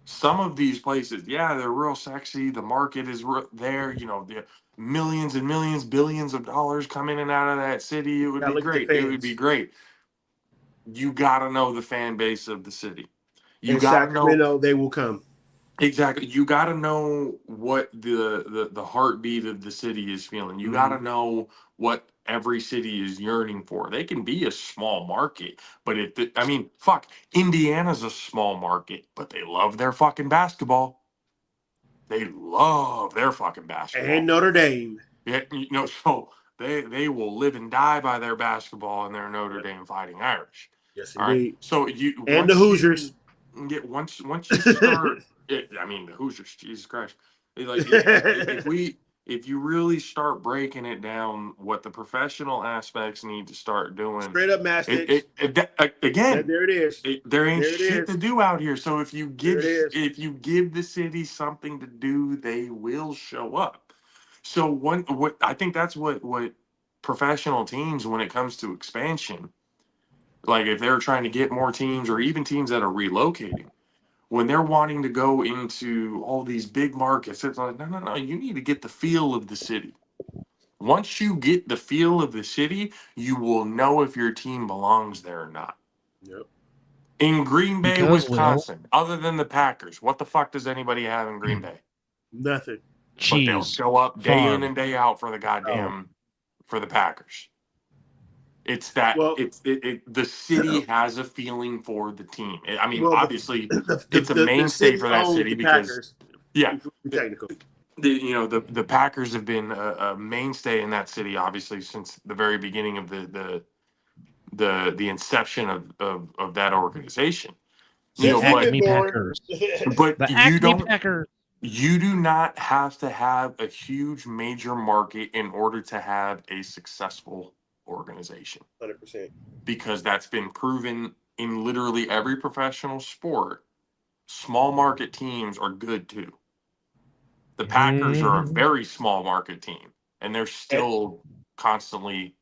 some of these places, yeah, they're real sexy. The market is there. The millions and millions, billions of dollars come in and out of that city. It would Gotta be look at the great. It would be fans. great. You got to know the fan base of the city. You In got to know Sacramento, they will come. exactly. You got to know what the heartbeat of the city is feeling. You got to know what every city is yearning for. They can be a small market, but fuck, Indiana's a small market, but they love their fucking basketball. They love their fucking basketball. And Notre Dame. Yeah, so they will live and die by their basketball and their Notre Dame Fighting Irish. Yes, All right. indeed. So And the Hoosiers. once you start, the Hoosiers, Jesus Christ, if you really start breaking it down, what the professional aspects need to start doing, Straight up Mastics. again, There it is. there ain't There it shit is. to do out here. So if you There it is. give the city something to do, they will show up. So what I think that's what professional teams, when it comes to expansion, like if they're trying to get more teams or even teams that are relocating, when they're wanting to go into all these big markets, it's like, no, you need to get the feel of the city. Once you get the feel of the city, you will know if your team belongs there or not. Yep. In Green Bay, Because, Will, Wisconsin, other than the Packers, what the fuck does anybody have in Green Bay? Nothing. But they'll cheese, show up day in farm. and day out for the goddamn for the Packers. It's that Well, the city has a feeling for the team. Well, obviously, it's a mainstay for that city because Packers, yeah, technical. the Packers have been a mainstay in that city, obviously, since the very beginning of the inception of that organization. The But Acme Packers. but The you Acme don't. Packers. You do not have to have a huge major market in order to have a successful organization, 100%. because that's been proven in literally every professional sport. Small market teams are good too. The Packers are a very small market team, and they're still constantly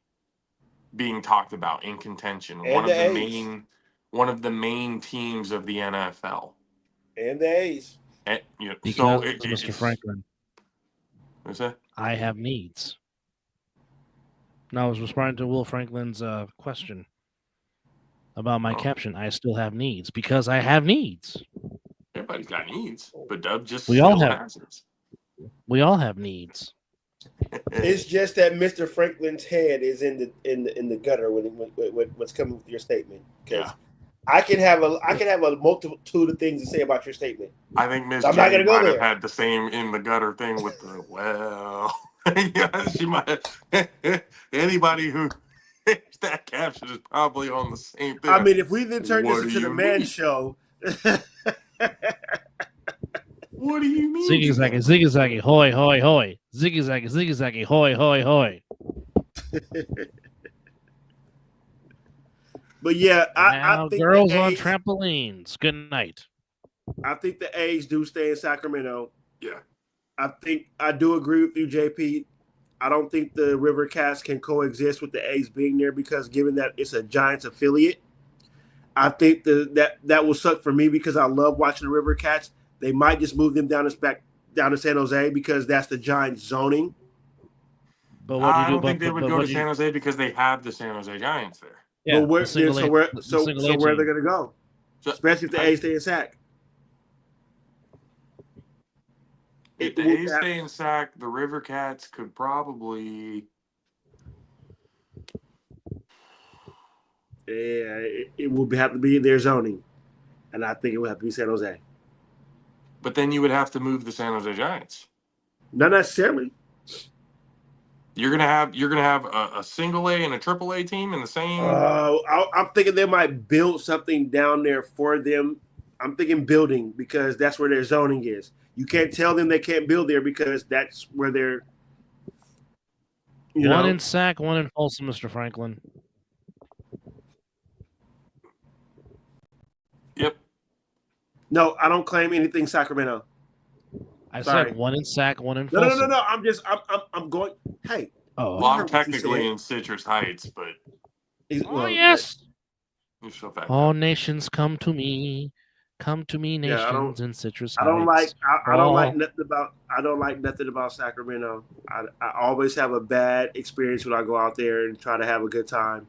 being talked about in contention. And One of the main teams of the NFL. And the A's. And, Because, Mr. Franklin, what's that? I have needs. No, I was responding to Will Franklin's question about my caption. I still have needs because I have needs. Everybody's got needs, but Dub just We all still have- has it. We all have needs. It's just that Mr. Franklin's head is in the gutter when what's coming with your statement. Because I can have a multitude of things to say about your statement. I think Miss I'm not J gonna go might have there. had the same in the gutter thing with the yeah, she might have. Anybody who that caption is probably on the same thing. I mean, if we then turn What this do into the you man mean? show, What do you mean? Ziggy zaggy, ziggy zaggy, hoy, hoy, hoy. Ziggy zaggy, hoy, hoy, hoy. but yeah, I Now, think girls the on A's, trampolines. Good night. I think the A's do stay in Sacramento. Yeah. I do agree with you, JP. I don't think the River Cats can coexist with the A's being there because given that it's a Giants affiliate, I think that will suck for me because I love watching the River Cats. They might just move them down to San Jose because that's the Giants zoning. But what do you I do? don't think they But would go what to do you? San Jose because they have the San Jose Giants there. Yeah, But where? the single A, the single A Where are they team. going to go? So, Especially if the A's stay in sack. if the A's stay in sack, the River Cats could probably. Yeah, it will have to be in their zoning, and I think it would have to be San Jose. But then you would have to move the San Jose Giants. Not necessarily. You're gonna have a single A and a triple A team in the same. I'm thinking they might build something down there for them. I'm thinking building because that's where their zoning is. You can't tell them they can't build there because that's where they're. One in Sac, one in Folsom, Mr. Franklin. Yep. No, I don't claim anything Sacramento. I said one in Sac, one in Folsom. No. I'm going. Hey. Oh, well, I'm technically in Citrus Heights, but. Yes. You're so fat. All nations come to me. Come to me, nations in Citrus Heights. I don't like nothing about Sacramento. I always have a bad experience when I go out there and try to have a good time.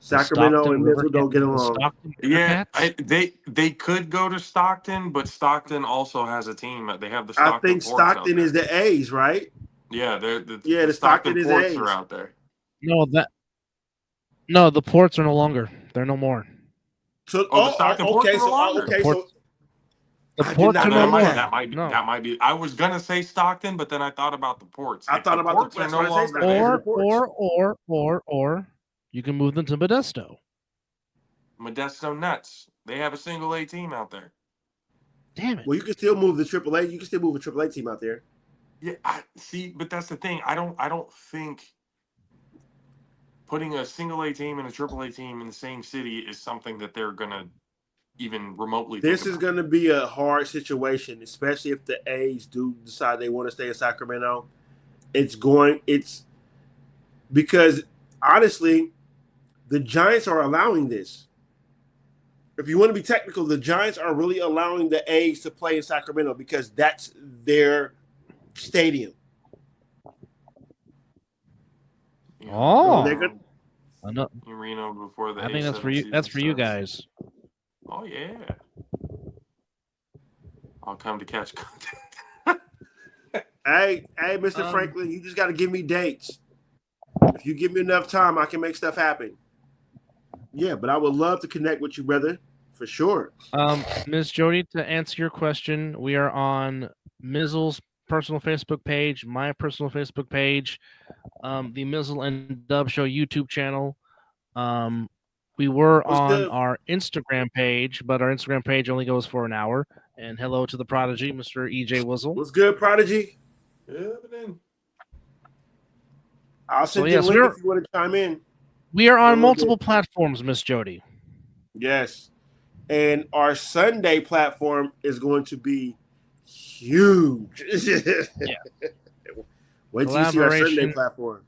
Sacramento and Mizzle don't get along. Yeah, they could go to Stockton, but Stockton also has a team. They have the Stockton. I think Ports Stockton is the A's, right? Yeah, the Stockton is Ports A's. are out there. No, the Ports are no longer. They're no more. So, the Stockton Ports are no longer. The Ports are no more. That might be. I was gonna say Stockton, but then I thought about the Ports. I thought about the Ports. No longer Or you can move them to Modesto. Modesto Nuts. They have a single A team out there. Damn it. Well, you can still move the AAA. You can still move a AAA team out there. Yeah, I see, but that's the thing. I don't think putting a single A team and a AAA team in the same city is something that they're gonna even remotely. This is going to be a hard situation, especially if the A's do decide they want to stay in Sacramento. It's because honestly, the Giants are allowing this. If you want to be technical, the Giants are really allowing the A's to play in Sacramento because that's their stadium. Oh, so Reno before the. I think that's for you. That's for you guys. Oh yeah, I'll come to catch content. Hey, Mr. Franklin, you just got to give me dates. If you give me enough time, I can make stuff happen. Yeah, but I would love to connect with you, brother, for sure. Ms. Jody, to answer your question, we are on Mizzle's personal Facebook page, my personal Facebook page, the Mizzle and Dub Show YouTube channel. We were on our Instagram page, but our Instagram page only goes for an hour. And hello to the prodigy, Mr. EJ Wizzle. What's good, prodigy? Good. I'll send you a link if you want to chime in. We are on multiple platforms, Miss Jody. Yes. And our Sunday platform is going to be huge. Yeah. Wait till you see our Sunday platform.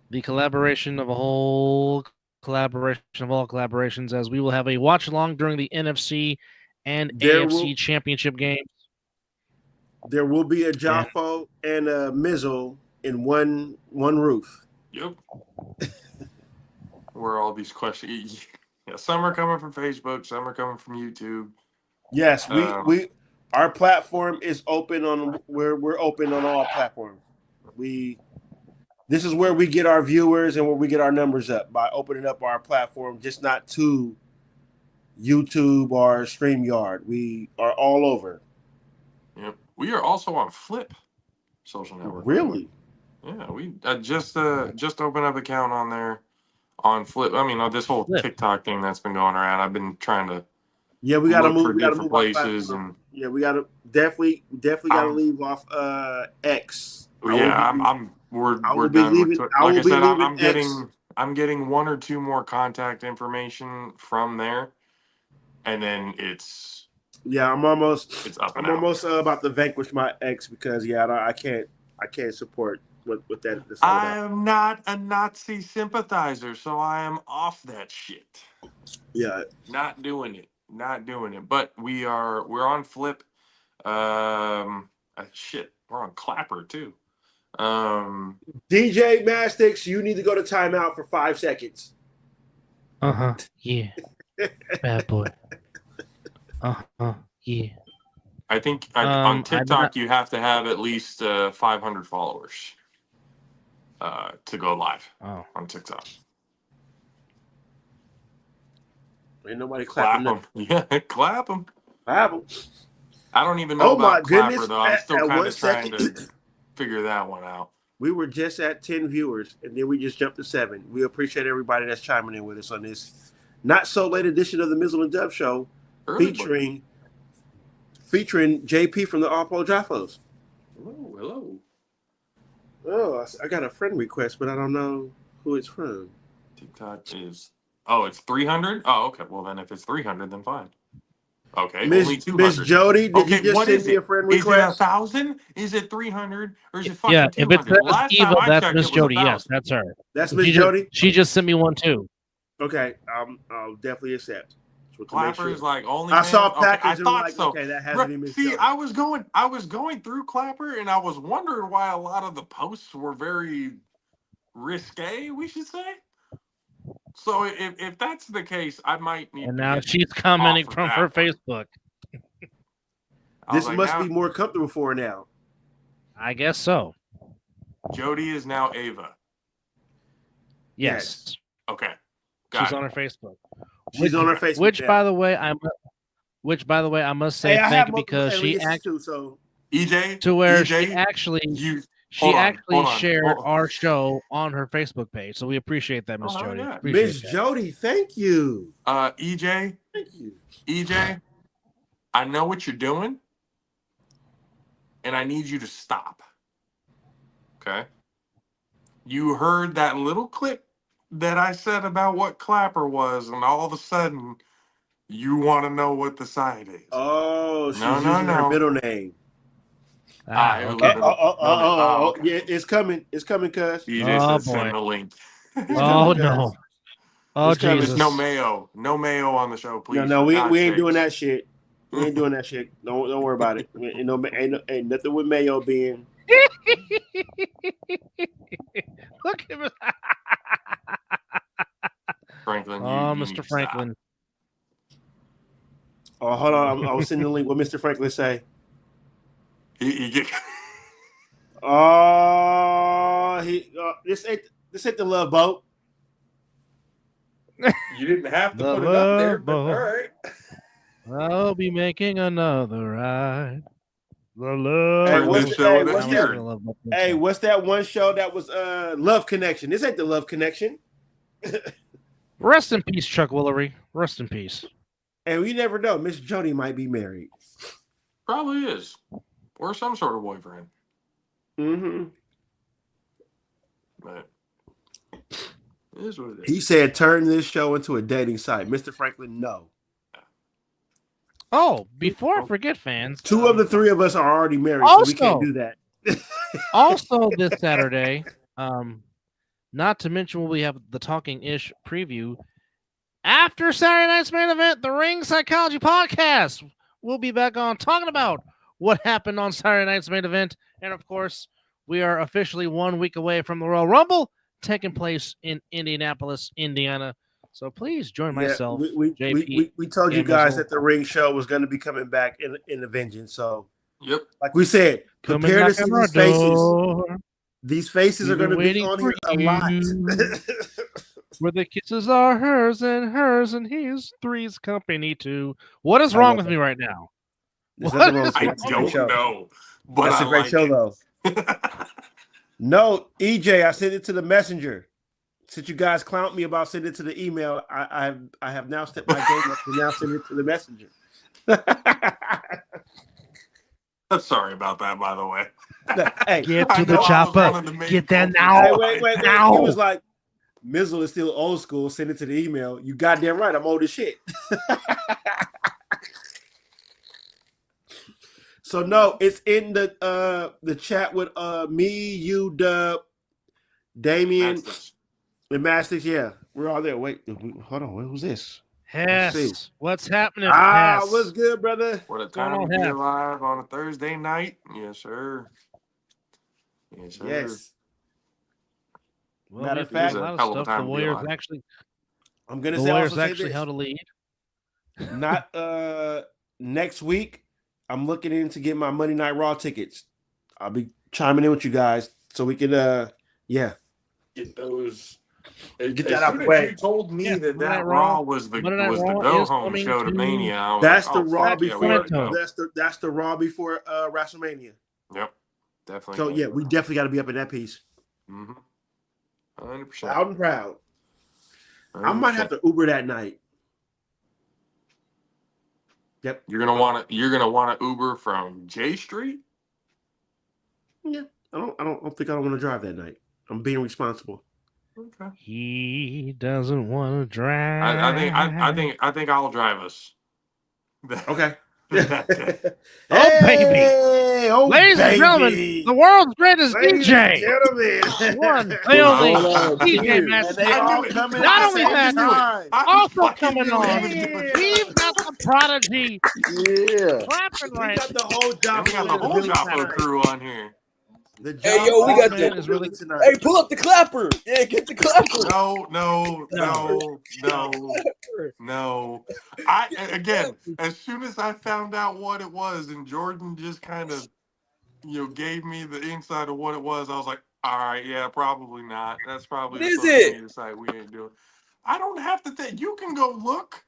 The collaboration of all collaborations, as we will have a watch along during the NFC and AFC championship games. There will be a Jaffo and a Mizzle in one roof. Yep. Where all these questions? Yeah, some are coming from Facebook, some are coming from YouTube. Yes, our platform is open on we're open on all platforms. This is where we get our viewers and where we get our numbers up by opening up our platform, just not to YouTube or StreamYard. We are all over. Yep. We are also on Flip social network. Really? Yeah, we just opened up an account on there on Flip. I mean, this whole TikTok thing that's been going around. I've been trying to. Yeah, we got to move. We got to move places, and yeah, we got to definitely got to leave off X. Yeah, we're done. Like I said, I'm getting one or two more contact information from there, and then it's. Yeah, I'm almost. It's up. I'm almost about to vanquish my ex because I can't support what that's all I about. am not a Nazi sympathizer, so I am off that shit. Yeah. Not doing it. Not doing it. But we're on Flip. Shit, we're on Clapper too. DJ Mastix, you need to go to timeout for 5 seconds. Yeah. Bad boy. Yeah. I think I'm on TikTok not- you have to have at least 500 followers to go live Oh. on TikTok. Ain't nobody Clap clapping. them. Yeah, clap them. Clap 'em. I don't even know Oh my about Clapper goodness! though. I'm still At kind 1 of trying second, to figure that one out. we were just at 10 viewers, and then we just jumped to 7. We appreciate everybody that's chiming in with us on this not so late edition of the Mizzle and Dub Show, featuring JP from the All Pro Jaffos. Hello. Oh, I got a friend request, but I don't know who it's from. TikTok is. Oh, it's 300. Oh, okay. Well, then if it's 300, then fine. Okay, Miss only 200. Miss Jody, did you just what send is me it? a friend Is it request? 1,000? Is it 300? Or is it fucking Yeah, 200? if it says Last Eva, time I that's checked, Miss it was Jody. 1,000. Yes, that's her. That's Miss Jody? She just sent me one too. Okay, I'll definitely accept. Clapper is like only. I saw a okay, package I and thought like, so. okay, that has to be Miss See, Jody. I was going through Clapper, and I was wondering why a lot of the posts were very risque. We should say. So if that's the case, I might need. And to now get she's commenting off of from that her one. Facebook. This must be more comfortable for her now. I guess so. Jody is now Ava. Yes. Okay. She's on her Facebook. She's on her Facebook. Which, by the way, I must say thank you because she so EJ to where EJ, she actually hold on. shared our show on her Facebook page. So we appreciate that, Miss Jody. Yeah. Miss Jody, thank you. EJ. Thank you. EJ, I know what you're doing, and I need you to stop. Okay? You heard that little clip that I said about what Clapper was, and all of a sudden, you want to know what the side is. Oh, she's using her middle name. Okay. Yeah, it's coming. It's coming, cuz. EJ says send the link. Oh, no. Oh, Jesus. There's no mayo. No mayo on the show, please. No, we ain't doing that shit. We ain't doing that shit. Don't worry about it. Ain't nothing with mayo being. Look at me. Franklin. Mr. Franklin. Oh, hold on. I was sending the link. What Mr. Franklin say? This ain't the Love Boat. You didn't have to put it up there, but all right. I'll be making another ride. The love. What's that one show that was Love Connection? This ain't the Love Connection. Rest in peace, Chuck Woolery. Rest in peace. And we never know. Miss Jody might be married. Probably is. Or some sort of boyfriend. Mm-hmm. But it is what it is. He said, turn this show into a dating site. Mr. Franklin, no. Oh, before I forget, fans. 2 of the 3 of us are already married, so we can't do that. Also, this Saturday, not to mention we have the Talking Ish preview. After Saturday night's main event, the Ring Psychology Podcast will be back on talking about what happened on Saturday night's main event. And, of course, we are officially 1 week away from the Royal Rumble taking place in Indianapolis, Indiana. So please join myself. We told you guys that the Ring show was going to be coming back in a vengeance. So, yep, like we said, prepare to see these faces. These faces are going to be on here a lot. Where the kisses are hers and his, three's company too. What is wrong with me right now? I don't know. But that's a great show, though. No, EJ, I sent it to the messenger. Since you guys clowned me about sending it to the email, I have now stepped my game up to now send it to the messenger. I'm sorry about that, by the way. Hey, get to the chopper. Get that now. Hey, wait. Now. He was like, Mizzle is still old school. Send it to the email. You goddamn right. I'm old as shit. So no, it's in the chat with me, you, Dub, Damien, Masters. and Mastix. Yeah, we're all there. Wait, hold on. Who's this? Let's see. Hess, what's happening, Hess? What's good, brother? What a going time on, to be Hef? alive on a Thursday night. Yes, sir. Yes, sir. Yes. Well, Matter we of played fact, a lot of hell of a stuff. time The to be Warriors alive. actually, I'm gonna the say Warriors also say actually this. held a lead. Not next week. I'm looking into getting my Monday Night Raw tickets. I'll be chiming in with you guys so we can yeah. Get those. Get As that out soon the as way. you told me Yeah, that Monday Night Raw was the Monday Night Raw go is home coming show to to- Mania, I was That's like, the oh, Raw fuck yeah, we before gotta go. that's the Raw before WrestleMania. Yep, definitely. So yeah, we definitely got to be up in that piece. 100%. Loud and proud. I might have to Uber that night. Yep. You're gonna want to Uber from J Street. Yeah. I don't think I want to drive that night. I'm being responsible. Okay. He doesn't want to drive. I think I'll drive us. Okay. That day. Oh, baby. Hey, oh, Ladies and baby. gentlemen, the world's greatest Ladies DJ. and gentlemen. One, the only going on, DJ Cheers? And Master. they I all knew it. coming Not at only the that, same time. Also fucking coming knew he on, was doing we've got the prodigy Yeah. clapping We right. got the whole that. And we got the whole building Joppo tonight. crew on here. The Hey, yo, we got Man the. is really tonight. Hey, pull up the clapper. Yeah, get the clapper. No. Again, as soon as I found out what it was, and Jordan just kind of, gave me the insight of what it was, I was like, all right, yeah, probably not. That's probably What is the it? social media site we ain't doing. I don't have to think. You can go look.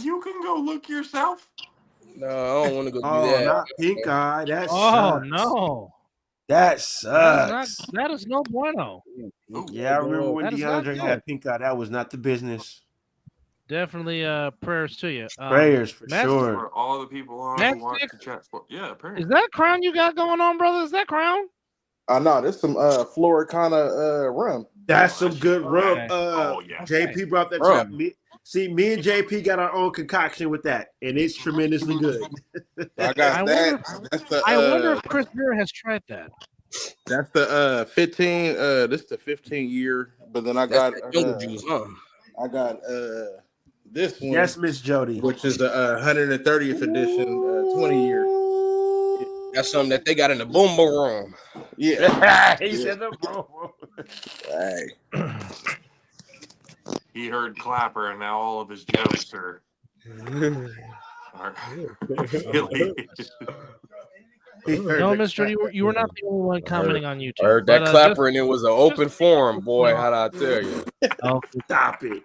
You can go look yourself. No, I don't want to go do Oh, that. not pink eye. That Oh sucks. no, That sucks. that is no bueno. Yeah, I remember when That is not DeAndre good. had pink eye. That was not the business. Definitely prayers to you. Prayers for Master- sure. For all the people on Next who want week- to chat sport. Yeah, apparently. Is that crown you got going on, brother? Is that crown? No, there's some Floricana rum. That's some good rum. Okay. Yeah. JP brought that Rum. up. Me and JP got our own concoction with that, and it's tremendously good. I got I that. wonder- That's the. I wonder if Chris Beer has tried that. That's the 15. This is the 15-year. But then I got jungle juice, huh? I got this one. Yes, Miss Jody. Which is the 130th edition, 20-year. That's something that they got in the boom boom room. Yeah. He said the bro. Hey. He heard Clapper, and now all of his jokes are really. No, Miss Jody, you were not the only one commenting on YouTube. I heard that But, clapper and it was an open forum, boy. How'd I tell you? Oh, Stop it.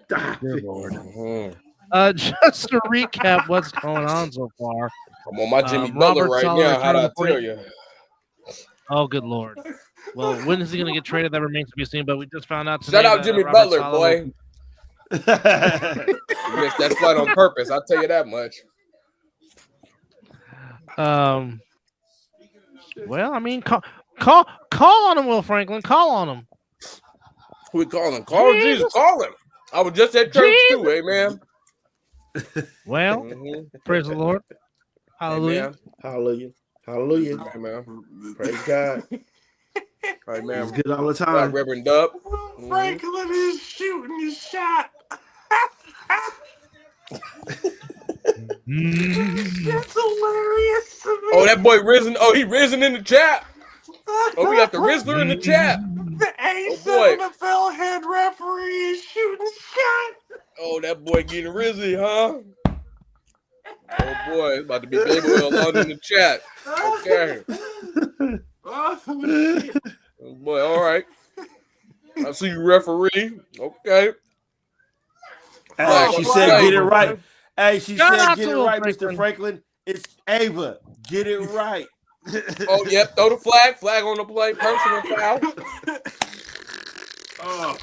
Stop good it. Lord. Mhm. Just to recap what's going on so far. I'm on my Jimmy Robert Butler right Saleh now. How'd I returning tell you? Oh, good Lord. Well, when is he going to get traded? That remains to be seen. But we just found out today. Shout out that Jimmy Robert Butler, Saleh boy. You missed that flight on purpose. I'll tell you that much. Well, I mean, call on him, Will Franklin. Call on him. Who we calling? Call Jesus. Call him. I was just at church too, amen. Well, Mhm. praise the Lord. Hallelujah. Hallelujah. Hallelujah. Amen. Praise God. All right, He's man. good all the Shout time. out Reverend Dub. Franklin is shooting his shot. That's hilarious to me. Oh, that boy risen. Oh, he risen in the chat. Oh, we got the Rizzler in the chat. The boy. A7FL head referee is shooting shot. Oh, that boy getting rizzy, huh? Oh boy, it's about to be baby oil on in the chat. Okay. Oh, shit. Oh, boy, all right. I see you, referee. Okay. Hey, she said, get it right. Hey, she Shout said, out get to it Will right, Franklin. Mr. Franklin. It's Ava. Get it right. Oh, yep. Throw the flag. Flag on the play. Personal foul. Oh,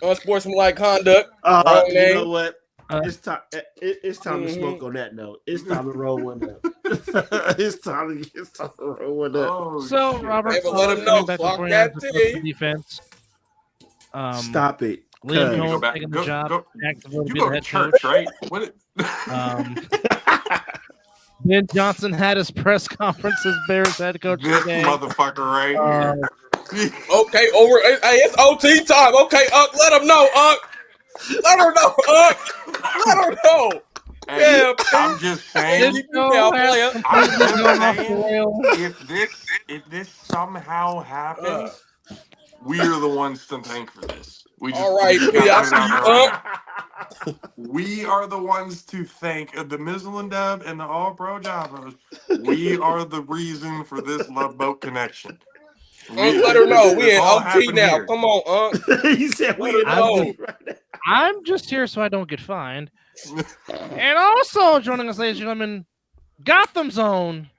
Unsportsmanlike conduct. Wrong you name. know what? Uh, It's time. It's time to smoke on that note. It's time to roll one up. it's time to roll one up. Oh, So, shit. Robert, Hey, but let him know. back Fuck before he that answers team. the defense. Stop it. Liam Cuz. Go Cohen back. taking the job. Go. Actively You be go the to head church, coach. right? What? Ben Johnson had his press conference as Bears head coach This today. motherfucker right here. Okay, over. Hey, it's OT time. Okay, let him know, Let her know, Let her know. Hey, Yeah, I'm just saying. This now, show player. has I'm completely just gone off the saying. rails. If this somehow happens, we are the ones to thank for this. We All right, just P, gotta I put it see out you, there right now. We are the ones to thank the Mizzle and Dub and the All Pro Javos. We are the reason for this Love Boat connection. Let her know. We This in all OT happened now. here. Come on, He said we Let in her I'm know. OT right now. I'm just here so I don't get fined. And also joining us, ladies and gentlemen, Gotham Zone,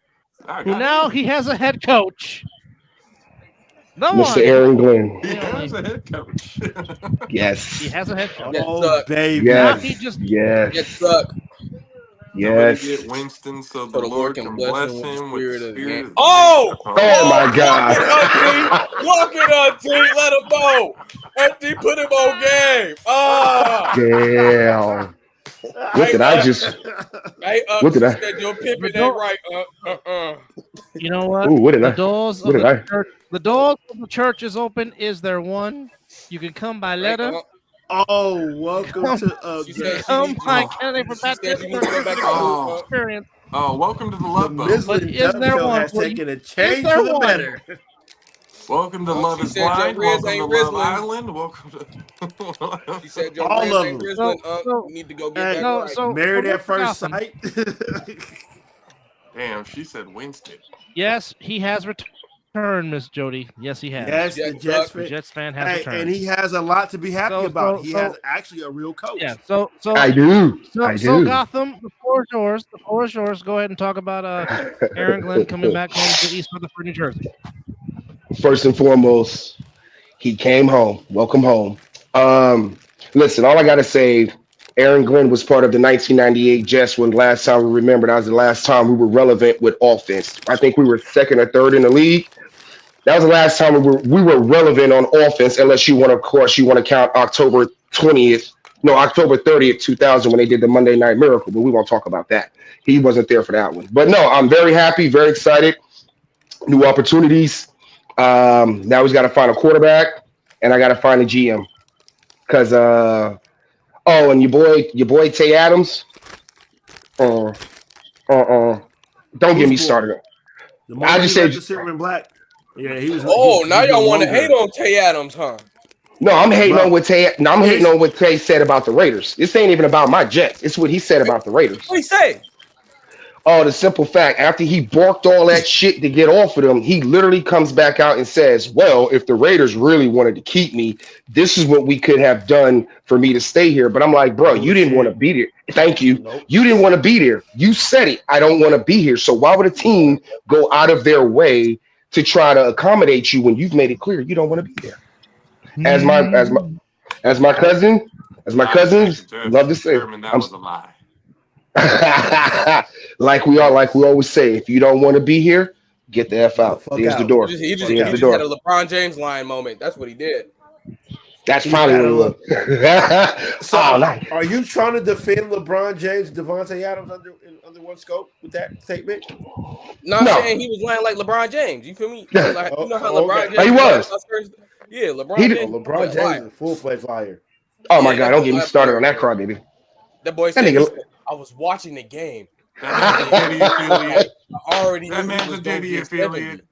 who now he has a head coach. The Mr. one. Aaron Glenn. He has a head coach. Yes. He has a head coach. Yes, Oh, suck. baby. Now Yes. he just Get Yes. stuck. Somebody Yes. get Winston so So the Lord can bless with the him with the spirit of the spirit game. of the Oh! Oh my God. Walk it, Auntie. Let him know. Auntie, put him on game. Damn. What did I just? Hey, What did she I? said your pimping The ain't door- right, You know what? Ooh, what did The I? doors What of did the I? church. The doors of the church is open. Is there one? You can come by Right, letter. Oh, welcome Come, to She said she come needs by you. oh, candidate for She said you baptism need or to go back to certificate school. Oh, experience. welcome to the the Love Boat. But Mizzle and is Dub there show one has for you? taken a Is change there for the one? better. Welcome to Love She is said your Blind. Riz Welcome to ain't Love Rizzling. Island. Welcome to. She said your All Riz of ain't them. Rizzling. So, You need to go get Hey, that right. married at Mr. first Gotham, sight. Damn, she said Winston. yes, he has returned, Miss Jody. Yes, he has. Yes, the Jet Jets suck. The fan. Jets fan has Hey, returned. and he has a lot to be happy about. He has So actually a real yeah. coach. I do. So Gotham, the floor is yours. The floor is yours. Go ahead and talk about Aaron Glenn coming back home to East Rutherford, New Jersey. First and foremost, he came home. Welcome home. Listen, all I gotta say, Aaron Glenn was part of the 1998 Jets. When last time we remember, that was the last time we were relevant with offense. I think we were second or third in the league. That was the last time we were relevant on offense, unless you want to, of course, you want to count October 30th, 2000, when they did the Monday Night Miracle. But we won't talk about that. He wasn't there for that one. But no, I'm very happy, very excited. New opportunities. Now he's got to find a quarterback, and I got to find a GM. Cause and your boy Tay Adams. Uh Don't get Who's me boy? started. The I moment just he left said the silver and black. Yeah, Oh, now he's no y'all want to hate longer. on Tay Adams, huh? no. I'm hating on Bro, what Tay. No, I'm hating it's on what Tay said about the Raiders. This ain't even about my Jets. It's what he said about the Raiders. What he say? Oh, the simple fact, after he barked all that shit to get off of them, he literally comes back out and says, well, if the Raiders really wanted to keep me, this is what we could have done for me to stay here. But I'm like, bro, you didn't want to bullshit. be there. Thank you. Nope. You didn't want to be there. You said it. I don't want to be here. So why would a team go out of their way to try to accommodate you when you've made it clear you don't want to be there? As my as my as my I cousin, as my lie cousins detector just love to say, determined that I'm was a lie. like we always say, if you don't want to be here, get the F Get the out. fuck There's the out. door. He just Fuck There's he the out. just had a door. LeBron James line moment. That's what he did. That's He probably had what a it was. look. Oh, So, nice. are you trying to defend LeBron James, Devontae Adams under one scope with that statement? No, I'm No. saying he was lying like LeBron James. You feel me? Like you know how LeBron Okay. He James be lying was. about certain. Yeah, He LeBron did. James LeBron a James liar. is a full-fledged liar. Oh my Yeah, God! that Don't boy get me lied for started real, on that bro. crybaby. That boy That said he nigga. said I was watching the game. That man's a Diddy affiliate. I already That knew he man's a was gonna Diddy get affiliate. 70.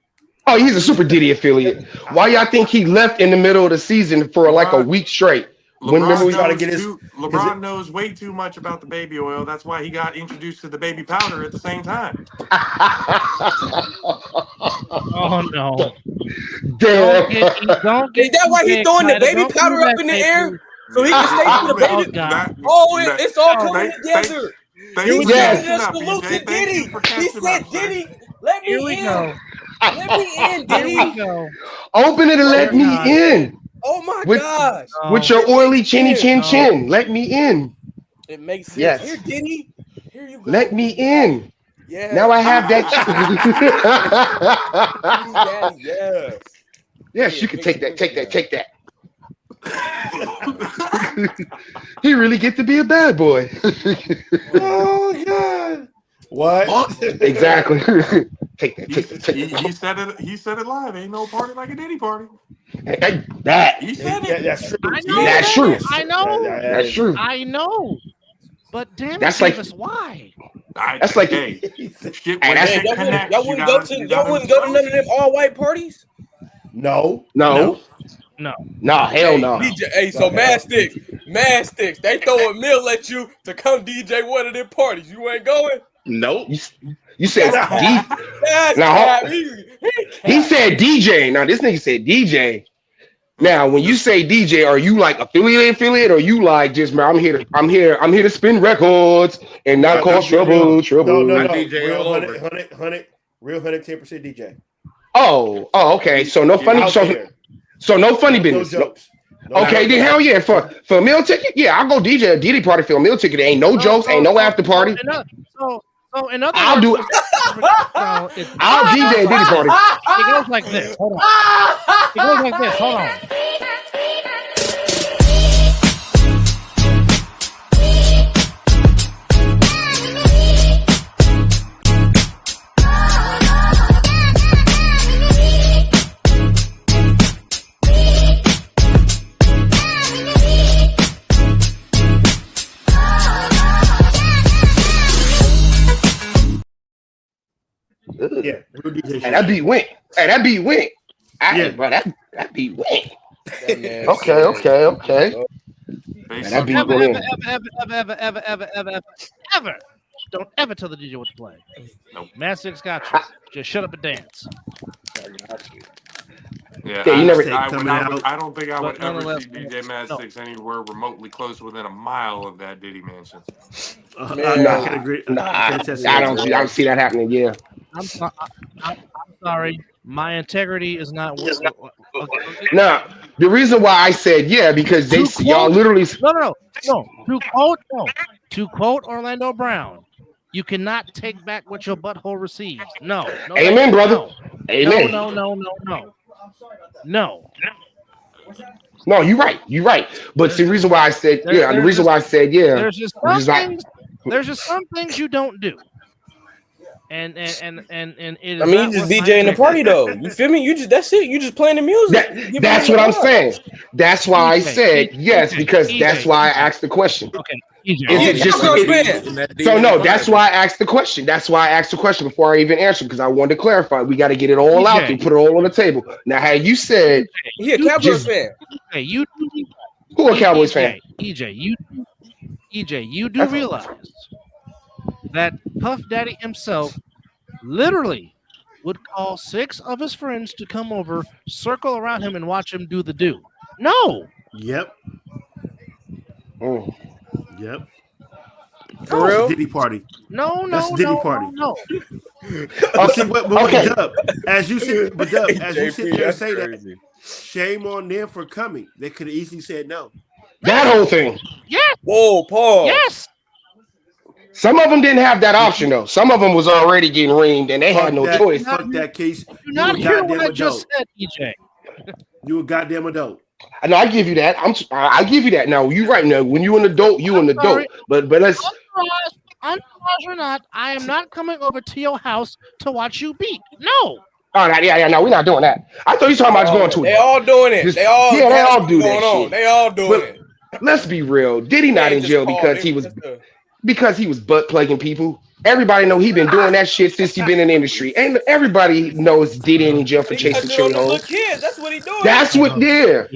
Oh, he's a super Diddy affiliate. Why y'all think he left in the middle of the season for like a LeBron week straight? When Because remember he we? trying to get his LeBron knows way too much about the baby oil. That's why he got introduced to the baby powder at the same time. Oh no! Damn. Don't Is get that why he EJ throwing the excited. baby Don't do powder up that, in the air JP. so he can stay to the Oh baby? God! Oh, That- it's all Oh, coming thank together. here He we sending go. Yes. catching a up, salute to EJ. Thank you Diddy. for He catching said, up, sir. Diddy, let Here we me in. go. Let me in, Here we Diddy. go. Open it and Oh, Dear let me God. in. oh my With gosh. with No. your It makes oily chinny sense. chin No. chin. Let me in. It makes sense. Here, Yes. Diddy. Here you Let go, me Diddy Daddy. in. Now Yeah. I have that. Diddy Daddy, yes. Yes, Yeah, you it can makes take that. sense Take that. now. Take that. He really get to be a bad boy. oh God. What? Exactly. Take that. He, Take that. Take he, that. he said it. He said it live. Ain't no party like a Diddy party. Hey, that. He said it. That's true. I know. That's true. I know. That's true. I know. But damn That's it, like- Davis, why? That's like- hey, shit. Hey, When that's- shit Y'all connects, wouldn't, you go gotta- to you y'all gotta- wouldn't go to none of them all white parties. No. No. No. Nah, hell Hey, no. DJ, hey, so Mad Sticks, they throw a meal at you to come DJ one of them parties. You ain't going? Nope. You said D. That's Now, cap. He said DJ. Now this nigga said DJ. Now, when you say DJ, are you like affiliate, or you like just man? I'm here to spin records and not cause trouble. No. I DJ Real all over. 100, real 110% DJ. Oh, okay. So no funny. Out there. So no funny No business. jokes. No Okay, jokes. then hell yeah. For a meal ticket, yeah, I'll go DJ a Diddy party for a meal ticket. There ain't no jokes, ain't no after party. So in other I'll words, do it. no, it's, I'll DJ a Diddy party. it goes like this. Hold on. It goes like this. Hold on. Yeah, real DJ. Hey, that beat went. Yeah. Bro, that beat went. That man Okay. Based That on- beat went in. Ever. Don't ever tell the DJ what to play. Nope. Mad Six got you. Just shut up and dance. Yeah, Yeah, you never- I coming out. don't think I would But ever nonetheless, see DJ Mad no. Six anywhere remotely close within a mile of that Diddy mansion. I Nah, can agree. nah, I I can attest to don't that. see that happening. Yeah. I'm sorry. My integrity is not. Okay. Nah, the reason why I said yeah because they To y'all quote- literally. No. To quote Orlando Brown, you cannot take back what your butthole receives. No. Amen, brother. Amen. No. No, you're right. But the reason why I said yeah, and the reason why I said yeah, There's just which some is like things. There's just some things you don't do. And it is I mean, not you just what DJing the my- party though. You feel me? You just that's it. You just playing the music. You that's giving what me I'm the vibe. saying. That's why I EJ, said yes because EJ, that's why I asked the question. Okay, EJ. Is Yeah, it just Cowboys it- fan. In that So DJ no, vibe. that's why I asked the question. That's why I asked the question before I even answered because I wanted to clarify. We got to get it all out EJ. there, put it all on the table. Now, had you said He a You Cowboys just- fan. Okay, you who a Cowboys fan? EJ, you do That's all. realize that Puff Daddy himself literally would call 6 of his friends to come over, circle around him, and watch him do the do. No, Yep. Mm. Yep. For That's real? a Diddy party. no, That's Diddy no, party. no. But see, but Okay. Dub, as you sit there and that's say that, crazy. shame on them for coming. They could have easily said no. That whole thing. Yes, Whoa, Paul. yes. Some of them didn't have that option though. Some of them was already getting reamed and they had no that, choice. Fuck that case. Do You not a hear goddamn what I just adult. said, EJ. You a goddamn adult. And I give you that. I give you that. Now you're right. Now when you an adult, you an adult. sorry. But let's. Entourage or not, I am not coming over to your house to watch you beat. No. Oh, yeah. No, we're not doing that. I thought you were talking about going to. They all doing it. Just- They all yeah, they that's all what's do that going on. shit. They all doing But it. let's be real. Diddy not in jail because he was butt plugging people. Everybody know he been doing that shit since he been in the industry. And everybody knows Diddy ain't in jail for chasing cherry hoes. Kids, that's what he doing. That's what yeah.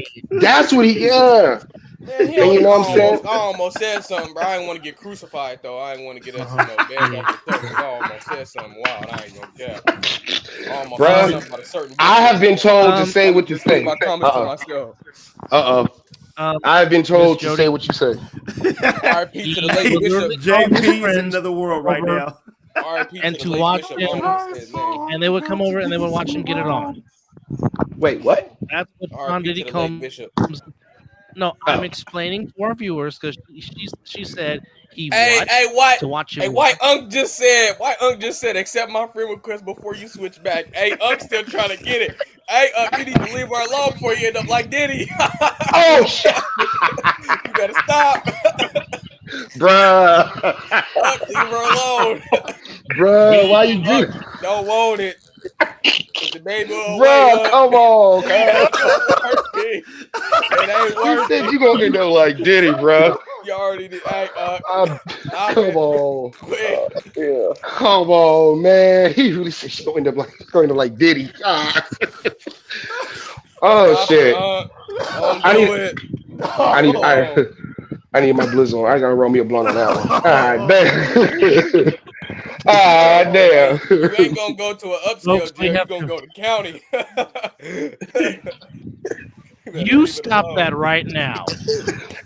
Man, he And you know what I'm saying? I almost said something, bro. I didn't want to get crucified though. I didn't want to get us bad off the stuff. I almost said something wild. I ain't gonna care. I almost said Bruh, something about a certain I have been told to say what you say. my comments to myself. I have been told Miss to say what you say. R.I.P. to the late Bishop. JP is in another world right over. now. R.I.P. And to to the late watch Bishop. him- I don't know his name. And they would come over and they would watch him get it on. Wait, what? That's what Sean R.I.P. Diddy to the late comes. Bishop. No, I'm explaining to our viewers because she said he Hey, watched hey, white. to watch him. Hey, white Unc just said, accept my friend request before you switch back. Hey, Unc still trying to get it. Hey, Unc, you need to leave her alone before you end up like Diddy. Oh shit, You better stop. bruh. Unc, leave her alone. Bro, why you do? Don't want it. Put the baby oil Bro, away, come on, It cuz. ain't working. It ain't You said working. you gonna end up like Diddy, bro. You already did. Hey, stop Come it. on. Quit. Yeah. Come on, man. He really said she's gonna end up like Diddy. Ah. Oh Stop shit. it. Don't I do need it. I need Oh. I need my blizz on. I gotta roll me a blunt on that one. Ah, damn. Ah, damn. You ain't gonna go to an upscale Folks, we jail. You have gonna to- go to county. You stop that right now.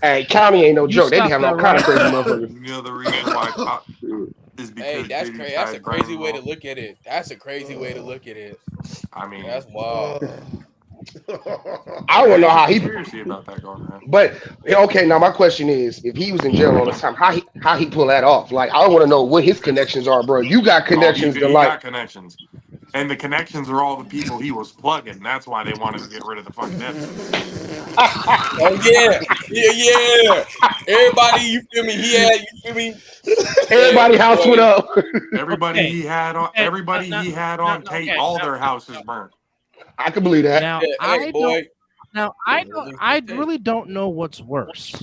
Hey, county ain't no You joke. They be stop having all that kind of right crazy now. motherfuckers. You know the reason why top is Hey, because that's Diddy crazy. That's a started crazy burning way to them look at it. That's a crazy way to look at it. I mean, That's wild. I don't know there's a how he. conspiracy about that going around. But okay, now my question is, if he was in jail all this time, how he pull that off? Like, I want to know what his connections are, bro. You got Oh, connections to he like. got connections. And the connections are all the people he was plugging. That's why they wanted to get rid of the fucking evidence. Oh yeah, yeah. Everybody, you feel me? He had, you feel me? Everybody house went up. Everybody Okay. he had on Okay. everybody he had on tape, Okay. all their houses burnt. I can believe that. Now Yeah, hey, I don't. boy. Now I really don't know what's worse.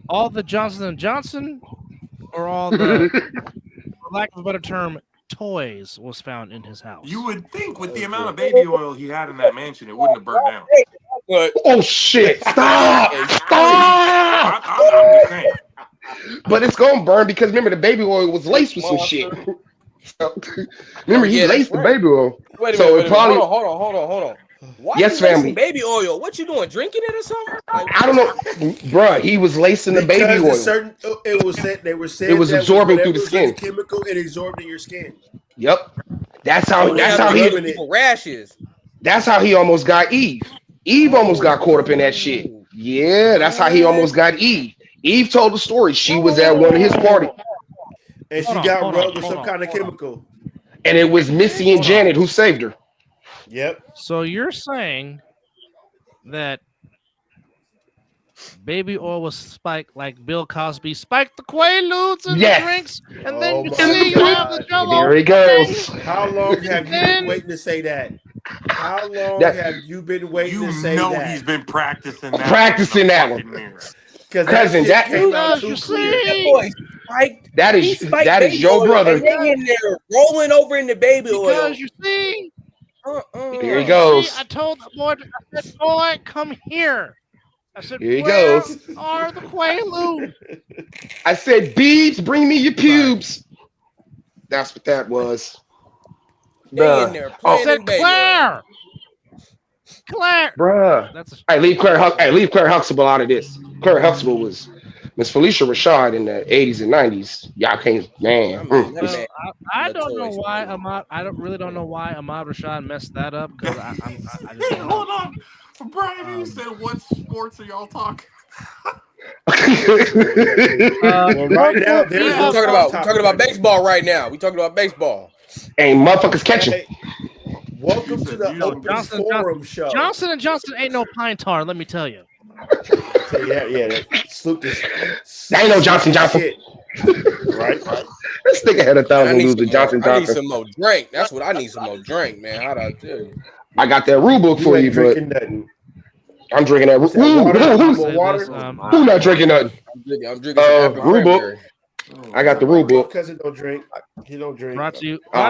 All the Johnson and Johnson, or all the, for lack of a better term, toys was found in his house. You would think with the amount of baby oil he had in that mansion, it wouldn't have burnt down. But Oh shit! Stop! hey, Stop! I'm just saying. But it's gonna burn because remember the baby oil was laced with some shit. So, remember he yeah, that's laced the right. baby oil. Wait a So minute, it wait a minute. probably Hold on. Why yes, you lacing family. baby oil? What you doing? Drinking it or something? Like, I don't know, bruh. He was lacing the baby Because oil. the certain it was said they were saying It was that absorbing whatever through the was in the skin. chemical, it absorbed in your skin. Yep. That's how. so That's now how the he. other people rashes. That's how he almost got Eve. Eve almost got caught up in that shit. Yeah, that's how he almost got Eve. Eve told the story. She was at one of his parties, And Hold she on, got hold rubbed on, with hold some on, kind of hold on. chemical. and it was Missy and Hold on. Janet who saved her. Yep. So you're saying that baby oil was spiked like Bill Cosby spiked the Quaaludes in the Yes. drinks, and Oh then you my see you have the God. Jello There he goes. pudding. How long have you been Then waiting to say that? How long That have you been waiting You to say know that? he's been practicing that practicing one in the that fucking one, mirror. Because that cousin. shit came out because too you clear. That see, boy spiked. That He is spiked baby your oil, brother. and they in there rolling over in the baby oil. because you see, Here he because you goes. see, I told the boy, I said, boy, come here. I said, Here he where goes. are the Quaaludes? I said, Beebs, bring me your pubes. That's what that was. They in there I playing said, in baby oil. Claire. Bruh. That's a Hey, leave Claire Huxtable out of this. Claire Huxtable was Miss Felicia Rashad in the 80s and 90s. Y'all can't, man. I mean, that Well, man. I the don't know toys, why man. Ahmad. I don't really don't know why Ahmad Rashad messed that up because I just don't Hold know. on. Brian, you said what sports are y'all talking? Well, right now there's Yeah, no We sport talking topic about right now. baseball right now. We talking about baseball. Ain't motherfuckers catching. Hey, welcome You to said the music. Open Johnson Forum show. Johnson and Johnson ain't no pine tar. Let me tell you. Tell you that, yeah, that Sloop this. That ain't no Johnson Johnson. Shit. Right. This nigga had Man, 1,000 lose to Johnson I need Johnson. some more drink. That's what I need. Some more drink, man. How'd I tell you? I got that rule book You for ain't you, but drinking nothing. I'm drinking that. What's that, water? I'll More say water? this. Who not drinking nothing? I'm drinking some apple Rule book. cranberry. I got the rule book. Cousin don't drink. He don't drink. Brought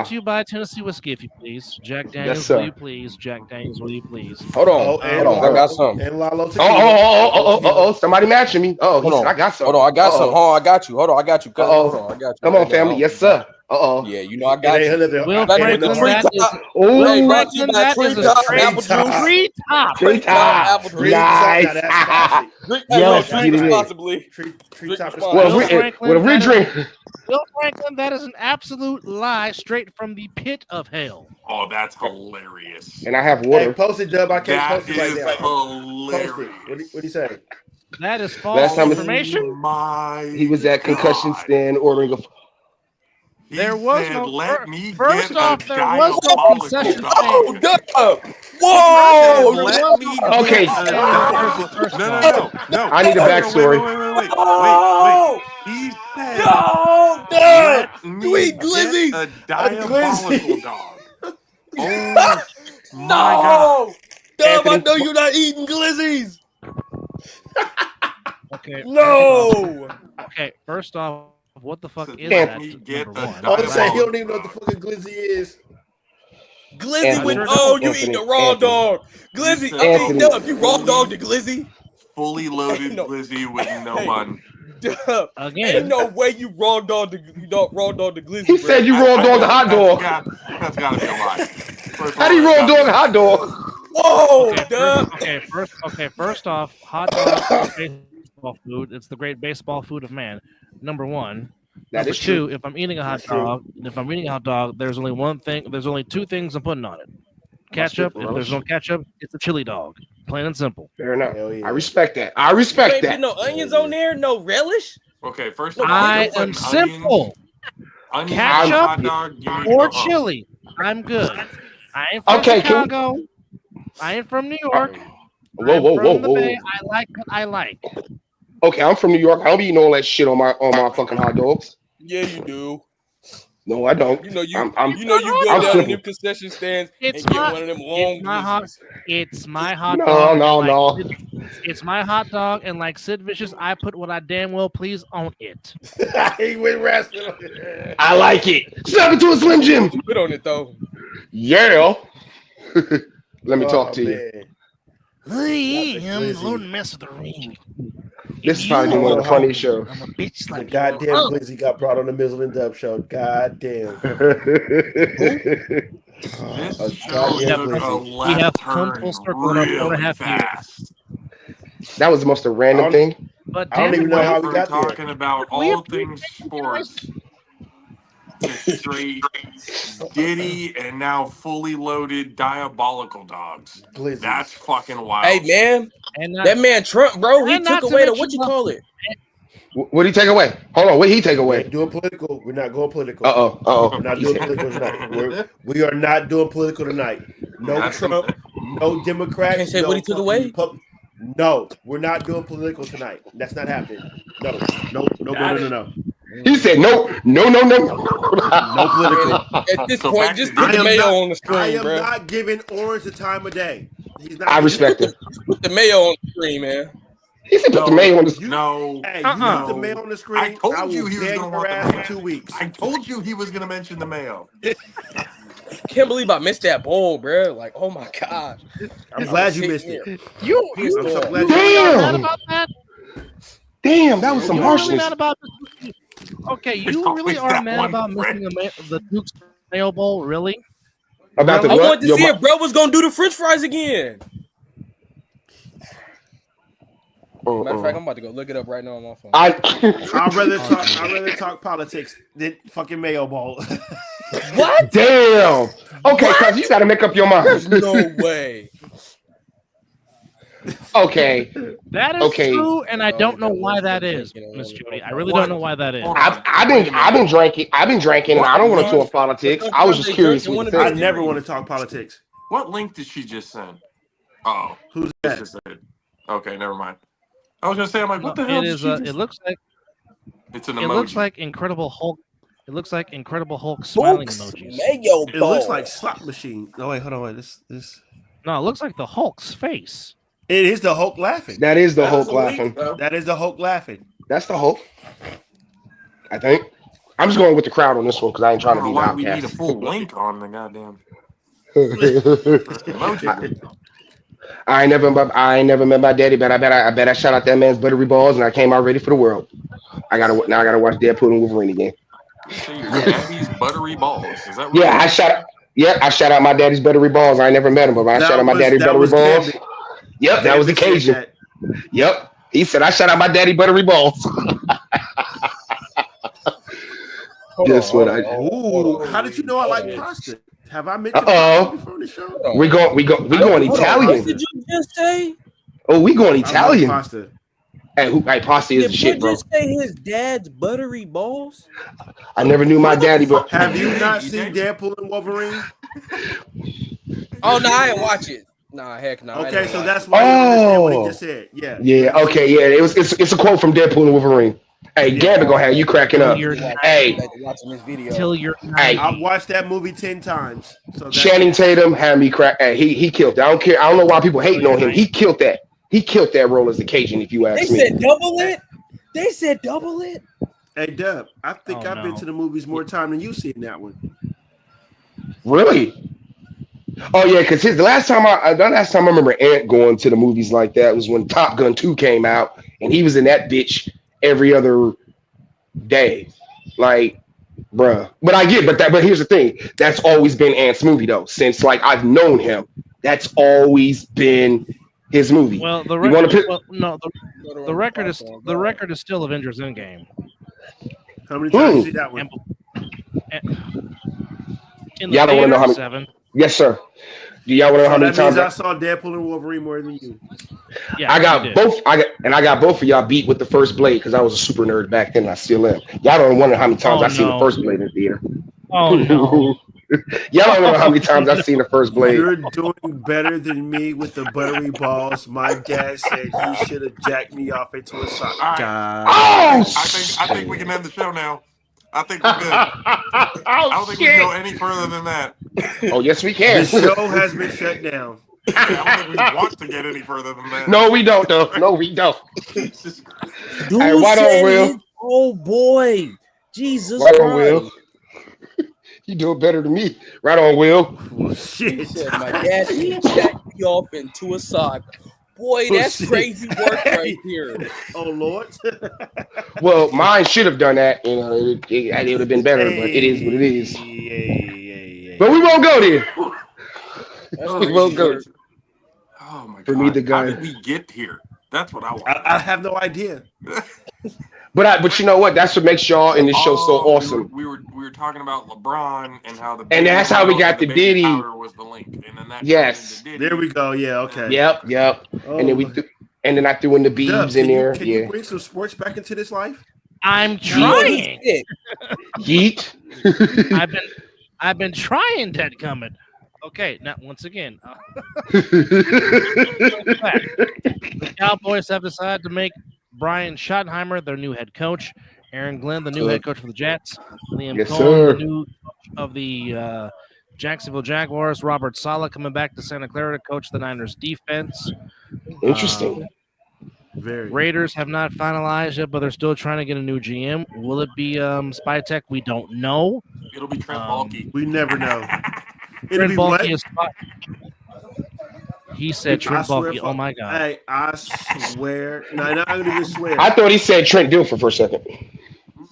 to you by Tennessee Whiskey, if you please. Jack Daniels, sir. will you please? Jack Daniels, will you please? Hold on, Oh, hold on. I got some. And Lalo Oh, tequila. somebody matching me. Oh, he Hold said, on. I got some. Hold on, I got some. Hold on, I got you. Hold on, I got you. Cousin. Hold on, I got you. Come on, Right now. family. Yes, sir. Yeah, you know I got you. Will Got Franklin, the that is Oh, Hey, brought to you by that is a Treetop tree Apple top. Juice. treetop. Treetop. Apple Juice. Nice. Now that's classic. Drink, Yes, drink get it in. responsibly. Treetop is Well, Will if Franklin, we drink. Will Franklin, that is an absolute lie straight from the pit of hell. Oh, that's hilarious. And I have Hey, water. post it, Dub. I can't That post it right is now. hilarious. Post it. What do you say? That is Last false time information. My he was at concussion God. stand ordering a. He There was said, no. let me First get off, a there was no diabolical concession Oh, stand. duh. He Whoa! said, There let was me no Okay. get a concession stand in Jersey. diabolical. First of all, No. I need a No, backstory. Wait. He said, No, duh. let You eat glizzies? A diabolical dog. Oh my No! god. Dub, I Anthony, know you're not eating glizzies. Okay. No. Okay. First off, what the fuck is Can't that? me get Number a one. Oh, to say he diabolical don't even know what the fucking glizzy is. Glizzy Anthony, with sure oh, you Anthony, eat the raw Anthony. dog. He Glizzy, said I mean Anthony. Dub, you raw dog the glizzy. fully loaded Ain't no- glizzy with no Hey. bun. Dub, ain't Again. no way you raw dog the glizzy, He bro. said you raw dog a hot dog. That's gotta be a lie. First of How all, do you that's raw gotta be dog a hot dog? Whoa, Okay, Dub. first off, hot dogs are baseball food. It's the great baseball food of man. Number one. That Number is two, true. if I'm eating a hot That's true. dog, there's only one thing. There's only two things I'm putting on it. Ketchup. Mustard, If there's no ketchup, it's a chili dog. Plain and simple. Fair enough. Hell yeah. I respect that. I You respect ain't put that. no onions on there, no relish. Okay, first No, of all, I you're putting am simple. onions on a Ketchup hot dog, you need to or go home. chili. I'm good. I ain't from Okay, can Chicago. I ain't from New York. whoa, I'm whoa, from whoa, the whoa. Bay. I like what I like. Okay, I'm from New York. I don't be eating all that shit on my fucking hot dogs. Yeah, you do. No, I don't. You know you I'm you know you go I'm down in simple. them concession stands It's and get my one of them long it's my hot glizzies. it's my hot No, dog. no, and no. It's my hot dog, and like Sid Vicious, I put what I damn well please on it. He went wrestling. I like it. Snap it to a Slim Jim. Put on it though. Yeah. Let me talk Oh to you. man. I'm glizzy. Lord Master of the Ring. This is probably one of the funniest shows. I'm a bitch The like goddamn you. glizzy got brought on the Mizzle and Dub show. God damn. This A show goddamn took a glizzy. We have left come turn full circle in our 4.5 really years. fast. That was the most random I don't- thing. But I don't damn even it, know Went how we from got there. talking about we all appreciate things you guys. sports to straight Diddy and now fully loaded diabolical dogs. Glizzies. That's fucking wild. Hey man, And that man Trump, bro, he and took not to away the mention what you call it. What did he take away? Hold on. What did he take We away? ain't doing political. We're not going political. Uh-oh. We're not He doing said- political tonight. We are not doing political tonight. No That's Trump, no Democrats. Can't say no what he took fucking away? Republic. No, we're not doing political tonight. That's not happening. No. He said no. No political. At this So point, back just to put the I am mayo not- on the I screen, am bro. not giving Orange the time of day. He's not. I respect it. Put the mayo on the screen, man. He said put the mayo on the. No. Hey, Uh-uh. you put the mail on the screen. I told will you he was ban going to your want the ass mayo. for 2 weeks. I told you he was going to mention the mayo. Can't believe I missed that bowl, bro. Like, oh my gosh. I'm glad you missed it. you I'm so Damn. glad you really are mad Damn. about that? Damn, that was some You really harshness. mad about this? Okay, There's you really always are that mad one about friend. missing the Duke's Mayo Bowl? Really? About the I what? wanted to Yo, see my- if bro was gonna do the French fries again. Matter of fact, I'm about to go look it up right now on my phone. I'd rather talk politics than fucking Mayo Bowl. What? Damn. Okay, cuz you got to make up your There's mind. no way. Okay. That is Okay. true, and I Oh, don't know that why was that the is, drinking Miss one. Judy. I really What? don't know why that is. Hold on. I've Wait a been minute. drinking, and I don't want to talk politics. I was just curious what you I said. never want to talk politics. What link did she just send? Oh. Who's It's that? just it. Okay, never mind. I was going to say, I'm like, what the hell It did is. she just... It looks like It's an it emoji. looks like Incredible Hulk. It looks like Incredible Hulk smiling Books, emojis. mayo It bowl. looks like slot machine. No, wait, hold on. Wait, this. No, it looks like the Hulk's face. It is the Hulk laughing. That is the That Hulk was a link, laughing. though. That is the Hulk laughing. That's the Hulk. I think. I'm just going with the crowd on this one because I ain't I trying don't to know be why the we need a outcast. full link on the goddamn emoji. I ain't never met my daddy, but I bet I shot out that man's buttery balls and I came out ready for the world. I gotta watch Deadpool and Wolverine again. You say your daddy's buttery balls. Is that what Yeah, I shot out my daddy's buttery balls. I ain't never met him, but I shot out my daddy's buttery balls. Gambit. Yep, that was the Gambit said Cajun. Yep. He said I shot out my daddy buttery balls. Guess what I did? Ooh, how did you know I like pasta? Have I mentioned Uh-oh. pasta before on the show? We going What Italian. did you just say? Oh, we going I love Italian. pasta. Hey, pasta is Did the shit, bro bro. just say his dad's buttery balls? I never knew my daddy, but Have you not seen Deadpool and Wolverine? Oh no, I didn't watch it. Nah, heck no. I Okay, didn't so watch that's why you understand what he Oh. just said. Yeah. yeah, okay, yeah. It's a quote from Deadpool and Wolverine. Hey, Gambit gonna have you cracking Till up. you're Hey, watching this video. till you're Hey. 90. I've watched that movie 10 times. So that's Channing it. Tatum had me crack. Hey, he killed that. I don't care. I don't know why people hating on him. He killed that. He killed that role as the Cajun. If you They ask me. said double it. They said double it. Hey, Dub, I think Oh, I've been no. to the movies more time than you seen that one. Really? Oh yeah, because the last time I remember Ant going to the movies like that was when Top Gun 2 came out, and he was in that bitch every other day. Like, bruh. But here's the thing. That's always been Ant's movie though. Since like I've known him, that's always been his movie. Well, the You want to pick? the record is still Avengers Endgame. How many times you see that one? In the Y'all don't want to know how theater, many. 7. Yes, sir. Do y'all want to know how many that means times I saw Deadpool and Wolverine more than you. Yeah, I you got did. both. I got both of y'all beat with the first Blade because I was a super nerd back then. And I still am. Y'all don't wonder how many times I seen the first Blade in the theater. Oh no! Y'all don't know how many times I seen the first Blade. You're doing better than me with the buttery balls. My dad said he should have jacked me off into a sock. All right. God. I think we can end the show now. I think we're good. I don't think we can go any further than that. Oh yes, we can. The show has been shut down. I don't think we want to get any further than that. No, we don't. Though. No, we don't. Jesus Christ. Dude Hey, right on, said Will. his- oh boy, Jesus Right on, Christ! Will. You do it better than me. Right on, Will. Well, He shit. said my dad jacked me off into a sock. Boy, that's shit. crazy work right here. Oh, Lord. Well, mine should have done that. You know, it would have been better, but it is what it is. Hey. But we won't go there. That's We crazy won't go. work. Oh my God. For me, the How guy. did we get here? That's what I want. I have no idea. But you know what? That's what makes y'all in this show so awesome. We were talking about LeBron and how the And that's how we got the the baby Diddy. powder was the link, and then that Yes. turned into Diddy. There we go. Yeah, okay. Yep. Oh, And then and then I threw in the Dub, Beebs in there. Can Yeah. you bring some sports back into this life? I'm trying. Yeet. I've been trying, Dead Coming. Okay, now once again, the Cowboys have decided to make Brian Schottenheimer their new head coach. Aaron Glenn, the new head coach for the Jets. Liam Yes, Cohen, sir. the new coach of the Jacksonville Jaguars. Robert Saleh coming back to Santa Clara to coach the Niners defense. Interesting. Very. Raiders have not finalized yet, but they're still trying to get a new GM. Will it be Spytech? We don't know. It'll be Trent Baalke. We never know. It'll Trent be what? Baalke is. He said Trent Baalke. Oh my God! Hey, I swear. No, I'm not gonna even swear. I thought he said Trent Dilfer for a second.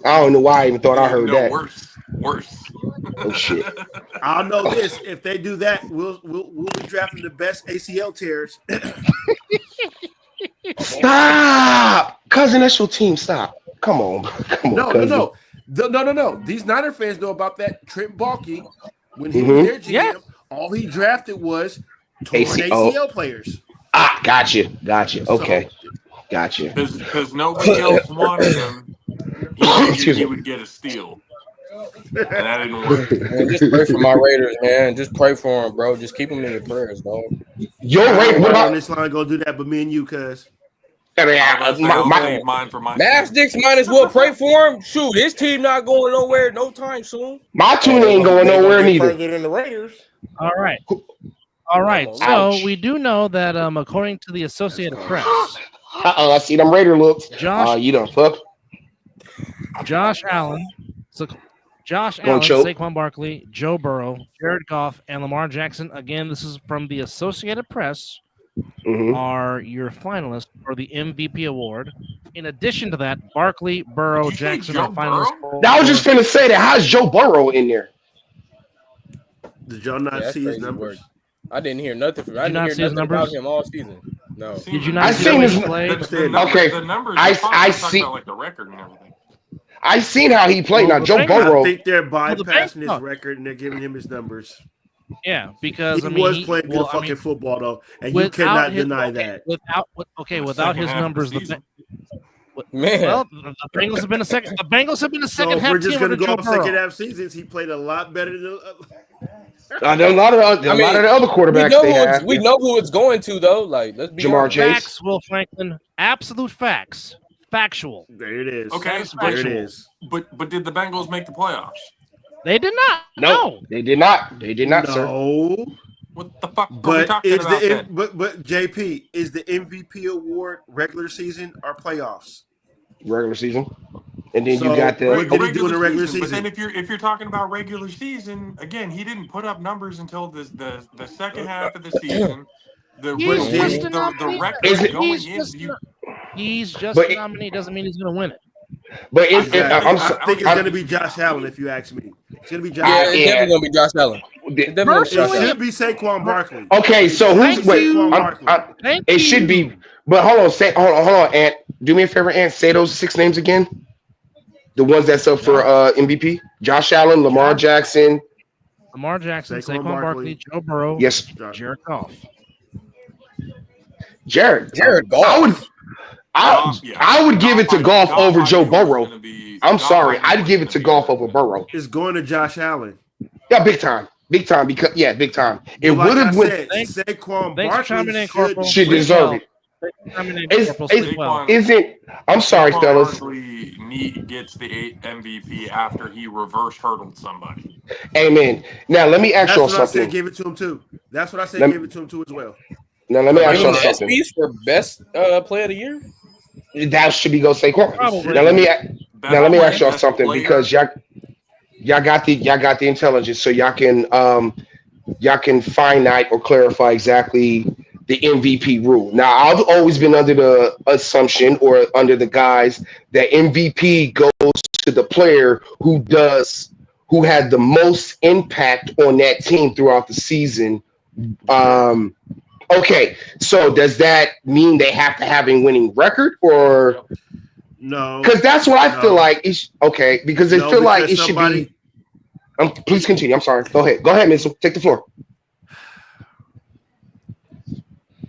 I don't know why I even thought I heard No, that. worse. Oh shit. I'll know this. If they do that, we'll be drafting the best ACL tears. Stop, cousin. That's your team. Stop. Come on. Come on. Cousin. No. These Niner fans know about that. Trent Baalke, when he was their GM, all he drafted was torn ACL players. Ah, gotcha. Okay, gotcha. Because nobody else wanted him. He would get a steal. And that didn't work. Man, just pray for my Raiders, man. Just pray for them, bro. Just keep them in your prayers, dog. Your rate. What on about this line? Go do that, but me and you, cuz. Mine for my Masticks might as well pray for him. Shoot, his team not going nowhere no time soon. My team ain't going nowhere neither. Further than the Raiders. All right. So Ouch. we do know that according to the Associated Press, I see them Raider looks. You done fuck. Josh Allen, Gonna choke. Saquon Barkley, Joe Burrow, Jared Goff, and Lamar Jackson. Again, this is from the Associated Press. Are your finalists for the MVP award. In addition to that, Barkley, Burrow, Jackson are finalists. I was just finna say that. How's Joe Burrow in there? Did y'all not see his numbers? I didn't hear nothing from. I Did you didn't not hear see his nothing about numbers? him all season. No. Did you not I see seen how his he played? Okay. The numbers. I see. About, like the record and everything. I seen how he played. Well, Now Joe I Burrow. think they're bypassing his no. record and they're giving him his numbers. Yeah, because He was playing good fucking football though, and you cannot deny that. Without his numbers, Man. Well, the Bengals have been a second. The Bengals have been a So second if half we're just team going to under go Joe off second Burrow. half seasons, he played a lot better than. A lot of the other quarterbacks they have. We know who it's going to though. Like let's be Jamar honest. Chase. Facts, Will Franklin. Absolute facts. Factual. There it is. Okay, That's There it factual. is. but did the Bengals make the playoffs? They did not. No, they did not. They did not, sir. No. What the fuck are we But talking is about the then? but JP, is the MVP award regular season or playoffs? Regular season. And then So, you got the what did he do in the regular season? But then if you're talking about regular season, again, he didn't put up numbers until the second half of the season. The record going in. He's just But a nominee. Doesn't mean he's going to win it. But I think it's going to be Josh Allen, if you ask me. It's going to be Josh Yeah, Allen. it's definitely gonna be Josh Allen. It's definitely gonna be Josh It Allen. should be Saquon Barkley. okay, so who's Thank wait? you. It should be. But hold on, Ant. Do me a favor, Ant. Say those 6 names again. The ones that's up for MVP: Josh Allen, Lamar Jackson, Saquon Barkley, Joe Burrow, yes, Jared Goff. Jared Goff. I would give it to Goff over Joe Burrow. I'm sorry, I'd give it to Goff over Burrow. It's going to Josh Allen. Yeah, big time. Big time because big time. It Like would have went. Saquon Barkley should deserve it. Isn't I'm sorry, fellas. Barkley gets the MVP after he reverse hurdled somebody. Amen. Now let me ask y'all something. That's what I said. Give it to him too. That's what I said. Give it to him too as well. Now let me ask y'all something. ESPYs for best player of the year. That should be go Saquon. Probably. Now let me ask y'all something because y'all got the intelligence, so y'all can finite or clarify exactly the MVP rule. Now I've always been under the assumption or under the guise that MVP goes to the player who had the most impact on that team throughout the season. Okay, so does that mean they have to have a winning record or no? Because that's what I feel like. Because I feel like it should be. Please continue. I'm sorry. Go ahead, Mizzle. Take the floor.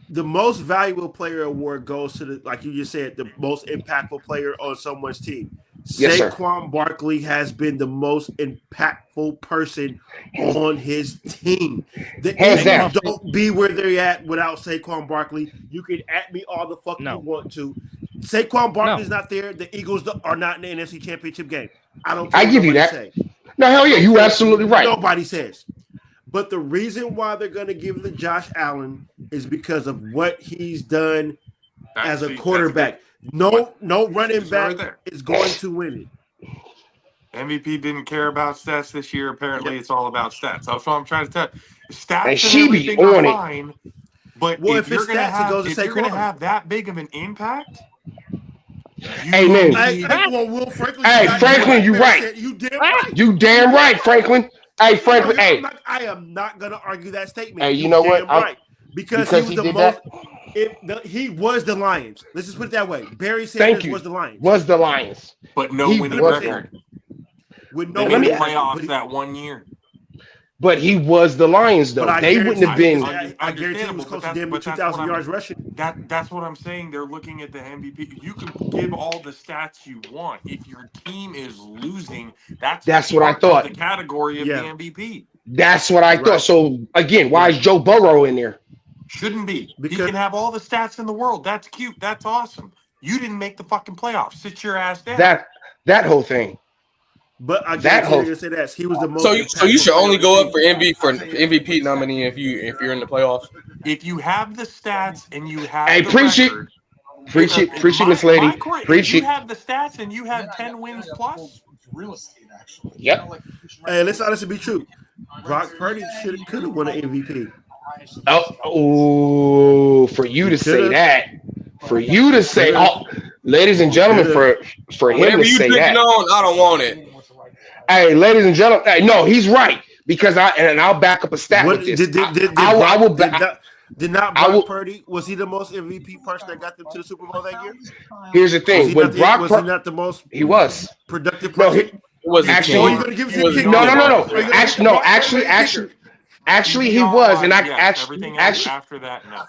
The most valuable player award goes to like you just said, the most impactful player on someone's team. Yes, Saquon Barkley has been the most impactful person on his team. The Eagles don't be where they're at without Saquon Barkley. You can at me all the fuck you want to. Saquon Barkley's not there. The Eagles are not in the NFC Championship game. I don't care. I give you that. Say. No, hell yeah, you're absolutely right. Nobody says. But the reason why they're going to give it to Josh Allen is because of what he's done as a quarterback. No running back is going to win it. MVP didn't care about stats this year. Apparently, it's all about stats. That's what I'm trying to tell you. Stats and she everything be on are it. Fine, but if you're going to have that big of an impact, Amen. Franklin, you're right. You damn right. You damn right, Franklin. Hey, Franklin. I am not going to argue that statement. Hey, you know what? Right. Because he was the most. He was the Lions. Let's just put it that way. Barry Sanders was the Lions. Was the Lions. But no winning record. With no winning playoffs that 1 year. But he was the Lions, though. They wouldn't have been. I guarantee he was close to damn 2,000 yards rushing. That's what I'm saying. They're looking at the MVP. You can give all the stats you want. If your team is losing, that's what I thought. The category of the MVP. That's what I thought. So again, why is Joe Burrow in there? Shouldn't be. Because he can have all the stats in the world. That's cute. That's awesome. You didn't make the fucking playoffs. Sit your ass down. That whole thing. But I guess to say that he was the most. So you should only go up for MVP nominee if you're in the playoffs. If you have the stats and you have the record, preach it, Miss Lady. Preach it. You have the stats and you have 10 wins plus. Real estate, actually. Yep. Hey, let's honestly be true. Brock Purdy could have won an MVP. For you to say that. For you to say, ladies and gentlemen, for him to say that. I don't want it. Hey, ladies and gentlemen, no, he's right because I'll back up a stat with this. Did not Brock Purdy, was he the most MVP person that got them to the Super Bowl that year? Here's the thing: was he not the most? He was productive person. Actually, he was, and after that, no.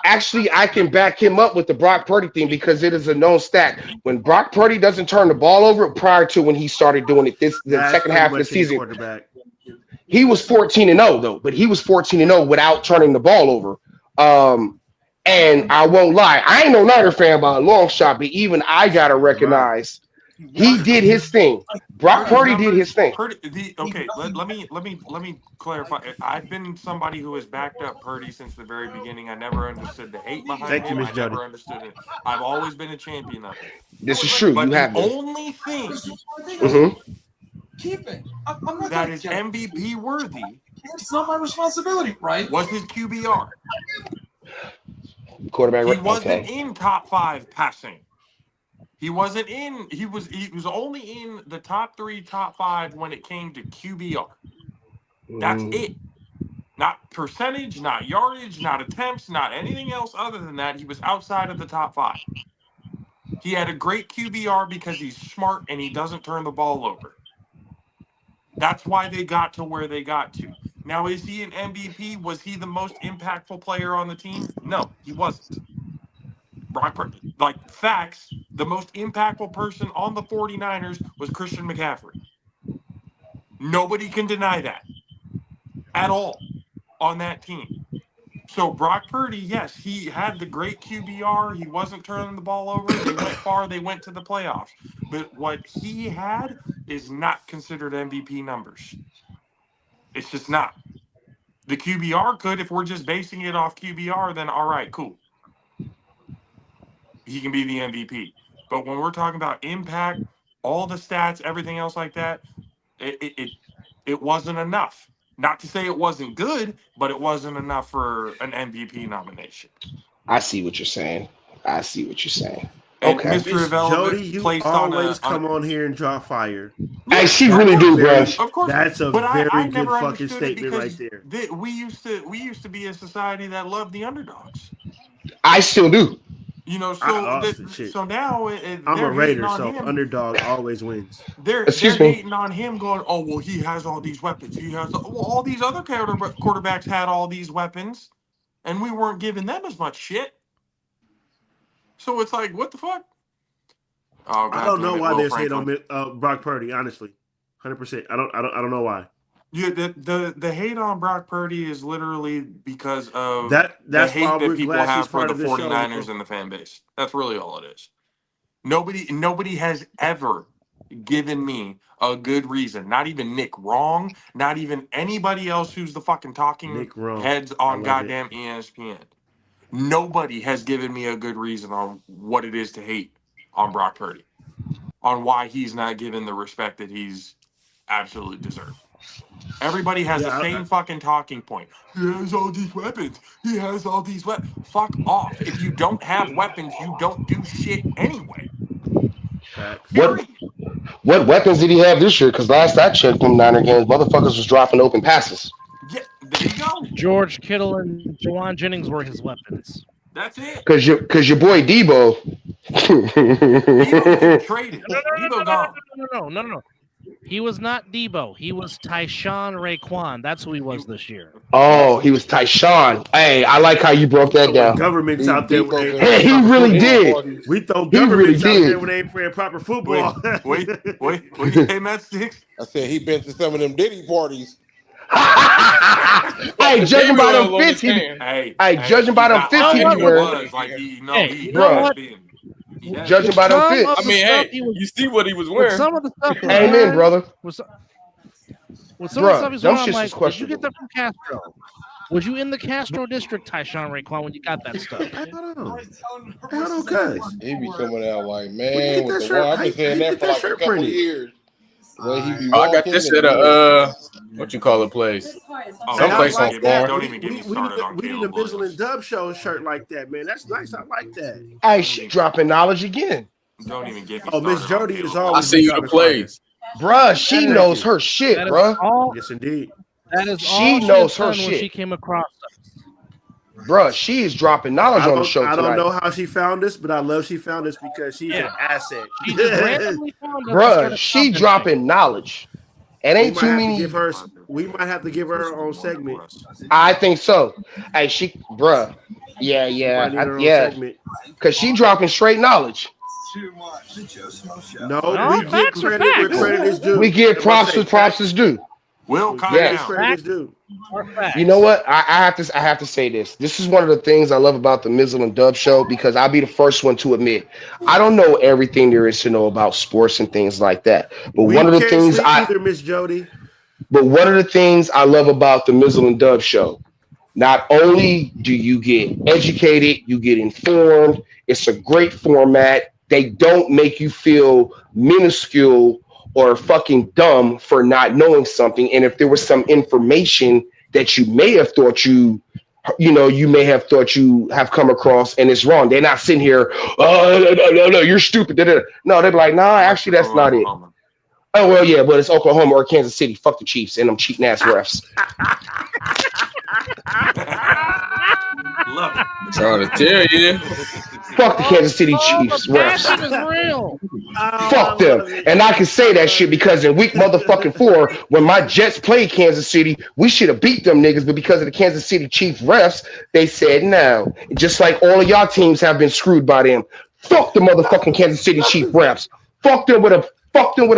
Actually, I can back him up with the Brock Purdy thing because it is a known stat. When Brock Purdy doesn't turn the ball over prior to when he started doing it, the second half of the season, he was 14-0 though. But he was 14-0 without turning the ball over. And I won't lie, I ain't no Niner fan by a long shot, but even I gotta recognize he did his thing. Brock Purdy did his thing. Okay, let me clarify. I've been somebody who has backed up Purdy since the very beginning. I never understood the hate behind Thank you, him. Miss I Jody. never understood it. I've always been a champion of him. This is true. But You the have been. only thing Keep it. I'm not that gonna is get it. MVP worthy It's not my responsibility, right? was his QBR. Quarterback. He wasn't Okay. in top 5 passing. He wasn't in. He was only in the top 3, top 5 when it came to QBR. That's it. Not percentage, not yardage, not attempts, not anything else other than that. He was outside of the top 5. He had a great QBR because he's smart and he doesn't turn the ball over. That's why they got to where they got to. Now, is he an MVP? Was he the most impactful player on the team? No, he wasn't. Like facts, the most impactful person on the 49ers was Christian McCaffrey. Nobody can deny that at all on that team. So Brock Purdy, yes, he had the great QBR. He wasn't turning the ball over. They went far. They went to the playoffs. But what he had is not considered MVP numbers. It's just not. The QBR could, if we're just basing it off QBR, then all right, cool. He can be the MVP. But when we're talking about impact, all the stats, everything else like that, it wasn't enough. Not to say it wasn't good, but it wasn't enough for an MVP nomination. I see what you're saying. And Okay. Miss Mr. Jody, Irrelevant you placed always on come on here and draw fire. Hey, she really do, bro. Of course, That's a but very I good never fucking understood it statement right because there. we used to be a society that loved the underdogs. I still do. You know, I lost the shit. so now I'm they're a Raider, hating on so him. underdog always wins. They're Excuse me. hating on him, going, "Oh well, he has all these weapons. He has all these other quarterbacks had all these weapons, and we weren't giving them as much shit." So it's like, what the fuck? Oh, I don't know goddammit, why Will they say Franklin. on Brock Purdy. Honestly, 100%. I don't know why. Yeah, the hate on Brock Purdy is literally because of That's the why hate that we're people glad she's have for part the of this show. 49ers and the fan base. That's really all it is. Nobody has ever given me a good reason. Not even Nick Wrong. Not even anybody else who's the fucking talking Nick Wrong. heads I on love it. goddamn ESPN. Nobody has given me a good reason on what it is to hate on Brock Purdy. On why he's not given the respect that he's absolutely deserved. Everybody has the same fucking talking point. He has all these weapons. He has all these weapons. Fuck off. If you don't have weapons, you don't do shit anyway. Facts. Period. What weapons did he have this year? Because last I checked them Niner games, motherfuckers was dropping open passes. Yeah, there you go. George Kittle and Jawan Jennings were his weapons. That's it. Because your boy Debo. Debo's getting traded. Debo gone. No. He was not Debo. He was Tyshawn Raekwon. That's who he was this year. Oh, he was Tyshawn. Hey, I like how you broke that down. Government's out there. Hey, he really did. We throw governments out there when they ain't playing proper football. Wait. What you say, Matt Sticks? I said he been to some of them Diddy parties. Hey, judging by them fits, judging by them fits, he was like he judging by them fits. I mean, hey, you see what he was wearing. Some of the stuff. Amen, brother. With some of the stuff he's wearing, I'm like, did you questionable. get that from Castro? Was you in the Castro district, Tyshawn Raekwon, when you got that stuff? I don't know. Cuz. He be coming out like, man, with the one. I've been saying that for like a couple of years. The way he be I got this at a what you call it place? Someplace on farm. Don't even get me started on We need a Mizzle and Dub show shirt like that, man. That's nice. I like that. Hey, she dropping knowledge again. Don't even get me started. Oh, Miss Jody is always. I see you the plays. Bruh, she knows her shit, bruh. Yes, indeed. That is she knows her shit. When she came across us. Bruh, she is dropping knowledge on the show tonight. I don't know how she found this, but I love she found this because she's an asset. She just randomly found us. Bruh, she dropping knowledge. It ain't too many. We might have to give her her own segment. I think so. Hey, bruh. Yeah. Because she dropping straight knowledge. No, we give credit where credit is due. We give props where props is due. Will, calm down. Credit is due. You know what? I have to say this. This is one of the things I love about the Mizzle and Dub show because I'll be the first one to admit I don't know everything there is to know about sports and things like that. But We can't sleep either, Miss Jody. But one of the things I love about the Mizzle and Dub show, not only do you get educated, you get informed. It's a great format. They don't make you feel minuscule or fucking dumb for not knowing something. And if there was some information that you may have thought you may have thought you have come across and it's wrong. They're not sitting here, oh, no, you're stupid. No, they're like, nah, actually, that's not it. Oh, well, yeah, but it's Oklahoma or Kansas City. Fuck the Chiefs and them cheating ass refs. Love it. I'm trying to tell you. Fuck the Kansas City Chiefs refs. Fuck them. And I can say that shit because in week motherfucking 4, when my Jets played Kansas City, we should have beat them niggas, but because of the Kansas City Chiefs refs, they said no. Just like all of y'all teams have been screwed by them. Fuck the motherfucking Kansas City Chiefs refs. Fuck them with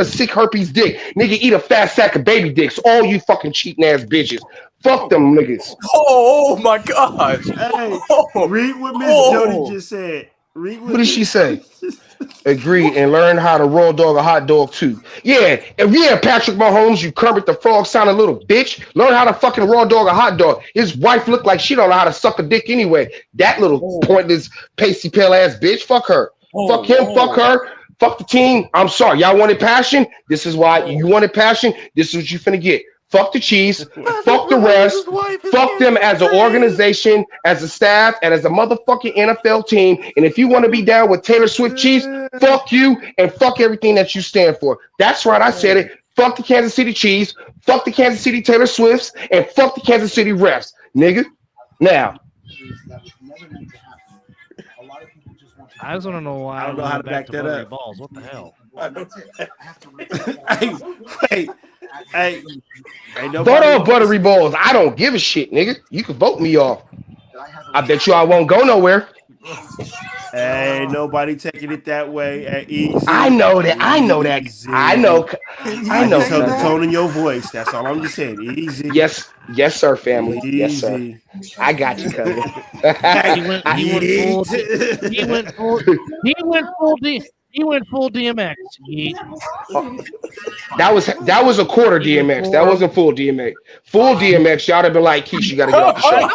a sick herpes dick. Nigga, eat a fat sack of baby dicks. All you fucking cheating ass bitches. Fuck them niggas. Oh my gosh. Hey, read what Miss Jody just said. What did she say? Agree and learn how to raw dog a hot dog too. Yeah, Patrick Mahomes, you Kermit the Frog sounding little bitch. Learn how to fucking raw dog a hot dog. His wife looked like she don't know how to suck a dick anyway. That little pointless, pasty pale ass bitch. Fuck her. Fuck him. Fuck her. Fuck the team. I'm sorry. Y'all wanted passion? This is why you wanted passion. This is what you finna get. Fuck the Chiefs. Fuck the rest. Fuck them as an organization, as a staff, and as a motherfucking NFL team. And if you want to be down with Taylor Swift Chiefs, fuck you and fuck everything that you stand for. That's right. I said it. Fuck the Kansas City Chiefs. Fuck the Kansas City Taylor Swifts. And fuck the Kansas City refs. Nigga. Now. I just want to know why I don't know how to back that up. Balls. What the hell? Hey, Vote on buttery balls. I don't give a shit, nigga. You can vote me off. I bet you I won't go nowhere. Hey, nobody taking it that way. Easy. I know that. I know that. I know. I just heard the tone in your voice. That's all I'm just saying. Easy. Yes, sir, family. Easy. Yes, sir. I got you, cousin. He went full DMX. That was a quarter DMX. That wasn't full DMX. Full DMX, y'all have been like, Keisha, you gotta get off the show.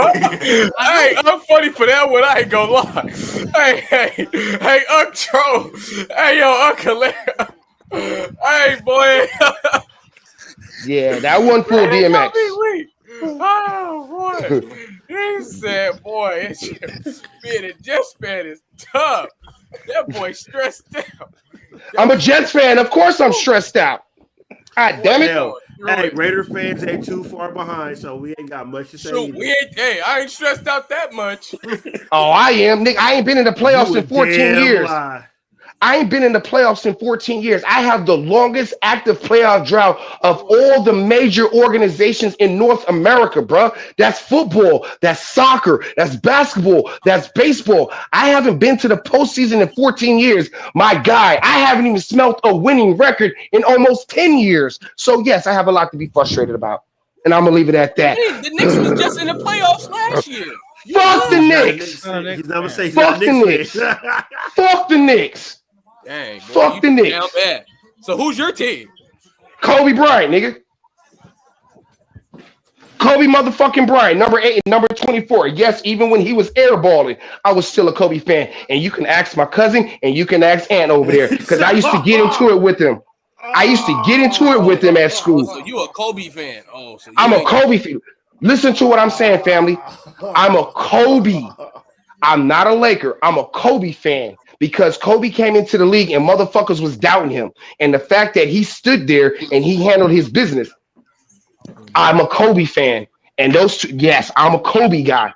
Hey, I'm funny for that one. I ain't gonna lie. Hey, Unc Tro. Hey, yo, Uncle Hey, boy. Yeah, that wasn't full DMX. Oh, boy. He said, boy, it just spit his tough. That boy stressed out. I'm a Jets fan. Of course I'm stressed out. God damn it. Hey, Raider fans ain't too far behind, so we ain't got much to say. Shoot, I ain't stressed out that much. Oh, I am. Nick, I ain't been in the playoffs in 14 years. I ain't been in the playoffs in 14 years. I have the longest active playoff drought of all the major organizations in North America, bro. That's football. That's soccer. That's basketball. That's baseball. I haven't been to the postseason in 14 years. My guy, I haven't even smelt a winning record in almost 10 years. So, yes, I have a lot to be frustrated about. And I'm going to leave it at that. Hey, the Knicks was just in the playoffs last year. Fuck the Knicks. Fuck the Knicks. Fuck the Knicks. Dang, boy, fuck the Knicks. Down bad. So who's your team? Kobe Bryant, nigga. Kobe motherfucking Bryant, number 8 and number 24. Yes, even when he was airballing, I was still a Kobe fan. And you can ask my cousin and you can ask Aunt over there because I used to get into it with him. I used to get into it with him at school. So you a Kobe fan? Oh, so I'm a Kobe fan. Listen to what I'm saying, family. I'm a Kobe. I'm not a Laker. I'm a Kobe fan. Because Kobe came into the league and motherfuckers was doubting him. And the fact that he stood there and he handled his business. I'm a Kobe fan. And those two, yes, I'm a Kobe guy.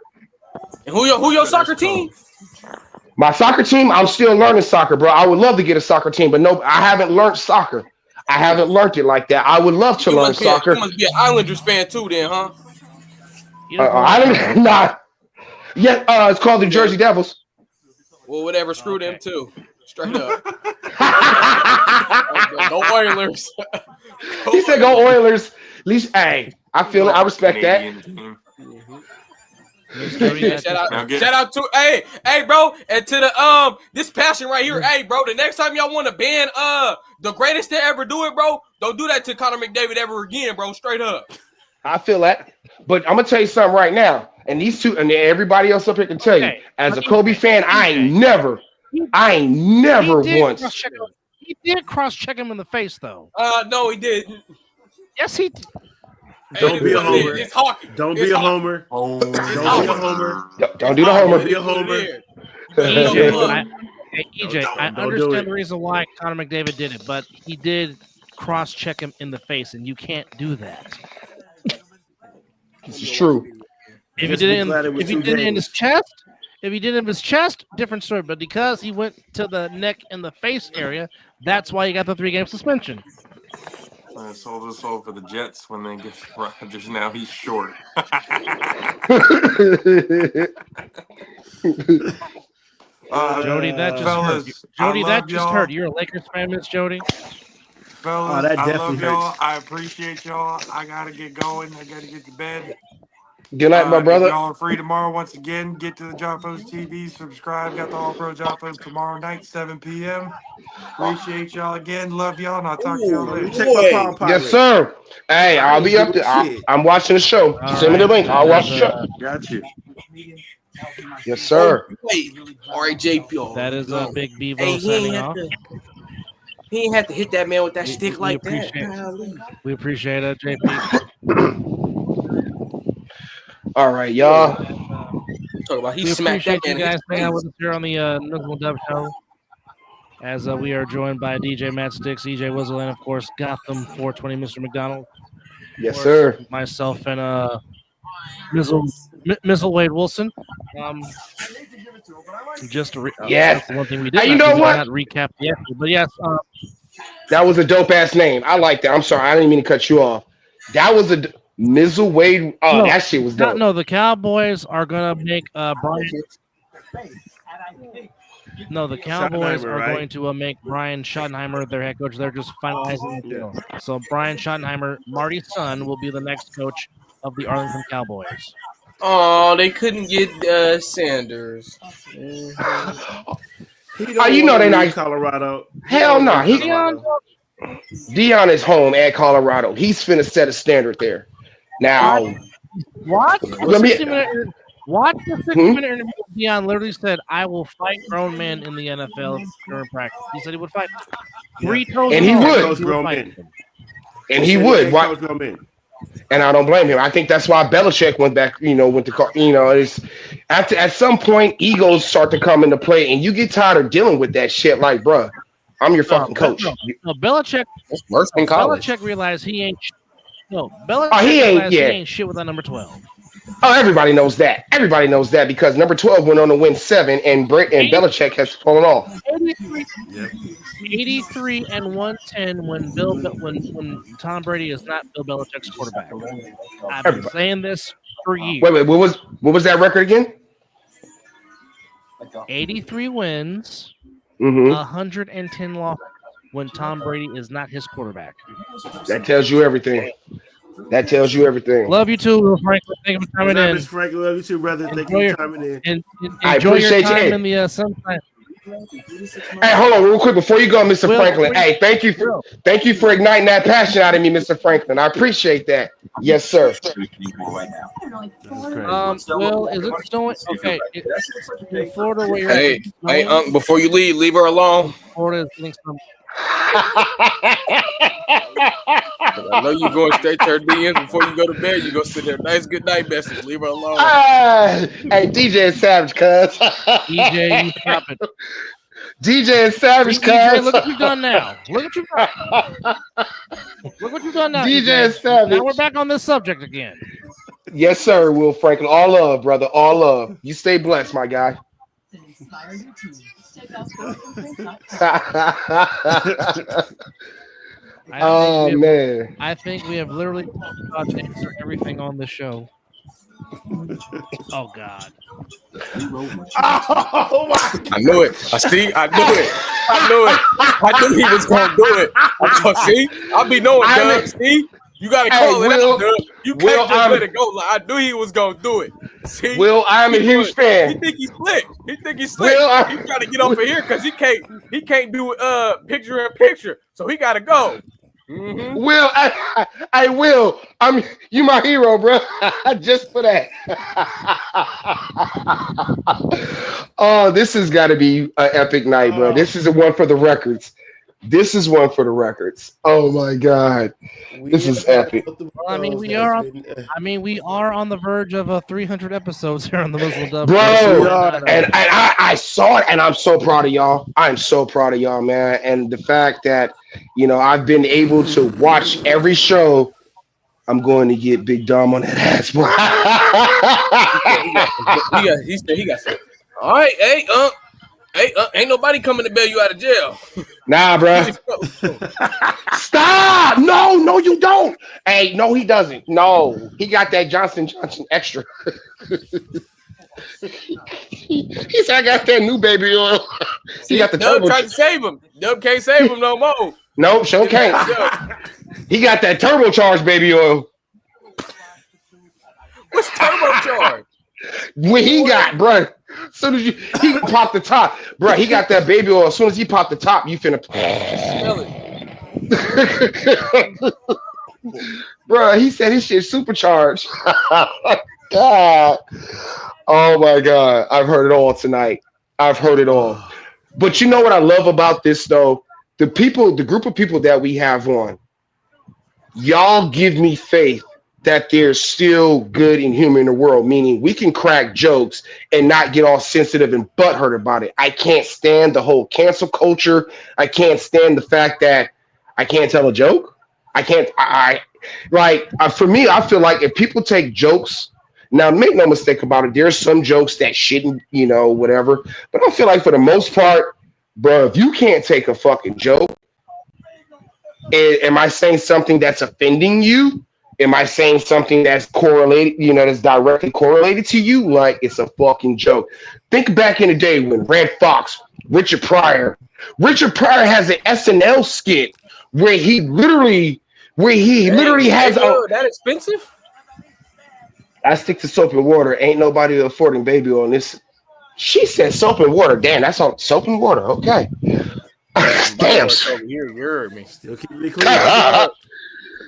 And who your soccer team? My soccer team, I'm still learning soccer, bro. I would love to get a soccer team, but no, I haven't learned soccer. I haven't learned it like that. I would love to learn soccer. You must be an Islanders fan too then, huh? Nah. Yeah, it's called the Jersey Devils. Well, whatever. Screw them too. Straight up. Go Oilers. He said, "Go Oilers." At least, hey, I feel it. I respect Canadian that. team. Yeah, shout out to hey bro, and to the this passion right here. Hey bro, the next time y'all want to ban the greatest to ever do it, bro, don't do that to Connor McDavid ever again, bro. Straight up. I feel that. But I'm gonna tell you something right now, and these two and everybody else up here can tell you, as a Kobe fan, I ain't never once. He did cross-check him in the face, though. No, he didn't. Yes, he did. Don't be a homer. It's hockey. Don't be a homer. Oh, Don't be a homer. Don't do the homer. Don't be a homer. EJ, I understand the reason why Connor McDavid did it, but he did cross-check him in the face, and you can't do that. This is true. If he did it in his chest, different story. But because he went to the neck and the face area, that's why he got the 3-game suspension. I sold his soul for the Jets when they get Rodgers. Now he's short. Jody, that just hurt. Jody, that just hurt. You're a Lakers fan, Miss Jody. Fellas, that I definitely love y'all. hurts. I appreciate y'all. I gotta get going. I gotta get to bed. Good night, my brother. If y'all are free tomorrow, once again, get to the Joffos TV, subscribe. Got the All Pro Joffos tomorrow night, 7 p.m. Appreciate y'all again. Love y'all, and I'll talk to y'all later. Check my Palm Pilot. Yes, sir. Hey, I'll be up there. I'm watching the show. Send me the link. I'll watch the show. Got you. Yes, sir. Wait, RJP. That is a big Bevo Hey, signing off. He ain't have to hit that man with that stick like that. Golly. We appreciate it, JP. All right, y'all. Talk about he We smacked that appreciate you man. guys hanging out with us here on the Mizzle Dub Show. As we are joined by DJ Matt Sticks, EJ Wizzle, and of course Gotham 420, Mr. McDonald. Yes, sir. Myself and Mizzle Wade Wilson. Just to yes, that's the one thing we did. You know what? Not recap the episode, but yes, that was a dope ass name. I like that. I'm sorry, I didn't mean to cut you off. That was a Mizzle Wade. Oh, no, that shit was dope. No, the Cowboys are gonna make Brian. No, the Cowboys are going to make Brian Schottenheimer their head coach. They're just finalizing the deal. So Brian Schottenheimer, Marty's son, will be the next coach of the Arlington Cowboys. Oh, they couldn't get Sanders. You know they're not Colorado. Hell no. Deion is home at Colorado. He's finna set a standard there. Now, watch the 6-minute interview. Deion literally said, "I will fight grown men in the NFL during practice." He said he would fight. And he would. And he would. And I don't blame him. I think that's why Belichick went back, went to, it's at some point, egos start to come into play and you get tired of dealing with that shit. Like, bruh, I'm your fucking coach. No, Belichick, worse than college. Belichick realized he ain't. No, Belichick he ain't shit without number 12. Oh, everybody knows that. Everybody knows that because number 12 went on to win 7 and Belichick has fallen off. 83 and 110 when Tom Brady is not Bill Belichick's quarterback. I've been saying this for years. Wait, what was that record again? 83 wins, 110 losses when Tom Brady is not his quarterback. That tells you everything. That tells you everything. Love you too, Will Franklin. Thank you for coming in. Miss Franklin, love you too, brother. Thank you for coming in. I Enjoy your appreciate time you. in the sunshine. Hey, hold on real quick before you go, Mr. Franklin. Hey, thank you for igniting that passion out of me, Mr. Franklin. I appreciate that. Yes, sir. Will, is it snowing? Okay, in Florida where you're Hey, before you leave her alone. Florida is getting some. I know you're going straight to her DMs before you go to bed. You go sit there, nice good night message. Leave her alone. Hey, DJ is savage, cuz. DJ, you stop it. DJ is savage, cuz. Look what you've done now. Look what you've done. Look what you've done now. DJ is savage. Now we're back on this subject again. Yes, sir, Will Franklin. All love, brother. All love. You stay blessed, my guy. Man. I think we have literally talked about to answer everything on the show. Oh God. Oh my God. I knew it. I knew it. I knew he was gonna do it. See, I'll be knowing, Doug. See, you gotta call it out, Doug. You Will, can't just let it go. Like, I knew he was gonna do it. See, Will, I'm a huge fan. He think he's slick. He trying to get off of here because he can't do picture in picture. So he gotta go. Mm-hmm. Will, I will. You my hero, bro. Just for that. Oh, this has got to be an epic night, bro. This is one for the records. This is one for the records. Oh my God, this is epic. Well, we are on the verge of 300 episodes here on the Mizzle Dub. Bro, and I saw it, and I'm so proud of y'all. I'm so proud of y'all, man. And the fact that I've been able to watch every show. I'm going to get Big Dom on that ass, bro. He said he got some. All right, hey, ain't nobody coming to bail you out of jail. Nah, bro. Stop! No, you don't. Hey, no, he doesn't. No, he got that Johnson extra. He said, I got that new baby oil. He got the Dub turbo. tried to save him. Dub can't save him no more. Nope, sure can't. He got that turbocharged baby oil. What's turbocharged? What he got, bro? As soon as he popped the top, bro, he got that baby oil. As soon as he popped the top, you finna smell it. Bro, he said his shit supercharged. God. Oh my God. I've heard it all tonight. I've heard it all. But you know what I love about this though? The group of people that we have on, y'all give me faith that there's still good and humor in the world, meaning we can crack jokes and not get all sensitive and butthurt about it. I can't stand the whole cancel culture. I can't stand the fact that I can't tell a joke. For me, I feel like if people take jokes, now make no mistake about it, there's some jokes that shouldn't, whatever. But I feel like for the most part, bro, if you can't take a fucking joke, am I saying something that's offending you? Am I saying something that's correlated, that's directly correlated to you? Like it's a fucking joke. Think back in the day when Red Fox, Richard Pryor has an SNL skit where he literally has that expensive? I stick to soap and water. Ain't nobody affording baby on this. She said soap and water. Damn, that's on soap and water. Okay. Damn. Over here, you heard me. Still keep it clean.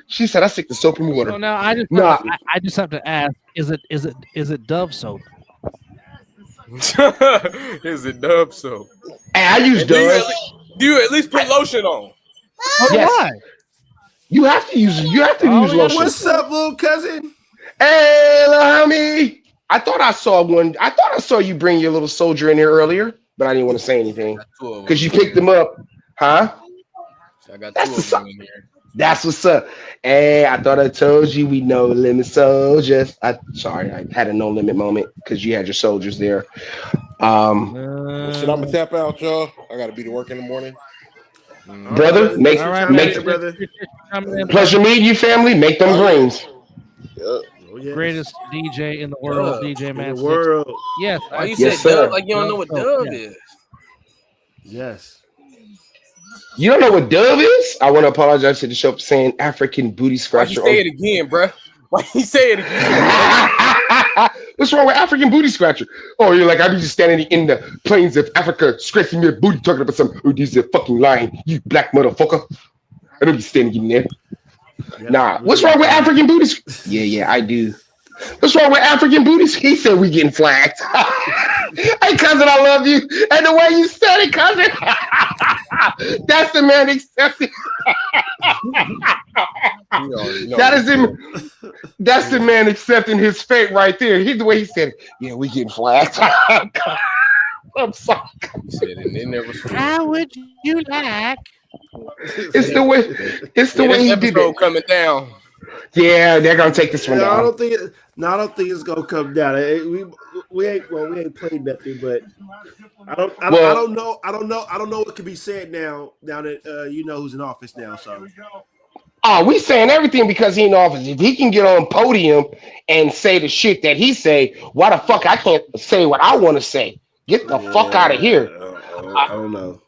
She said, "I stick to soap and water." So now I just have to ask: Is it Dove soap? Is it Dove soap? Hey, I use Dove. Do you at least put lotion on? Yes. Why? You have to use. You have to use lotion. What's up, little cousin? Hey, little homie. I thought I saw you bring your little soldier in here earlier, but I didn't want to say anything because you picked him up, huh? I got two of them in here. That's what's up. Hey, I thought I told you we no limit soldiers. I had a no limit moment because you had your soldiers there. Shit, I'm gonna tap out, y'all. I gotta be to work in the morning. Brother, pleasure meeting you, family. Make them dreams. Yep. Oh, yes. Greatest DJ in the world, DJ Man. In the world. Yes. Oh, you said Dove like you don't know what Dove is. Yes. You don't know what Dove is? I want to apologize to the show for saying African booty scratcher. Why you say it again, bro? Why you say it again? What's wrong with African booty scratcher? Oh, you're like, I be just standing in the plains of Africa scratching your booty talking about some, oh, this is a fucking lion, you black motherfucker. I don't be standing in there. Yeah, nah, what's wrong with African booties? Yeah, I do. What's wrong with African booties? He said we getting flagged. Hey, cousin, I love you. And the way you said it, cousin, that's the man accepting. That is him. That's the man accepting his fate right there. He's the way he said it. Yeah, we getting flagged. I'm sorry. How would you like? It's the way. It's the way he did it. Coming down. Yeah, they're gonna take this one down. I don't think it's gonna come down. We ain't played nothing, but I don't know what can be said now that you know who's in office now. So we saying everything because he in office. If he can get on podium and say the shit that he say, why the fuck I can't say what I want to say? Get the fuck out of here. I don't know.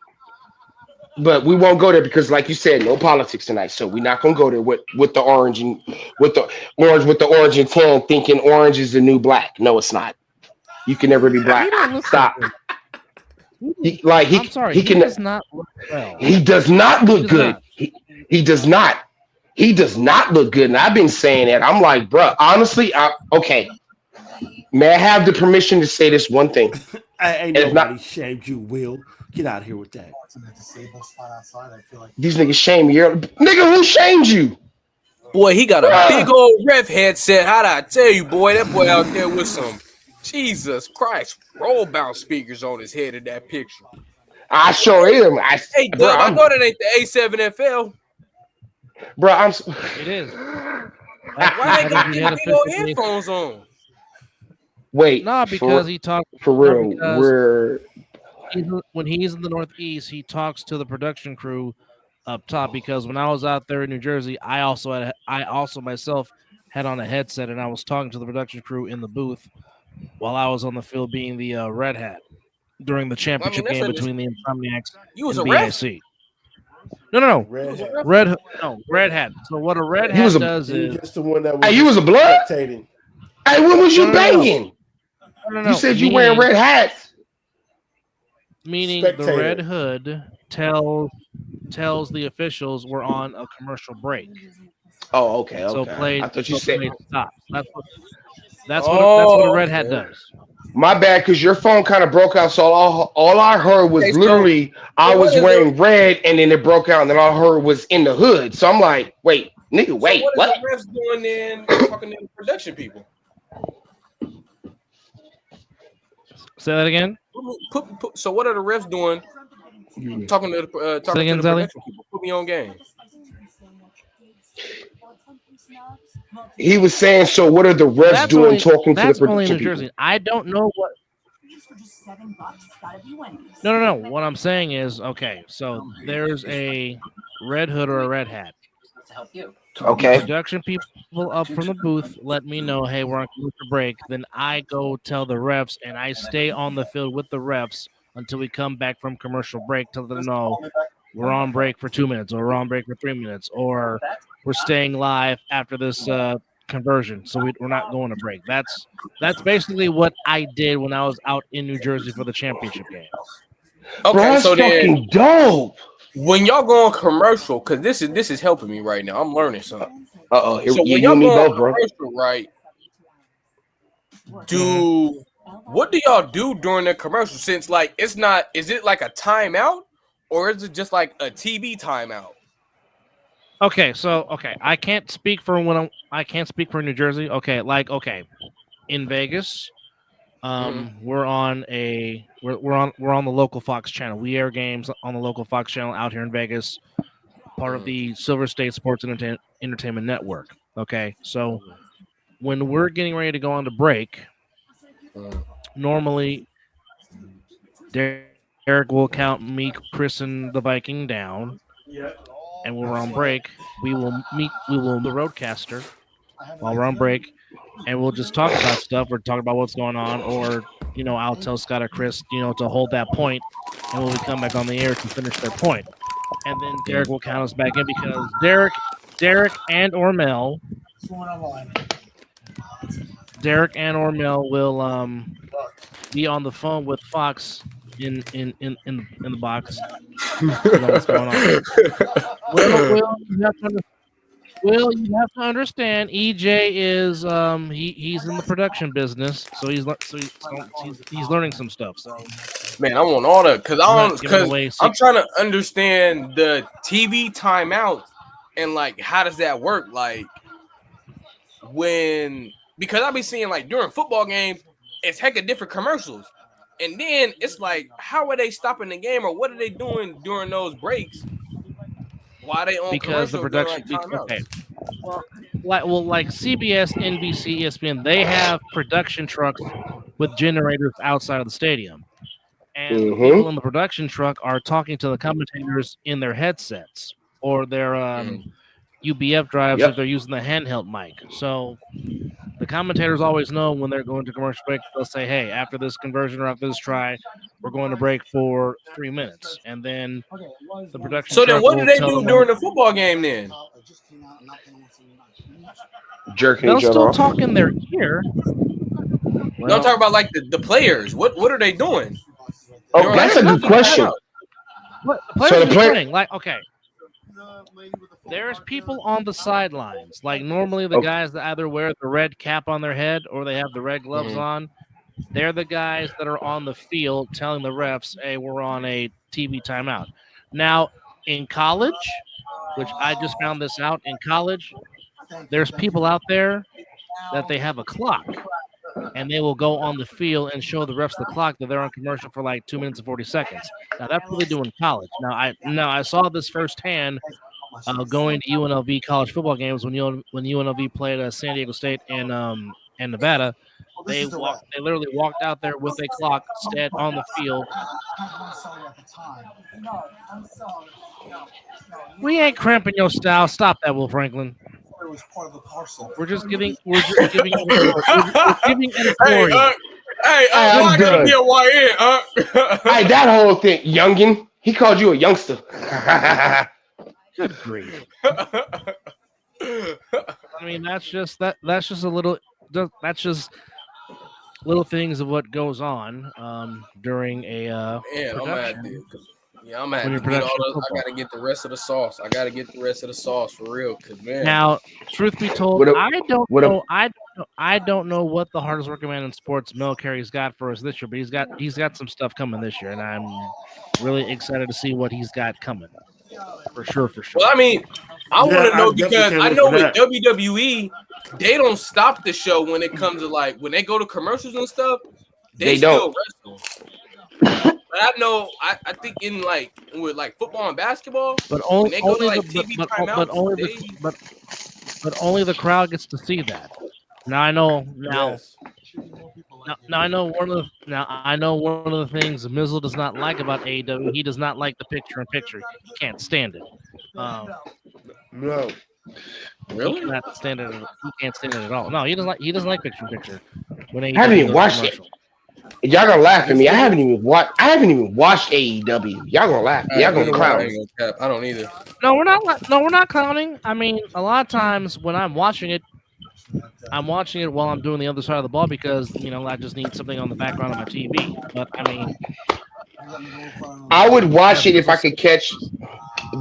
but we won't go there because, like you said, no politics tonight. So we're not gonna go there with the orange and with the orange and tan, thinking orange is the new black. No, it's not. You can never be black. He don't look Stop. that good. He I'm sorry. he He can. does not look well. He does not He look does good. not. He does not. He does not look good. And I've been saying that. I'm like, bro, honestly, okay. May I have the permission to say this one thing? Ain't nobody shamed you, Will. Get out of here with that. These niggas shame you. Nigga, who shamed you? Boy, he got a big old ref headset. How'd I tell you, boy? That boy out there with some Jesus Christ roll bounce speakers on his head in that picture. I sure am. Hey, Dub, I know that ain't the A7FL. Bro, It is. Why they got these big old headphones on? Wait. No, because he talks for real. When he's in the Northeast, he talks to the production crew up top. Because when I was out there in New Jersey, I also myself had on a headset and I was talking to the production crew in the booth while I was on the field being the Red Hat during the championship game between the Insomniacs and BAC. No. Red Hat. So what a Red Hat does is just the one that was you was a blood? Spectating. Hey, when was you banging? No. You said you wearing red hats. Meaning the Red Hood tells the officials we're on a commercial break. Oh, okay. So I thought you said stop. That's what a Red Hat does. My bad, because your phone kind of broke out. So all I heard was literally I was wearing red, and then it broke out, and then all I heard was in the hood. So I'm like, wait, nigga, wait, so what? What is the refs doing then talking to the production people? Say that again. So what are the refs doing? Talking to the production people. Put me on game. He was saying, so what are the refs doing talking to the production people? Jersey. I don't know what. No. What I'm saying is, okay, so there's a Red Hood or a Red Hat. Okay. Production people up from the booth let me know, hey, we're on commercial break. Then I go tell the refs, and I stay on the field with the refs until we come back from commercial break to let them know we're on break for 2 minutes, or we're on break for 3 minutes, or we're staying live after this conversion, so we're not going to break. That's basically what I did when I was out in New Jersey for the championship game. Okay, bro, so then dope. When y'all go on commercial, because this is helping me right now. I'm learning something. So when y'all go on commercial, right? What do y'all do during the commercial? Since like it's not, is it like a timeout or is it just like a TV timeout? Okay, I can't speak for I can't speak for New Jersey. Okay, in Vegas, we're on the local Fox channel. We air games on the local Fox channel out here in Vegas, part of the Silver State Sports Entertainment Network. Okay, so when we're getting ready to go on to break, normally Derek will count me, Chris, and the Viking down. And when we're on break, we will meet the roadcaster while we're on break, and we'll just talk about stuff or talk about what's going on, or I'll tell Scott or Chris, to hold that point, and when we come back on the air to finish their point, and then Derek will count us back in because Derek and Ormel will be on the phone with Fox in the box. What's going on? Will, you have to understand. EJ is he's in the production business, so he's learning some stuff. So, man, I want all that because I'm trying to understand the TV timeout and like how does that work? Like because I be seeing like during football games, it's heck of different commercials. And then it's like, how are they stopping the game, or what are they doing during those breaks? Why are they on because the production? Okay, like CBS, NBC, ESPN, they have production trucks with generators outside of the stadium, and the people in the production truck are talking to the commentators in their headsets or their UBF drives Yep. if they're using the handheld mic. So the commentators always know when they're going to commercial break. They'll say, "Hey, after this conversion or after this try, we're going to break for 3 minutes," and then the production. So then, truck what do will they tell do them during the football game then? Jerking They'll each other still off. talk in their ear. No, I'm talking about like the players. What are they doing? Oh, They're that's like, a good question. What the So players the are player- playing like okay. There's people on the sidelines. Like normally the Oh. guys that either wear the red cap on their head or they have the red gloves Mhm. on. They're the guys that are on the field telling the refs, "Hey, we're on a TV timeout." Now, in college, which I just found this out in college, there's people out there that they have a clock and they will go on the field and show the refs the clock that they're on commercial for like 2 minutes and 40 seconds. Now that's what they do in college. Now I saw this firsthand going to UNLV college football games when UNLV played San Diego State and Nevada. They literally walked out there with a clock, stood on the field. We ain't cramping your style. Stop that, Will Franklin. We're just giving editorial. Why I'm gotta be done. a YN, Hey, that whole thing, youngin. He called you a youngster. Good grief. I mean, that's just a little. That's just little things of what goes on during a production. I'm gonna When have you're to get production I gotta get the rest of the sauce. I gotta get the rest of the sauce for real, cause man. Now, truth be told, What a- I don't what a- know. I don't know what the hardest working man in sports, Mel Carey's got for us this year, but he's got some stuff coming this year, and I'm really excited to see what he's got coming. For sure. Well, I mean, I want to know I definitely because can't I wait know for with that. WWE, they don't stop the show when it comes to like when they go to commercials and stuff. They still wrestle. But I know, I think in like with like football and basketball, But when they go to like TV timeouts, but only the crowd gets to see that. Now I know now. Yes. Now I know one of the things Mizzle does not like about AEW. He does not like the picture-in-picture. He can't stand it. No. Really? He cannot stand it. He can't stand it at all. No, he doesn't like picture-in-picture. When AEW haven't even goes watched commercial. it. Y'all gonna laugh at me. I haven't even watched AEW. Y'all gonna laugh. Y'all gonna clown me. I don't either. No, we're not clowning. I mean, a lot of times when I'm watching it while I'm doing the other side of the ball because I just need something on the background of my TV. But I mean, I would watch it if I could catch.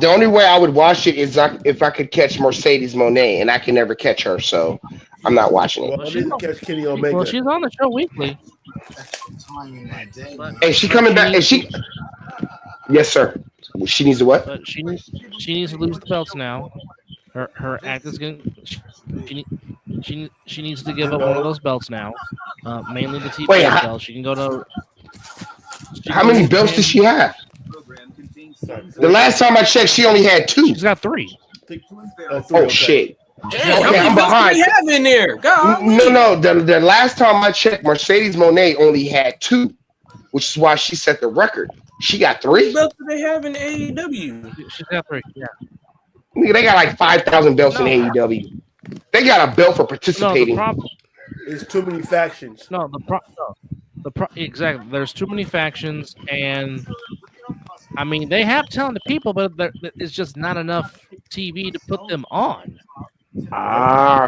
The only way I would watch it is if I could catch Mercedes Monet, and I can never catch her, so I'm not watching it. Well, I didn't catch Kenny Omega. Well, she's on the show weekly. Hey, she coming back? Is she? Yes, sir. She needs to what? But she needs to lose the belts now. Her act is going. She needs to give up one of those belts now. Mainly the TBS belt. She can go to. How many belts does she have? The last time I checked, she only had 2. She's got 3. Oh shit! Damn, Okay, I'm behind. What do we have in there? God, No. The last time I checked, Mercedes Monet only had 2, which is why she set the record. She got 3. What belts do they have in AEW? She's got 3. Yeah. Nigga, they got like 5,000 belts in AEW. They got a belt for participating. No, the problem. There's too many factions. No, exactly. There's too many factions, and I mean they have talented people, but it's just not enough TV to put them on.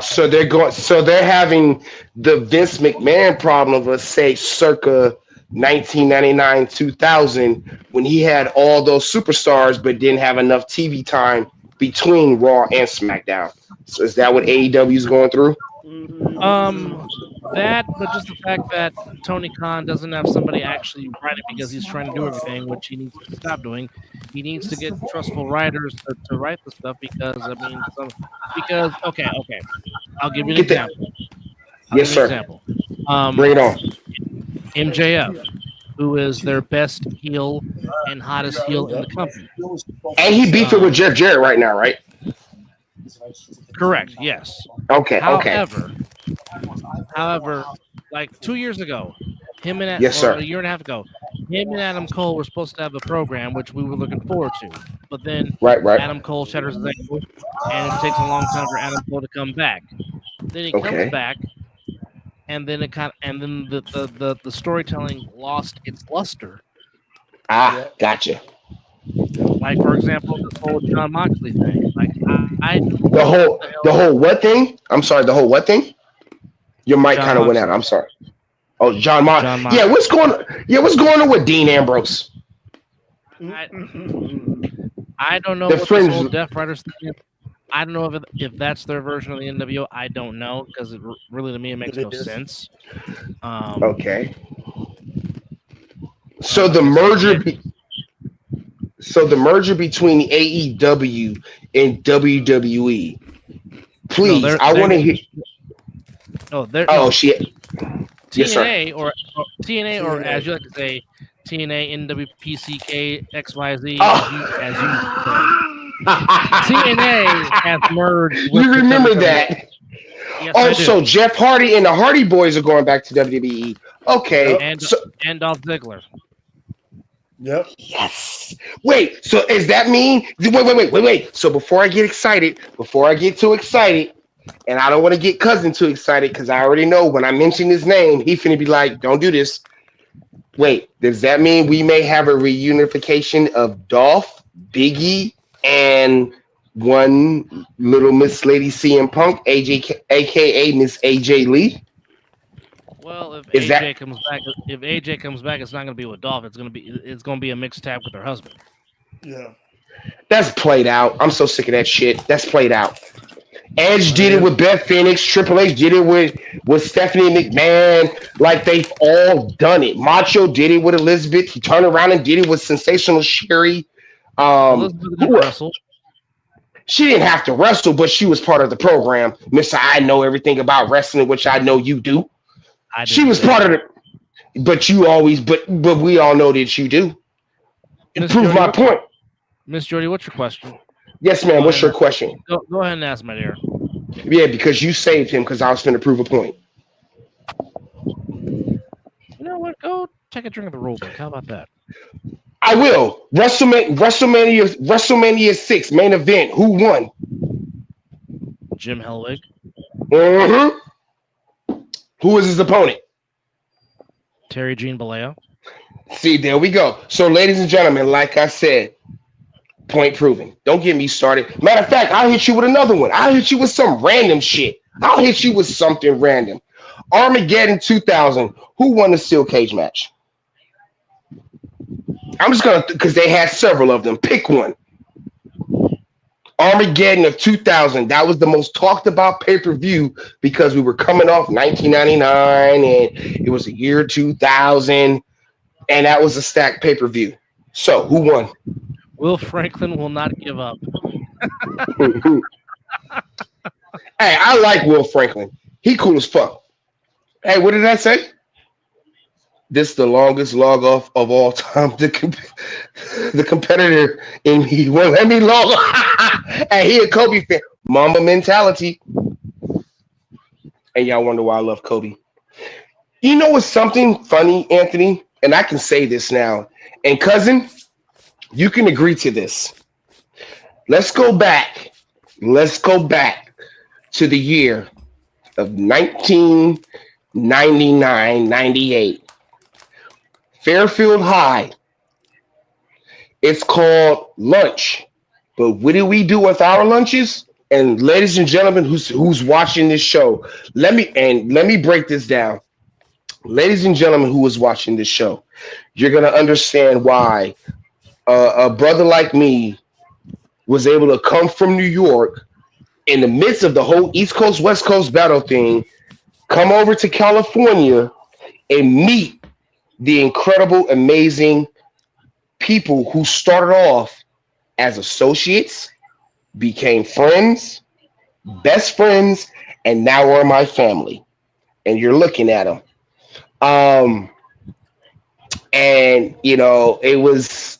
So they're having the Vince McMahon problem of, let's say, circa 1999, 2000, when he had all those superstars but didn't have enough TV time between Raw and SmackDown. So is that what AEW is going through? That, but just the fact that Tony Khan doesn't have somebody actually writing because he's trying to do everything, which he needs to stop doing. He needs to get trustful writers to write the stuff because okay, I'll give you an example. Yes, sir. Bring it on. MJF, who is their best heel and hottest heel in the company, and he beefed it with Jeff Jarrett right now, right? Correct. Yes. Okay. However, like 2 years ago, a year and a half ago, him and Adam Cole were supposed to have a program, which we were looking forward to. But then Right. Adam Cole shatters his ankle, and it takes a long time for Adam Cole to come back. Then he comes Okay. back, and then the storytelling lost its luster. Gotcha. Like, for example, this whole John Moxley thing. Like, The whole what thing? I'm sorry. The whole what thing? Your mic John kind of went out. Moxley. I'm sorry. Oh, John Moxley. John Moxley. Yeah, what's going on? Yeah, what's going on with Dean Ambrose? I don't know The what Fringe- this whole Death Riders thing is. I don't know if that's their version of the NWO. I don't know because really to me it makes no sense. Okay. So the merger between AEW and WWE. Please, I want to hear. Shit. Yes, sir. TNA or TNA or as you like to say, TNA NWPCK XYZ as you say. TNA has merged. You remember that? Yes, I do. So Jeff Hardy and the Hardy Boys are going back to WWE. Okay. And Dolph Ziggler. Yep. Yes. Wait. So does that mean? Wait. So before I get too excited, and I don't want to get cousin too excited because I already know when I mention his name, he finna be like, "Don't do this." Wait. Does that mean we may have a reunification of Dolph, Biggie, and one little Miss Lady CM Punk, aka Miss AJ Lee? Well, if AJ comes back, it's not going to be with Dolph. It's going to be a mixed tag with her husband. Yeah, that's played out. I'm so sick of that shit. That's played out. Edge did it with Beth Phoenix. Triple H did it with Stephanie McMahon. Like they've all done it. Macho did it with Elizabeth. He turned around and did it with Sensational Sherry. Elizabeth didn't wrestle. She didn't have to wrestle, but she was part of the program. Mister, I know everything about wrestling, which I know you do. She was part of it, but we all know that you do. Prove my point. Miss Jody, what's your question? Yes, ma'am. What's your question? Go ahead and ask, my dear. Yeah, because you saved him because I was going to prove a point. You know what? Go take a drink of the rule book. How about that? I will. WrestleMania 6 main event. Who won? Jim Hellwig. Mm-hmm. Who is his opponent? Terry Jean Balea. See, there we go. So, ladies and gentlemen, like I said, point proven. Don't get me started. Matter of fact, I'll hit you with another one. I'll hit you with some random shit. I'll hit you with something random. Armageddon 2000. Who won the steel cage match? I'm just going to, because they had several of them. Pick one. Armageddon of 2000. That was the most talked about pay-per-view because we were coming off 1999 and it was the year 2000. And that was a stacked pay-per-view. So, who won? Will Franklin will not give up. Hey, I like Will Franklin. He cool as fuck. Hey, what did I say? This is the longest log off of all time. The competitor in me won't let me log off. Hey, he a Kobe fan. Mamba mentality. And y'all wonder why I love Kobe. You know what's something funny, Anthony? And I can say this now. And cousin, you can agree to this. Let's go back to the year of 1999-98. Fairfield High. It's called lunch. But what do we do with our lunches? And ladies and gentlemen, who's watching this show, let me break this down. Ladies and gentlemen who is watching this show, you're going to understand why a brother like me was able to come from New York in the midst of the whole East Coast, West Coast battle thing, come over to California and meet the incredible, amazing people who started off as associates, became friends, best friends, and now are my family. And you're looking at them. And you know, it was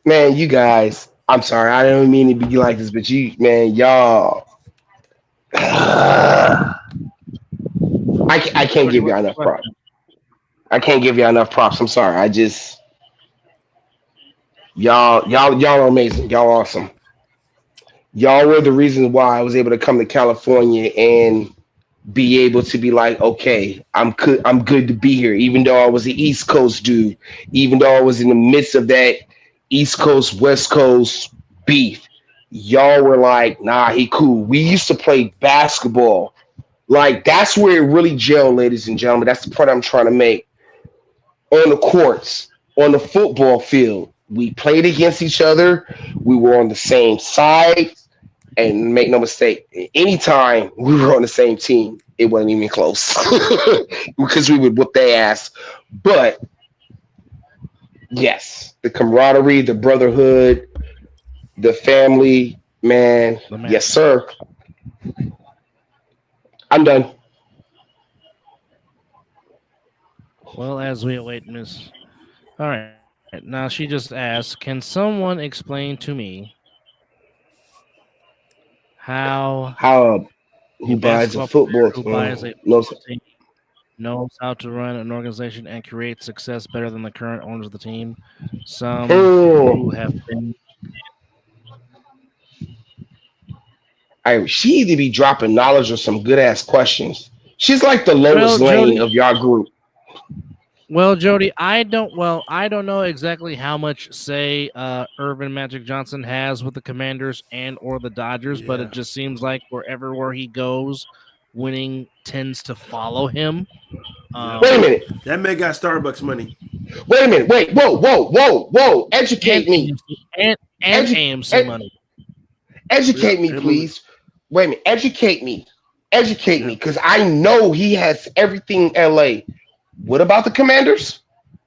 man, you guys, I'm sorry, I don't mean to be like this, but y'all I can't give you enough props. I can't give y'all enough props. I'm sorry. I just y'all are amazing. Y'all awesome. Y'all were the reason why I was able to come to California and be able to be like, okay, I'm good to be here, even though I was an East Coast dude, even though I was in the midst of that East Coast, West Coast beef. Y'all were like, nah, he cool. We used to play basketball. Like, that's where it really gelled, ladies and gentlemen. That's the point I'm trying to make. On the courts, on the football field, we played against each other. We were on the same side. And make no mistake, anytime we were on the same team, it wasn't even close because we would whoop their ass. But yes, the camaraderie, the brotherhood, the family, man. Yes, sir. I'm done. Well, as we await Miss. All right. Now she just asked, can someone explain to me how who buys a football who buys a no, football team knows how to run an organization and create success better than the current owners of the team? Some who have been. She either be dropping knowledge or some good ass questions. She's like the Lois Lane of y'all group. Well, Jody, I don't know exactly how much say Irvin Magic Johnson has with the Commanders and or the Dodgers, but it just seems like where he goes, winning tends to follow him. Wait a minute. That man got Starbucks money. Wait a minute. Wait. Whoa. Educate me. And AMC money. Educate me, please. Wait a minute. Educate me, because I know he has everything in LA. What about the Commanders?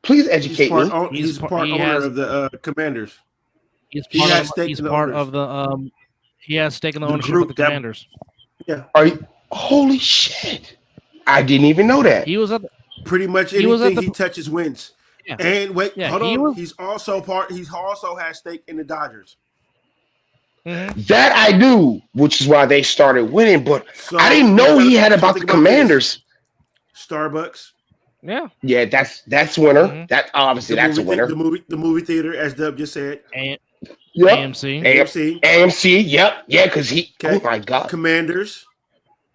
Please educate me. He's part owner of the Commanders. He has stake in the ownership of the Commanders. Yeah. Are you? Holy shit! I didn't even know that. He was at pretty much anything he touches wins. Yeah. And wait, hold on. He's also has stake in the Dodgers. Mm-hmm. That I knew, which is why they started winning. But I didn't know he had about the Commanders. Starbucks. Yeah, that's winner. Mm-hmm. That obviously that's a winner. The movie theater, as Dub just said. AMC. Yep. Yeah, because he. Okay. Oh my God. Commanders.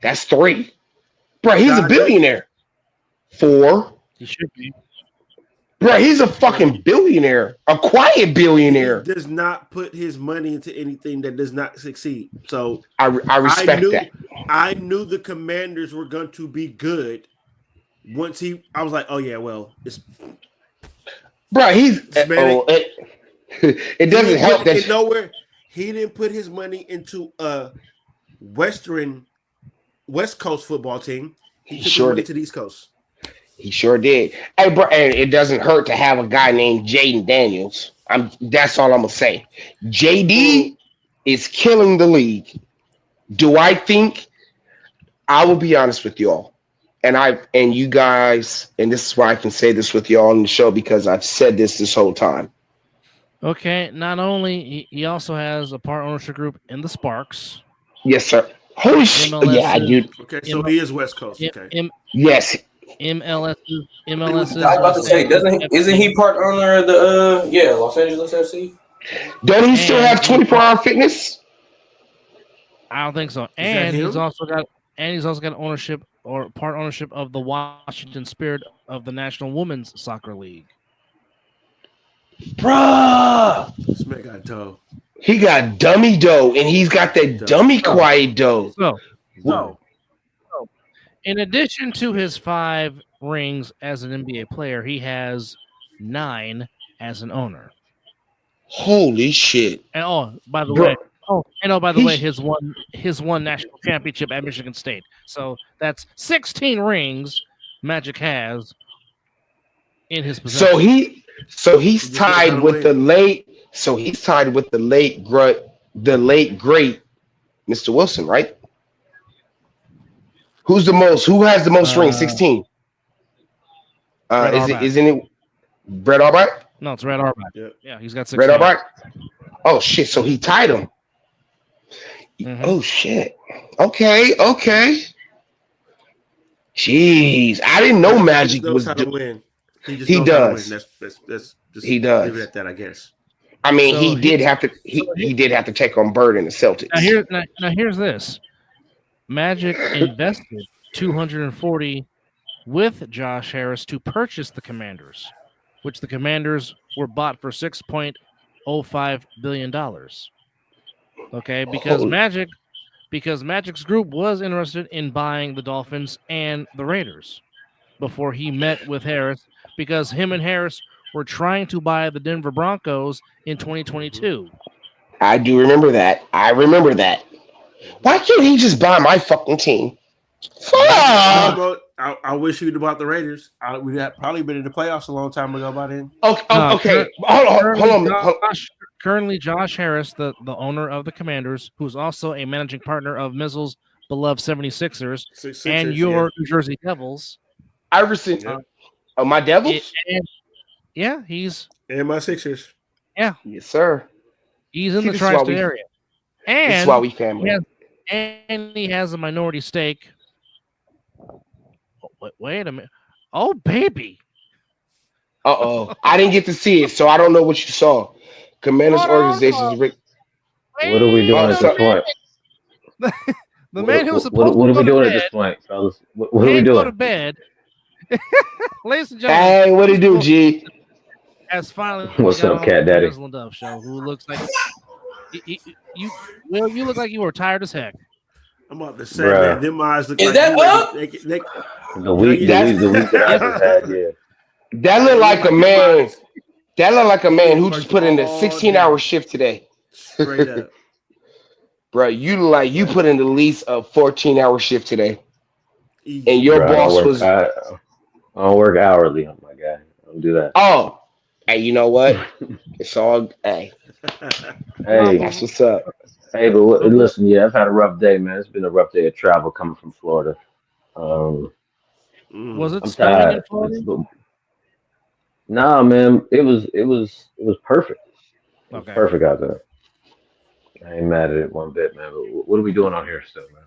That's 3. Bro, he's a billionaire. 4. He should be. Bro, he's a fucking billionaire. A quiet billionaire. He does not put his money into anything that does not succeed. So I respect that. I knew the Commanders were going to be good. I was like, oh yeah, well, it's. Bro, it doesn't help that nowhere. He didn't put his money into a West Coast football team. He took his money to the East Coast. He sure did. Hey, bro, and it doesn't hurt to have a guy named Jaden Daniels. That's all I'm gonna say. JD is killing the league. Do I think? I will be honest with y'all, and you guys, and this is why I can say this with y'all on the show because I've said this whole time. Okay, not only he also has a part ownership group in the Sparks. Yes, sir. Holy shit! Yeah, I do. Okay, so he is West Coast. Okay. Yes. MLS. I was about to say, isn't he part owner of the Los Angeles FC? Don't he still have 24-hour fitness? I don't think so. And he's also got ownership or part ownership of the Washington Spirit of the National Women's Soccer League. Bruh, this man got dough. He got dummy dough, and he's got that dummy quiet dough. So, in addition to his 5 rings as an NBA player, he has 9 as an owner. Holy shit! And by the way, his one national championship at Michigan State. So that's 16 rings Magic has in his possession. So he's tied with the late great Mr. Wilson, right? Who has the most rings? 16. Isn't it Brett Albright? No, it's Red Auerbach. Yeah, he's got 16. Brett Albright? Oh shit, so he tied him. Mm-hmm. Oh shit. Okay. Jeez, I didn't know Magic was how to win. He just He knows how to win. does. That's just He does. leave it at that, I guess. I mean, So he did have to. He did have to take on Bird and the Celtics. Now here's this. Magic invested 240 with Josh Harris to purchase the Commanders, which the Commanders were bought for $6.05 billion. Okay, because Magic's group was interested in buying the Dolphins and the Raiders before he met with Harris, because him and Harris were trying to buy the Denver Broncos in 2022. I do remember that. I remember that. Why can't he just buy my fucking team? Fuck! I wish you'd bought the Raiders. We'd have probably been in the playoffs a long time ago by then. Okay. Hold on. Currently, Josh Harris, the owner of the Commanders, who's also a managing partner of Mizzle's beloved 76ers and your New Jersey Devils. Iverson. My Devils? He's... And my Sixers. Yeah. Yes, sir. He's in the tri-state area. And this is why we family. And he has a minority stake. Wait a minute. Oh, baby. Uh-oh. I didn't get to see it, so I don't know what you saw. Commanders organizations. What are we doing at this point? The man who was supposed what to are we go doing to at bed, this point, fellas? What are we doing? Go to bed. Ladies and gentlemen. Hey, what do you do, G? As finally, what's up, Cat Daddy? Mizzle and Dove show, who looks like you look like you were tired as heck. I'm about to say, man, them eyes look Is like that up? The week that I just had, yeah. That looked like a man. That looked like a man who just put in a 16-hour shift today. Straight up. Bro, you look like you put in at least a 14-hour shift today. And your boss was... I don't work hourly, my guy. I don't do that. Oh, hey, you know what? It's all... Hey, that's what's up. Hey, but listen, I've had a rough day, man. It's been a rough day of travel coming from Florida. Was it I'm snowing tired. in Florida? Nah, man, it was perfect. It was perfect out there. I ain't mad at it one bit, man. But what are we doing out here still, man?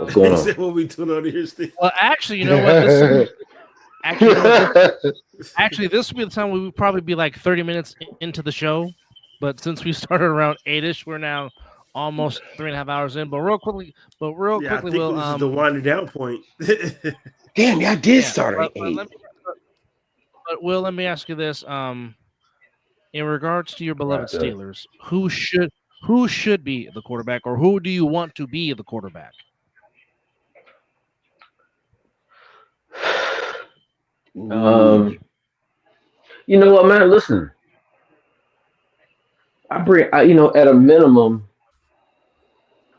What's going on? What we doing out here still? Well, actually, you know what? Actually, this will be the time we would probably be like 30 minutes into the show. But since we started around 8-ish, we're now almost 3.5 hours in. But real quickly, I we'll think this is the winding down point. Damn, y'all did start at 8. But Will, let me ask you this: in regards to your beloved Steelers, who should be the quarterback, or who do you want to be the quarterback? You know what, man? Listen. I bring, at a minimum,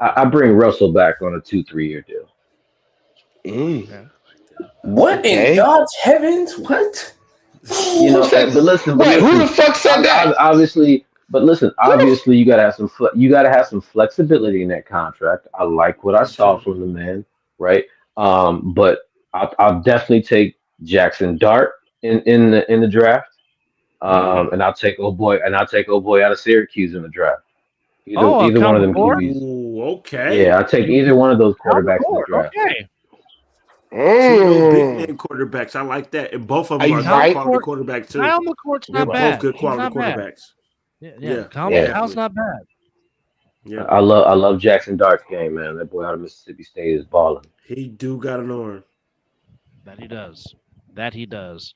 I bring Russell back on a 2-3 year deal. What in God's heavens? What? But listen. Wait, who the fuck said that? Obviously, you gotta have some flexibility in that contract. I like what I saw from the man, right? But I'll definitely take Jackson Dart in the draft. And I'll take old boy out of Syracuse in the draft. Either one of them QBs. Ooh, okay. Yeah, I'll take either one of those quarterbacks in the draft. Okay. Two big name quarterbacks. I like that. And both of them are good quality quarterbacks too. Kyle McCourt's not They're bad. both good quality quarterbacks. Kyle's not bad. Yeah. I love Jackson Dart's game, man. That boy out of Mississippi State is balling. He do got an arm. That he does.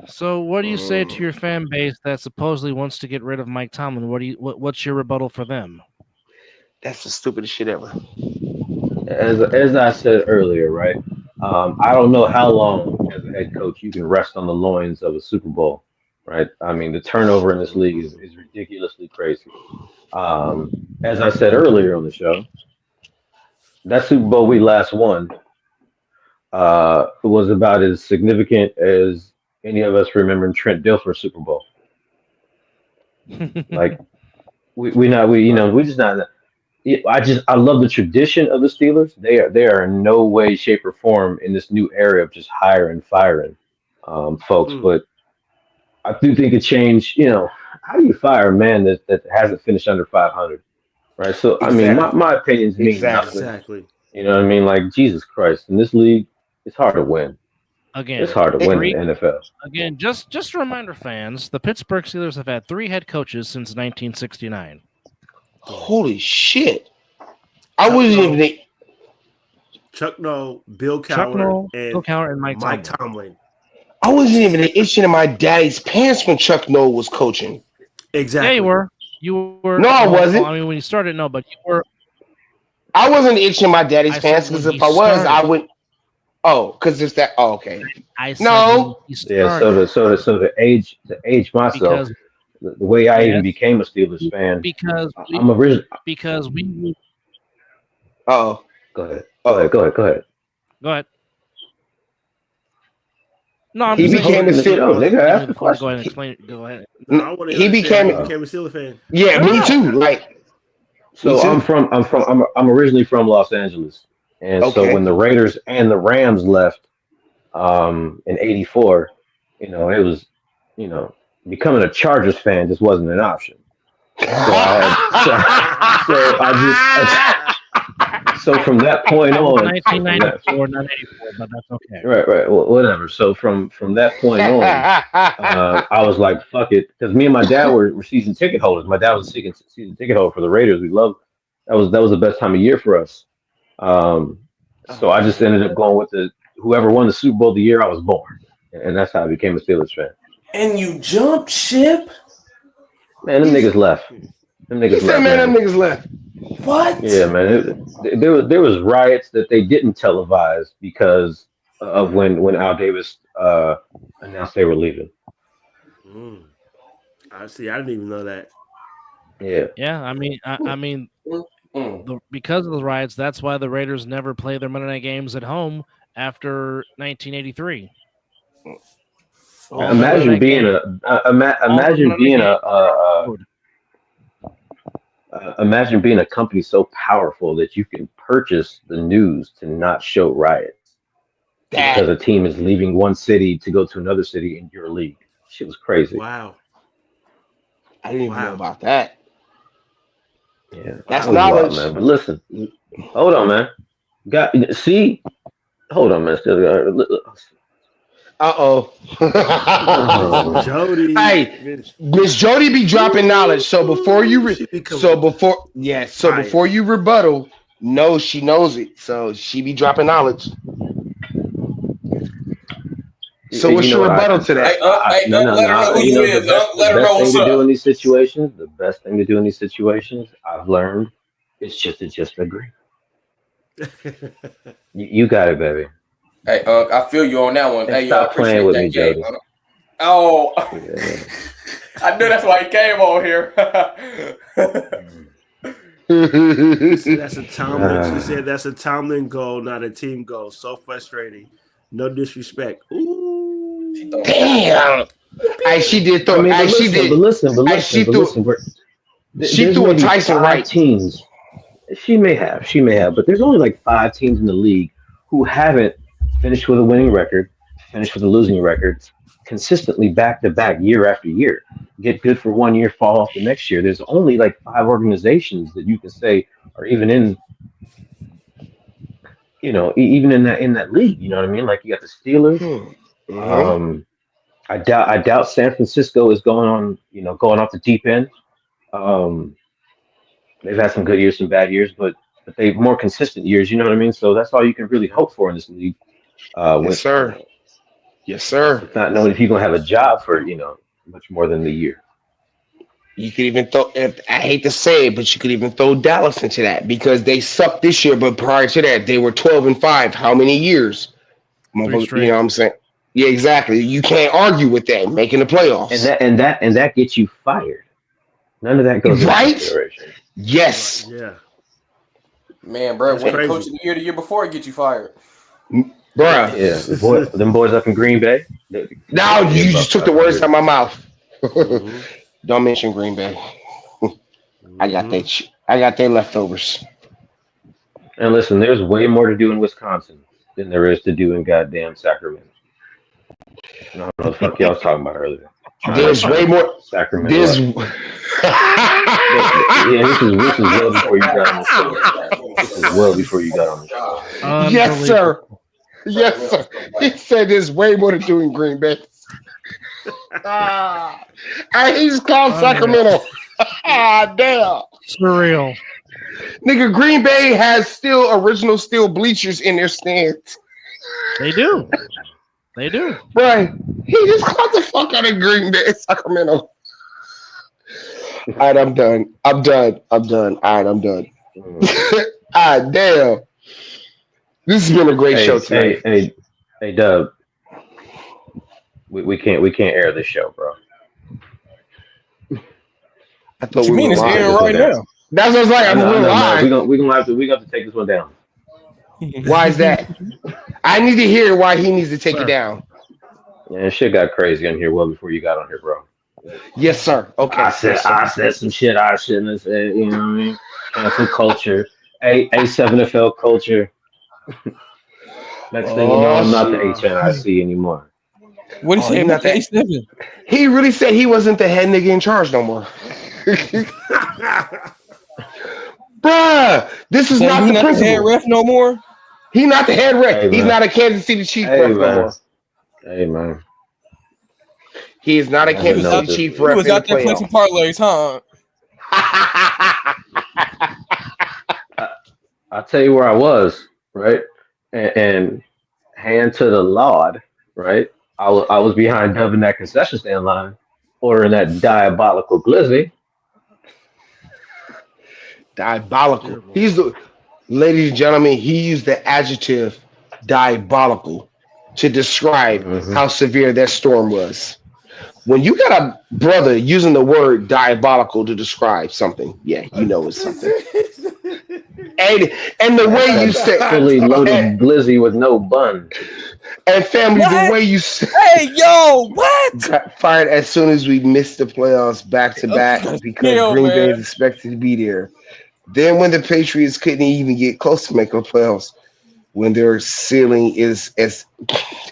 So, what do you say to your fan base that supposedly wants to get rid of Mike Tomlin? What's your rebuttal for them? That's the stupidest shit ever. As I said earlier, right? I don't know how long as a head coach you can rest on the loins of a Super Bowl, right? I mean, the turnover in this league is ridiculously crazy. As I said earlier on the show, that Super Bowl we last won was about as significant as any of us remembering Trent Dilfer's Super Bowl. Like we just not. I love the tradition of the Steelers. They are in no way, shape, or form in this new era of just hiring, firing folks. But I do think a change. How do you fire a man that hasn't finished under 500? Right. So Exactly. I mean, my opinions mean nothing. Exactly. You know what I mean? Like Jesus Christ, in this league, it's hard to win. Again, It's hard to win in the NFL. Again, just a reminder, fans: the Pittsburgh Steelers have had 3 head coaches since 1969. Holy shit! I wasn't even. Chuck Noll, Bill Cowher, and Mike Tomlin. I wasn't even itching in my daddy's pants when Chuck Noll was coaching. Exactly. Yeah, you were. You were. No, I wasn't. I mean, when you started, no, but you were. I wasn't itching my daddy's pants because if I was, I would. Oh, because it's that. Oh, okay. So the age myself, the way I even became a Steelers fan, because we. Oh, go ahead. Go ahead. No, I'm he became a Steelers. Nigga, ask the question. Go ahead and explain it. Go ahead. No, he became a Steelers fan. Yeah, me too. Like, so I'm originally from Los Angeles, and so when the Raiders and the Rams left, in '84, it was, becoming a Chargers fan just wasn't an option. So from that point on, 1994, not 84, but that's okay. Right. Well, whatever. So from that point on, I was like, fuck it, because me and my dad were season ticket holders. My dad was a season ticket holder for the Raiders. We loved that was the best time of year for us. So I just ended up going with whoever won the Super Bowl the year I was born, and that's how I became a Steelers fan. And you jumped ship? Man, them niggas left. Them niggas left. What? Yeah, man. There was riots that they didn't televise because of when Al Davis announced they were leaving. I see. I didn't even know that. Yeah. Yeah. I mean, because of the riots, that's why the Raiders never play their Monday night games at home after 1983. Imagine being a company so powerful that you can purchase the news to not show riots because a team is leaving one city to go to another city in your league. Shit was crazy. Wow. I didn't even know about that. Yeah, that's knowledge, man. But listen, hold on, man. Hold on, man. Jody. Hey, Miss Jody be dropping knowledge. So before you before you rebuttal, no, she knows it. So she be dropping knowledge. So what's your rebuttal to that? Let her know who you is. Let her know what's up. The best thing to do in these situations, I've learned, is just agree. You got it, baby. Hey, I feel you on that one. Hey, stop playing with me, Jody. Oh, yeah. I knew that's why he came on here. That's a Tomlin. She said that's a Tomlin goal, not a team goal. So frustrating. No disrespect. Ooh, damn. She did throw. She threw a Tyson Wright. Teams. She may have, but there's only like 5 teams in the league who haven't finished with a winning record, finished with a losing record, consistently back to back year after year. Get good for 1 year, fall off the next year. There's only like 5 organizations that you can say are even in, even in that league. You know what I mean? Like you got the Steelers. I doubt San Francisco is going off the deep end. They've had some good years, some bad years, but they've more consistent years. You know what I mean? So that's all you can really hope for in this league. Yes, sir. Yes, sir. Not knowing if you're gonna have a job for much more than the year. You could even throw. I hate to say it, but you could even throw Dallas into that because they sucked this year. But prior to that, they were 12-5. How many years? You know what I'm saying? Yeah, exactly. You can't argue with that. Making the playoffs and that gets you fired. None of that goes into consideration. Yes. Yeah. Man, bro, when the coach of the year before it get you fired. Bruh. Yeah, them boys up in Green Bay. No, you just took the words out of my mouth. Don't mention Green Bay. I got their leftovers. And listen, there's way more to do in Wisconsin than there is to do in goddamn Sacramento. I don't know what the fuck y'all was talking about earlier. There's way more. Sacramento. This is well before you got on the show. This is well before you got on the show. Yes, sir. Yes, sir. He said there's way more to do in Green Bay. He's called Sacramento. Damn. Surreal. Nigga, Green Bay has still original steel bleachers in their stands. They do. They do. Right. He just called the fuck out of Green Bay, Sacramento. All right, I'm done. All right, I'm done. Damn. This has been a great show tonight. Hey, Dub. We can't air this show, bro. What you mean? It's airing right now. That's what I was like. We're live. We're gonna have to take this one down. Why is that? I need to hear why he needs to take it down. Yeah, shit got crazy in here well before you got on here, bro. Yes, sir. Okay. I said some shit I shouldn't have said. You know what I mean? Cancel culture. A7FL culture. Next thing you know, I'm not the HNIC anymore. What did he say about the A7? He really said he wasn't the head nigga in charge no more. Bruh, this is not the principal. The head ref no more? He's not the head ref. He's not a Kansas City Chief ref no more. Hey, man. He is not a Kansas City Chief ref. He was out there playing some parlays, huh? I'll tell you where I was, right? And hand to the Lord, right? I was behind Dub in that concession stand line, ordering that diabolical glizzy. Diabolical. Ladies and gentlemen, he used the adjective diabolical to describe how severe that storm was. When you got a brother using the word diabolical to describe something, yeah, you know it's something. And the way you said fully loaded glizzy with no bun. And family, the way you said, hey, yo, what? Got fired as soon as we missed the playoffs back to back because Green Bay is expected to be there. Then when the Patriots couldn't even get close to making the playoffs, when their ceiling is as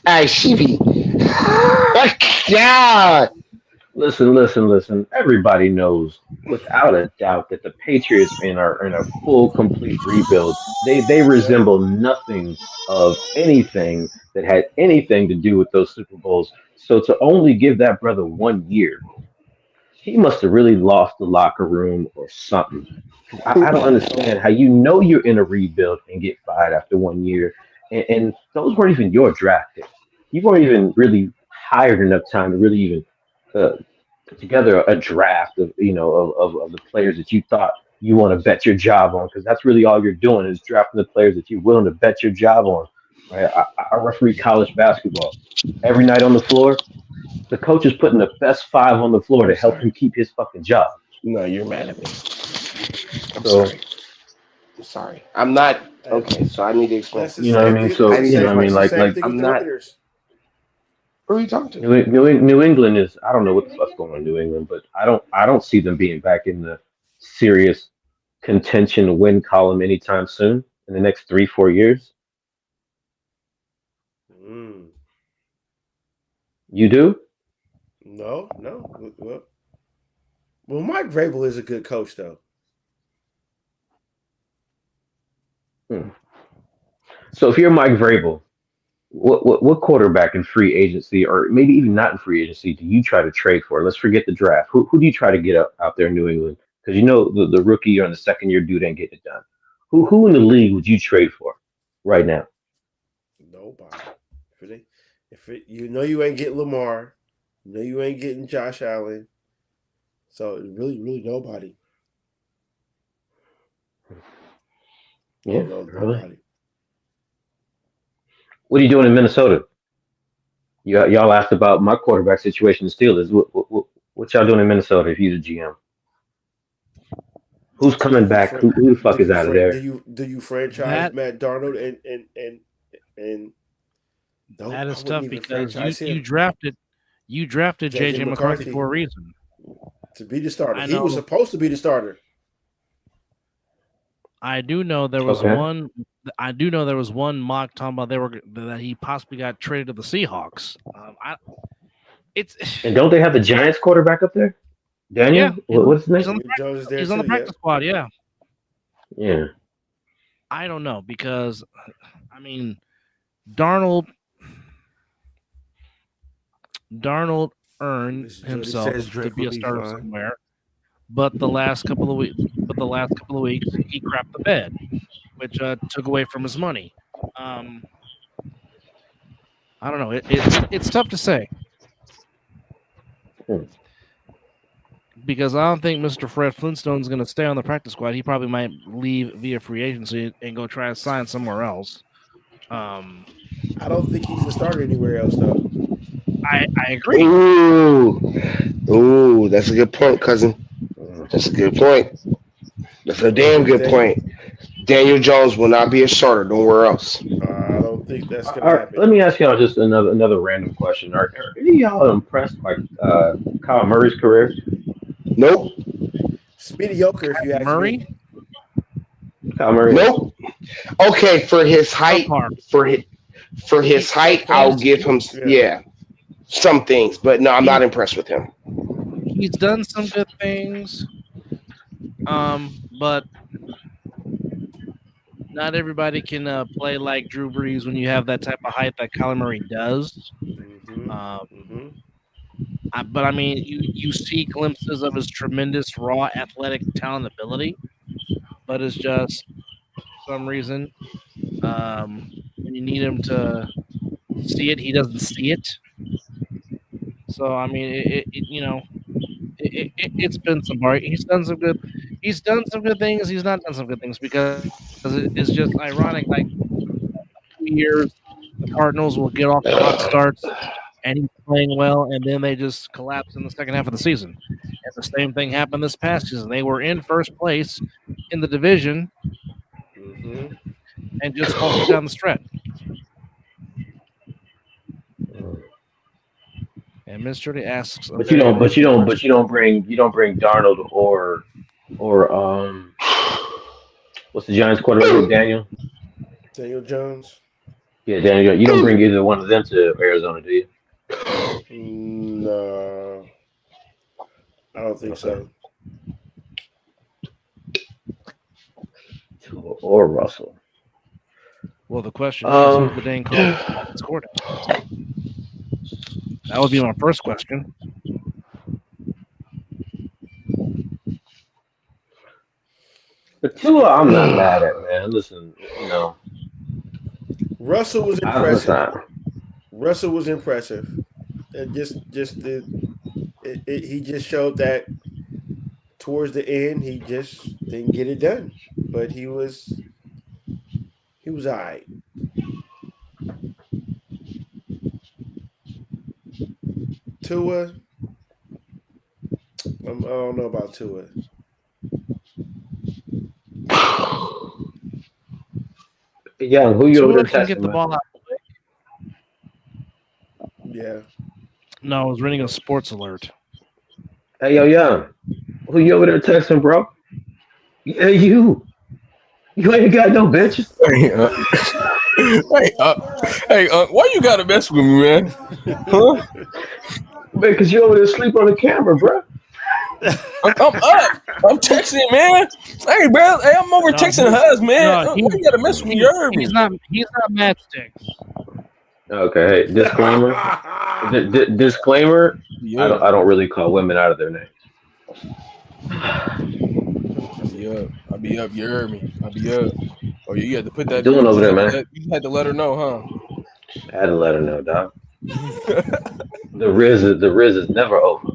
Shivi. God. Listen. Everybody knows without a doubt that the Patriots are in a full, complete rebuild. They resemble nothing of anything that had anything to do with those Super Bowls. So to only give that brother 1 year, he must have really lost the locker room or something. I don't understand how you know you're in a rebuild and get fired after 1 year. And those weren't even your draft picks. You weren't even really hired enough time to really even put together a draft of the players that you thought you want to bet your job on, because that's really all you're doing is drafting the players that you're willing to bet your job on. Right? I referee college basketball. Every night on the floor, the coach is putting the best five on the floor to help him keep his fucking job. No, you're mad at me. I'm sorry. I'm not okay. So I need to explain. You know what I mean? So you know what I mean? Like I'm not. Who are you talking to? New England is, I don't know what the fuck's going on in New England, but I don't see them being back in the serious contention win column anytime soon in the next 3-4 years. You do? No. Well, Mike Vrabel is a good coach, though. So if you're Mike Vrabel, what quarterback in free agency, or maybe even not in free agency, do you try to trade for? Let's forget the draft. Who do you try to get out there in New England? Because you know the rookie or the second year dude ain't getting it done. Who in the league would you trade for right now? Nobody. You know you ain't getting Lamar. You know you ain't getting Josh Allen. So really nobody. Yeah, really. What are you doing in Minnesota? Y'all asked about my quarterback situation in Steelers. What y'all doing in Minnesota if you're the GM? Who's coming back? Who the fuck is out of there? Do you franchise Matt Darnold and that is tough because you drafted JJ McCarthy for a reason. To be the starter. He was supposed to be the starter. I do know there was one. I do know there was one mock talking about that he possibly got traded to the Seahawks. And don't they have the Giants quarterback up there? Daniel? Yeah, what's his name? He's on the practice squad. Yeah. Yeah. I don't know because, I mean, Darnold earned himself to be a starter somewhere, but the last couple of weeks he crapped the bed, which took away from his money. I don't know. It's tough to say because I don't think Mr. Fred Flintstone's going to stay on the practice squad. He probably might leave via free agency and go try to sign somewhere else. I don't think he's a starter anywhere else, though. I agree. Ooh, that's a good point, cousin. That's a good point. That's a damn good point. Daniel Jones will not be a starter nowhere else. I don't think that's going to happen. Let me ask y'all just another random question. Are any of y'all impressed by Kyle Murray's career? Nope. It's mediocre if you ask me. Kyle Murray. Nope. Okay, for his height, for his height, I'll give him some things, but no, I'm not impressed with him. He's done some good things, but not everybody can play like Drew Brees when you have that type of height that Kyler Murray does. But I mean, you see glimpses of his tremendous raw athletic talent ability, but it's just for some reason when you need him to see it, he doesn't see it. So I mean, it's been some part. He's done some good things. He's not done some good things because it's just ironic. Like 2 years, the Cardinals will get off the hot starts, and he's playing well, and then they just collapse in the second half of the season. And the same thing happened this past season. They were in first place in the division, and just faltered down the stretch. And Miss Jordy asks, but you don't bring Darnold or what's the Giants quarterback, Daniel Jones. Yeah, Daniel. You don't bring either one of them to Arizona, do you? No, I don't think so. Or Russell. Well, the question is, who's the dang quarterback? That would be my first question. The Tua, I'm not mad at, man. Listen, Russell was impressive. Russell was impressive. And he just showed that towards the end he just didn't get it done. But he was all right. Tua, I don't know about Tua. Yeah, who you over there can texting, get the ball out quick. Yeah. No, I was reading a sports alert. Hey, yo, Young, who you over there texting, bro? Hey, you ain't got no bitches. Hey, why you gotta mess with me, man? Huh? Man, because you over there sleep on the camera, bro. I'm up. I'm texting, man. Hey, bro. Hey, I'm over texting Huz, man. Why you gotta mess with me? You heard me. He's not matchsticks. Okay, hey, disclaimer. Disclaimer. Yeah. I don't really call women out of their names. I'll be up. You heard me. I'll be up. Oh, you had to put that. Doing over there, man. You had to let her know, huh? I had to let her know, dog. The Riz is never over.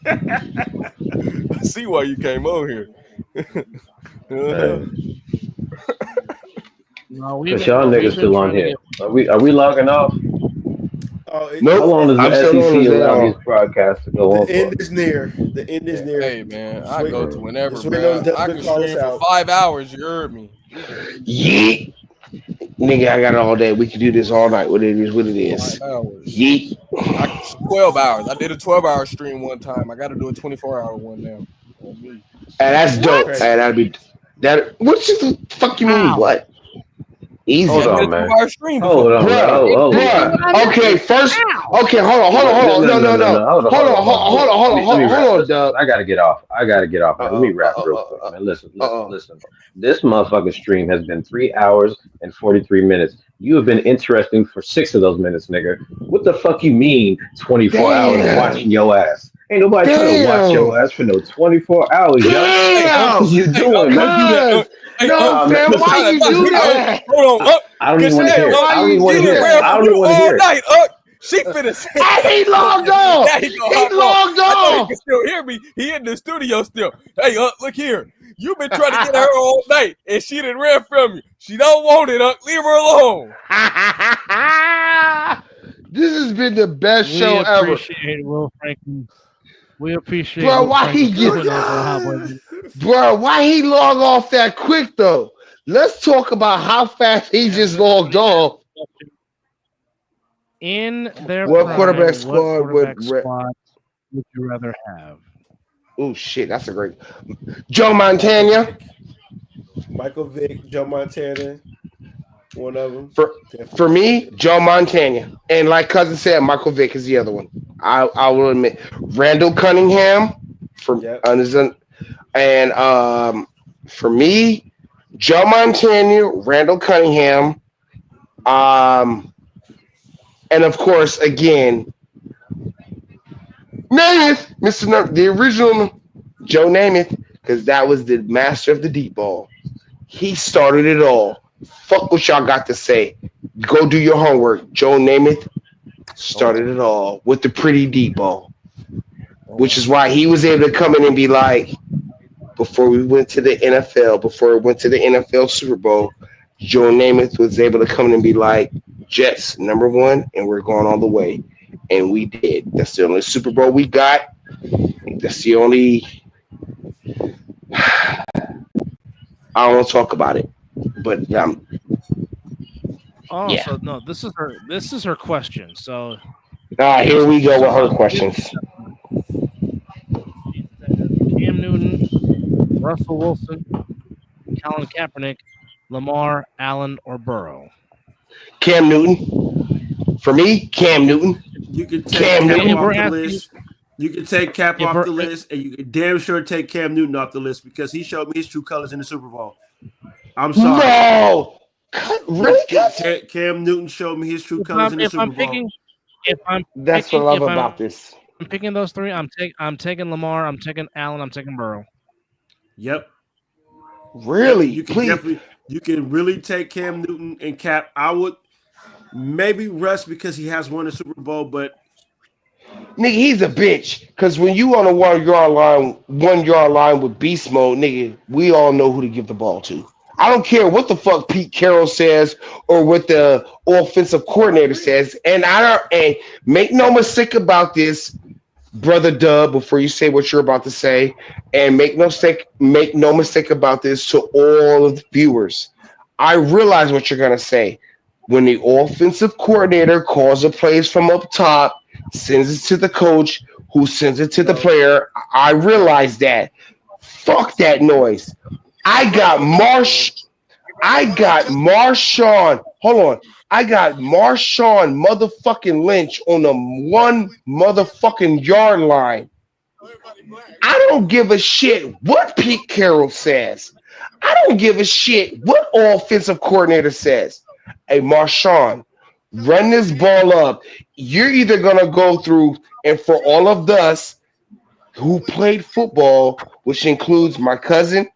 I see why you came over here. No, but y'all niggas still on here. Are we logging off? Nope. How long does the SEC allow these broadcasts to go on? The end is near. Hey, man, I go to whenever, man. I can stream for 5 hours. You heard me. Yeet. Nigga, I got it all day. We can do this all night. What it is. 5 hours. Yeet. 12 hours. I did a 12-hour stream one time. I got to do a 24-hour one now. And that's dope. And that'd be that. What the fuck you mean? What? Easy. Hold on, Been man. through our stream Hold before. on, Bruh. Okay, first. Okay, hold on. No. Hold on, Dub. I gotta get off. Man. Let me rap real quick, man. Listen. This motherfucking stream has been 3 hours and 43 minutes. You have been interesting for 6 of those minutes, nigga. What the fuck you mean 24 hours watching your ass? Ain't nobody trying to watch your ass for no 24 hours, yo. What the fuck is you doing, man? Do that. No, fam, why you do that? Hold on, I don't even want to hear it. Why you do that? I don't even want to hear it. She finna say he logged off. Now He logged I know he off. can still hear me. He in the studio still. Hey, look here. You've been trying to get her all night, and she done ran from you. She don't want it, Leave her alone. This has been the best show ever. We appreciate Will Franklin. We appreciate Bro, Will why Franklin he get coming over. Bro, why he log off that quick though? Let's talk about how fast he just logged off. In their What prime, quarterback squad would you rather have? Oh shit, that's a great Joe Montana. Michael Vick, Joe Montana, one of them. For me, Joe Montana. And like Cousin said, Michael Vick is the other one. I will admit. Randall Cunningham for for me, Joe Montana, Randall Cunningham, and of course, again, Namath, the original Joe Namath, because that was the master of the deep ball. He started it all. Fuck what y'all got to say. Go do your homework. Joe Namath started it all with the pretty deep ball, which is why he was able to come in and be like, before we went to the NFL, before it went to the NFL Super Bowl, Joe Namath was able to come in and be like, Jets, number one, and we're going all the way. And we did. That's the only Super Bowl we got. That's the only... I don't want to talk about it. But so yeah. No, this is her question. So here we go with her questions. Cam Newton, Russell Wilson, Colin Kaepernick, Lamar, Allen, or Burrow? Cam Newton. For me, Cam Newton. You can take Cam Newton off the list. You can take Cap off the list, and you can damn sure take Cam Newton off the list because he showed me his true colors in the Super Bowl. I'm sorry. No. Really? Cam Newton showed me his true colors in the Super Bowl. That's what I love about this. I'm picking those three. I'm taking Lamar. I'm taking Allen. I'm taking Burrow. Yep. Really? You can you can really take Cam Newton and Cap. I would maybe Russ because he has won a Super Bowl, but nigga, he's a bitch. Cause when you on a 1 yard line with beast mode, nigga, we all know who to give the ball to. I don't care what the fuck Pete Carroll says or what the offensive coordinator says. And make no mistake about this, brother Dub, before you say what you're about to say, and make no mistake about this to all of the viewers. I realize what you're gonna say. When the offensive coordinator calls the plays from up top, sends it to the coach, who sends it to the player, I realize that. Fuck that noise. I got Marshawn. Hold on. I got Marshawn motherfucking Lynch on the 1 motherfucking yard line. I don't give a shit what Pete Carroll says. I don't give a shit what offensive coordinator says. Hey, Marshawn, run this ball up. You're either going to go through, and for all of us who played football, which includes my cousin,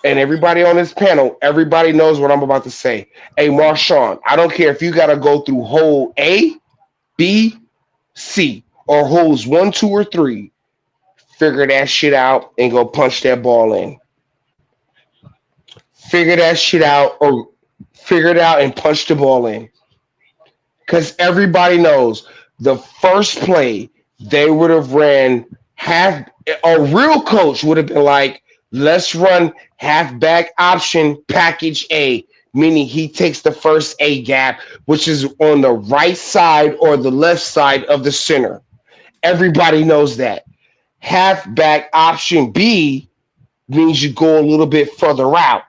and everybody on this panel, everybody knows what I'm about to say. Hey, Marshawn, I don't care if you got to go through hole A, B, C, or holes 1, 2, or 3. Figure that shit out and go punch that ball in. Figure that shit out or figure it out and punch the ball in. Because everybody knows the first play, they would have ran a real coach would have been like, let's run halfback option package A, meaning he takes the first A gap, which is on the right side or the left side of the center. Everybody knows that. Halfback option B means you go a little bit further out.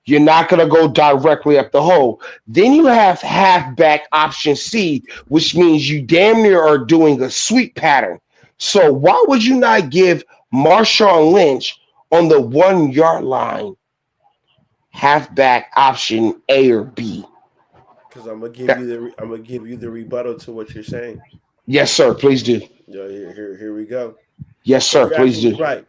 You're not going to go directly up the hole. Then you have halfback option C, which means you damn near are doing a sweep pattern. So why would you not give Marshawn Lynch on the 1 yard line halfback option A or B? Because I'm gonna give you the rebuttal to what you're saying. Yes, sir. Please do. Yeah, here we go. Yes, And sir. you're Please absolutely do. right.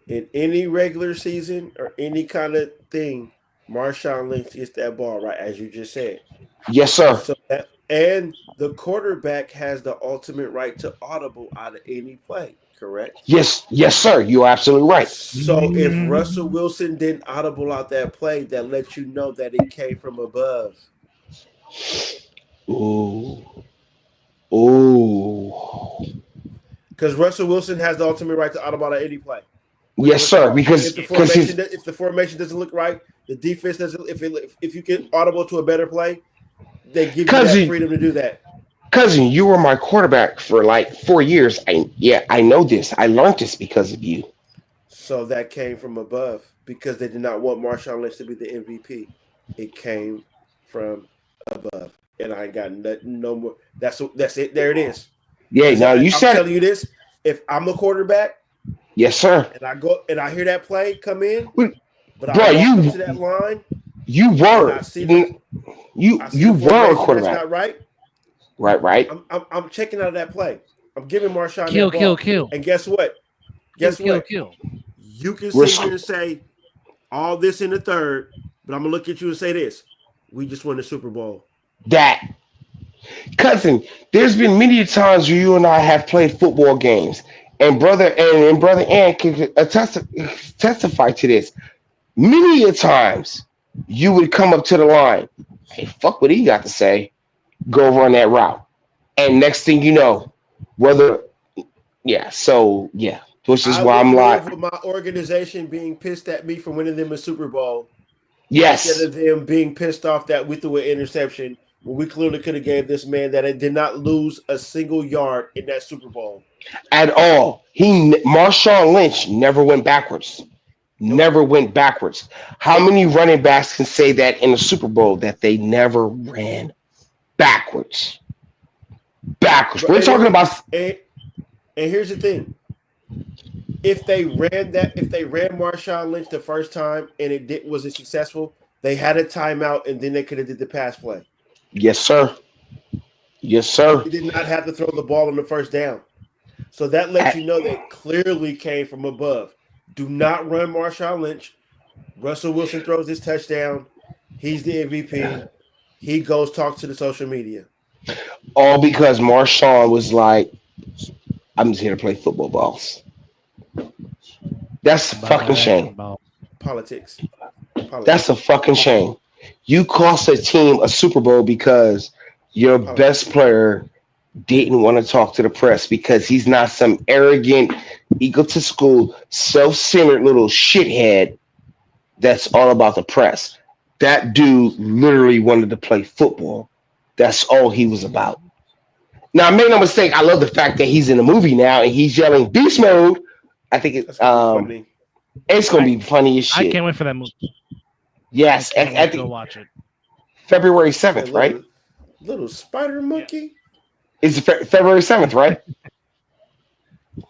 In any regular season or any kind of thing, Marshawn Lynch gets that ball right, as you just said. Yes, sir. So that, and the quarterback has the ultimate right to audible out of any play. Correct. Yes, sir. You're absolutely right. So if Russell Wilson didn't audible out that play, that lets you know that it came from above. Ooh. Because Russell Wilson has the ultimate right to audible out any play. Yes, sir. Because if the formation doesn't look right, the defense doesn't. If you get audible to a better play, they give you that freedom to do that. Cousin, you were my quarterback for like 4 years. I know this. I learned this because of you. So that came from above because they did not want Marshawn Lynch to be the MVP. It came from above, and I ain't got no more. That's it. There it is. Yeah. Now I'm telling you this. If I'm a quarterback, yes, sir, and I go and I hear that play come in, but bro, I walk up to that line. You were. You were a quarterback. That's not right. Right. I'm checking out of that play. I'm giving Marshawn kill. And guess what? Kill. You can sit here and say all this in the third, but I'm gonna look at you and say this: we just won the Super Bowl. That, cousin, there's been many times where you and I have played football games, and brother Ann can testify to this. Many a times you would come up to the line, hey, fuck what he got to say, go run that route, and next thing you know, which is why I'm like, with my organization being pissed at me for winning them a Super Bowl. Yes. Instead of them being pissed off that we threw an interception when we clearly could have gave this man that it did not lose a single yard in that Super Bowl. At all. Marshawn Lynch never went backwards. Never went backwards. How many running backs can say that in the Super Bowl that they never ran backwards? We're talking about. And here's the thing: if they ran Marshawn Lynch the first time and it wasn't successful, they had a timeout and then they could have did the pass play. Yes, sir. They did not have to throw the ball on the first down. So that lets you know that clearly came from above. Do not run Marshawn Lynch. Russell Wilson throws his touchdown. He's the MVP. He goes talk to the social media. All because Marshawn was like, I'm just here to play football balls. That's a fucking shame. Politics. That's a fucking shame. You cost a team a Super Bowl because your best player didn't want to talk to the press because he's not some arrogant, egotistical, self-centered little shithead that's all about the press. That dude literally wanted to play football. That's all he was about. Now, make no mistake, I love the fact that he's in the movie now and he's yelling beast mode. I think it's going to be funny as shit. I can't wait for that movie. Yes, I think go watch it. February 7th, right? Little spider monkey. It's February 7th, right?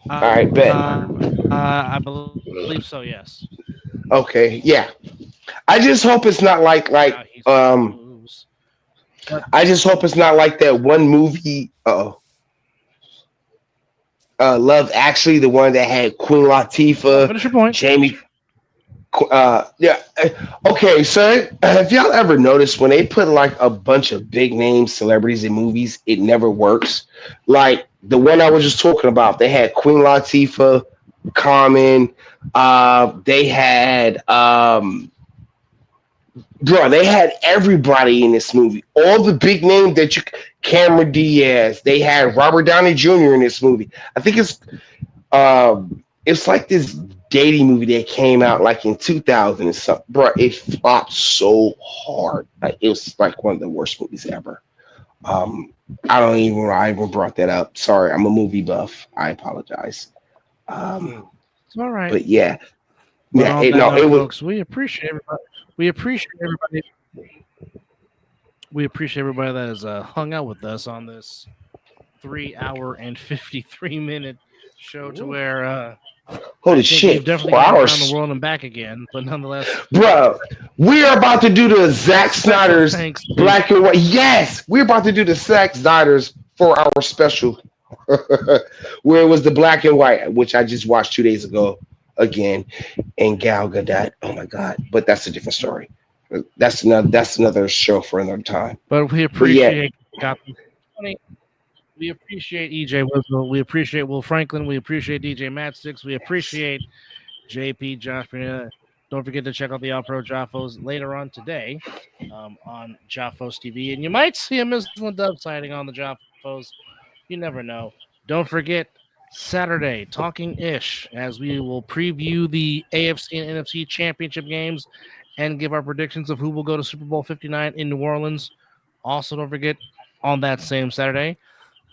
All right, bet. I believe so, yes. Okay, yeah. I just hope it's not like I just hope it's not like that one movie. Love Actually, the one that had Queen Latifah, finish your point. Jamie. Yeah. Okay, so have y'all ever noticed when they put like a bunch of big name celebrities in movies, it never works? Like the one I was just talking about, they had Queen Latifah, Common. They had they had everybody in this movie. All the big names Cameron Diaz. They had Robert Downey Jr. in this movie. I think it's like this dating movie that came out like in 2000 and something. Bro, it flopped so hard. Like, it was like one of the worst movies ever. I even brought that up. Sorry, I'm a movie buff. I apologize. It's all right. But yeah. But it was. Folks, we appreciate everybody. We appreciate everybody. We appreciate everybody that has hung out with us on this 3 hour and 53-minute show. To where Holy I think shit! we've definitely 4 gone around hours, the world and back again, but nonetheless, bro. We are about to do the Zack special Snyder's thanks to black and white. Yes, we're about to do the Zack Snyder's 4-hour special, where it was the black and white, which I just watched 2 days ago again, and Gal Gadot. Oh my god! But that's a different story. That's another show for another time. But we But yeah, appreciate Gotham 20. We appreciate EJ Wizzle. We appreciate Will Franklin. We appreciate DJ Matchsticks. We appreciate JP Josh Pineda. Don't forget to check out the All Pro Jaffos later on today on Jaffos TV. And you might see a Mizzle and Dub sighting on the Jaffos. You never know. Don't forget Saturday, Talking Ish, as we will preview the AFC and NFC championship games and give our predictions of who will go to Super Bowl 59 in New Orleans. Also, don't forget on that same Saturday,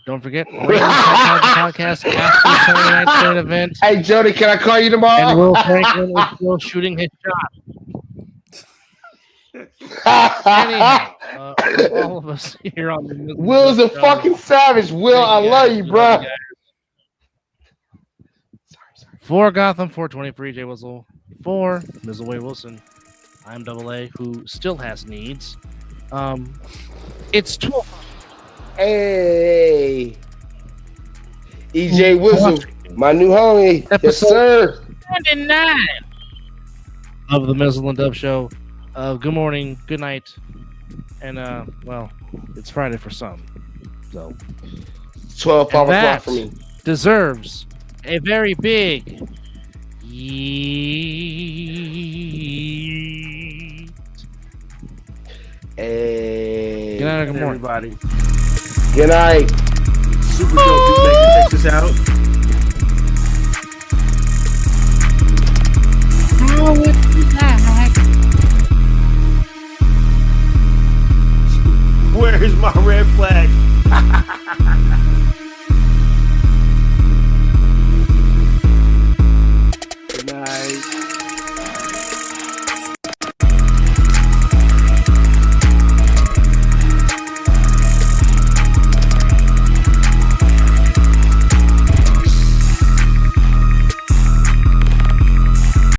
don't forget Raven's Psychology Podcast after Sunday night's main event. Hey Jody, can I call you tomorrow? And Will Franklin is still shooting his shot. Anyhow, all of us here on the Mizzle Will's a show, fucking savage. Will, I love you, bro. For Gotham 420 for EJ Wizzle, for Mizzle Wade Wilson, I'm Double A, who still has needs. It's 12. Hey, EJ Wizzle, my new homie. Yes, sir. 29 of the Mizzle and Dub Show. Good morning, good night, and well, it's Friday for some, so 5 o'clock for me. Deserves a very big yeet. Hey, Good night, good morning, everybody. Good night. Super dope beatmaker takes us out. Where is my red flag?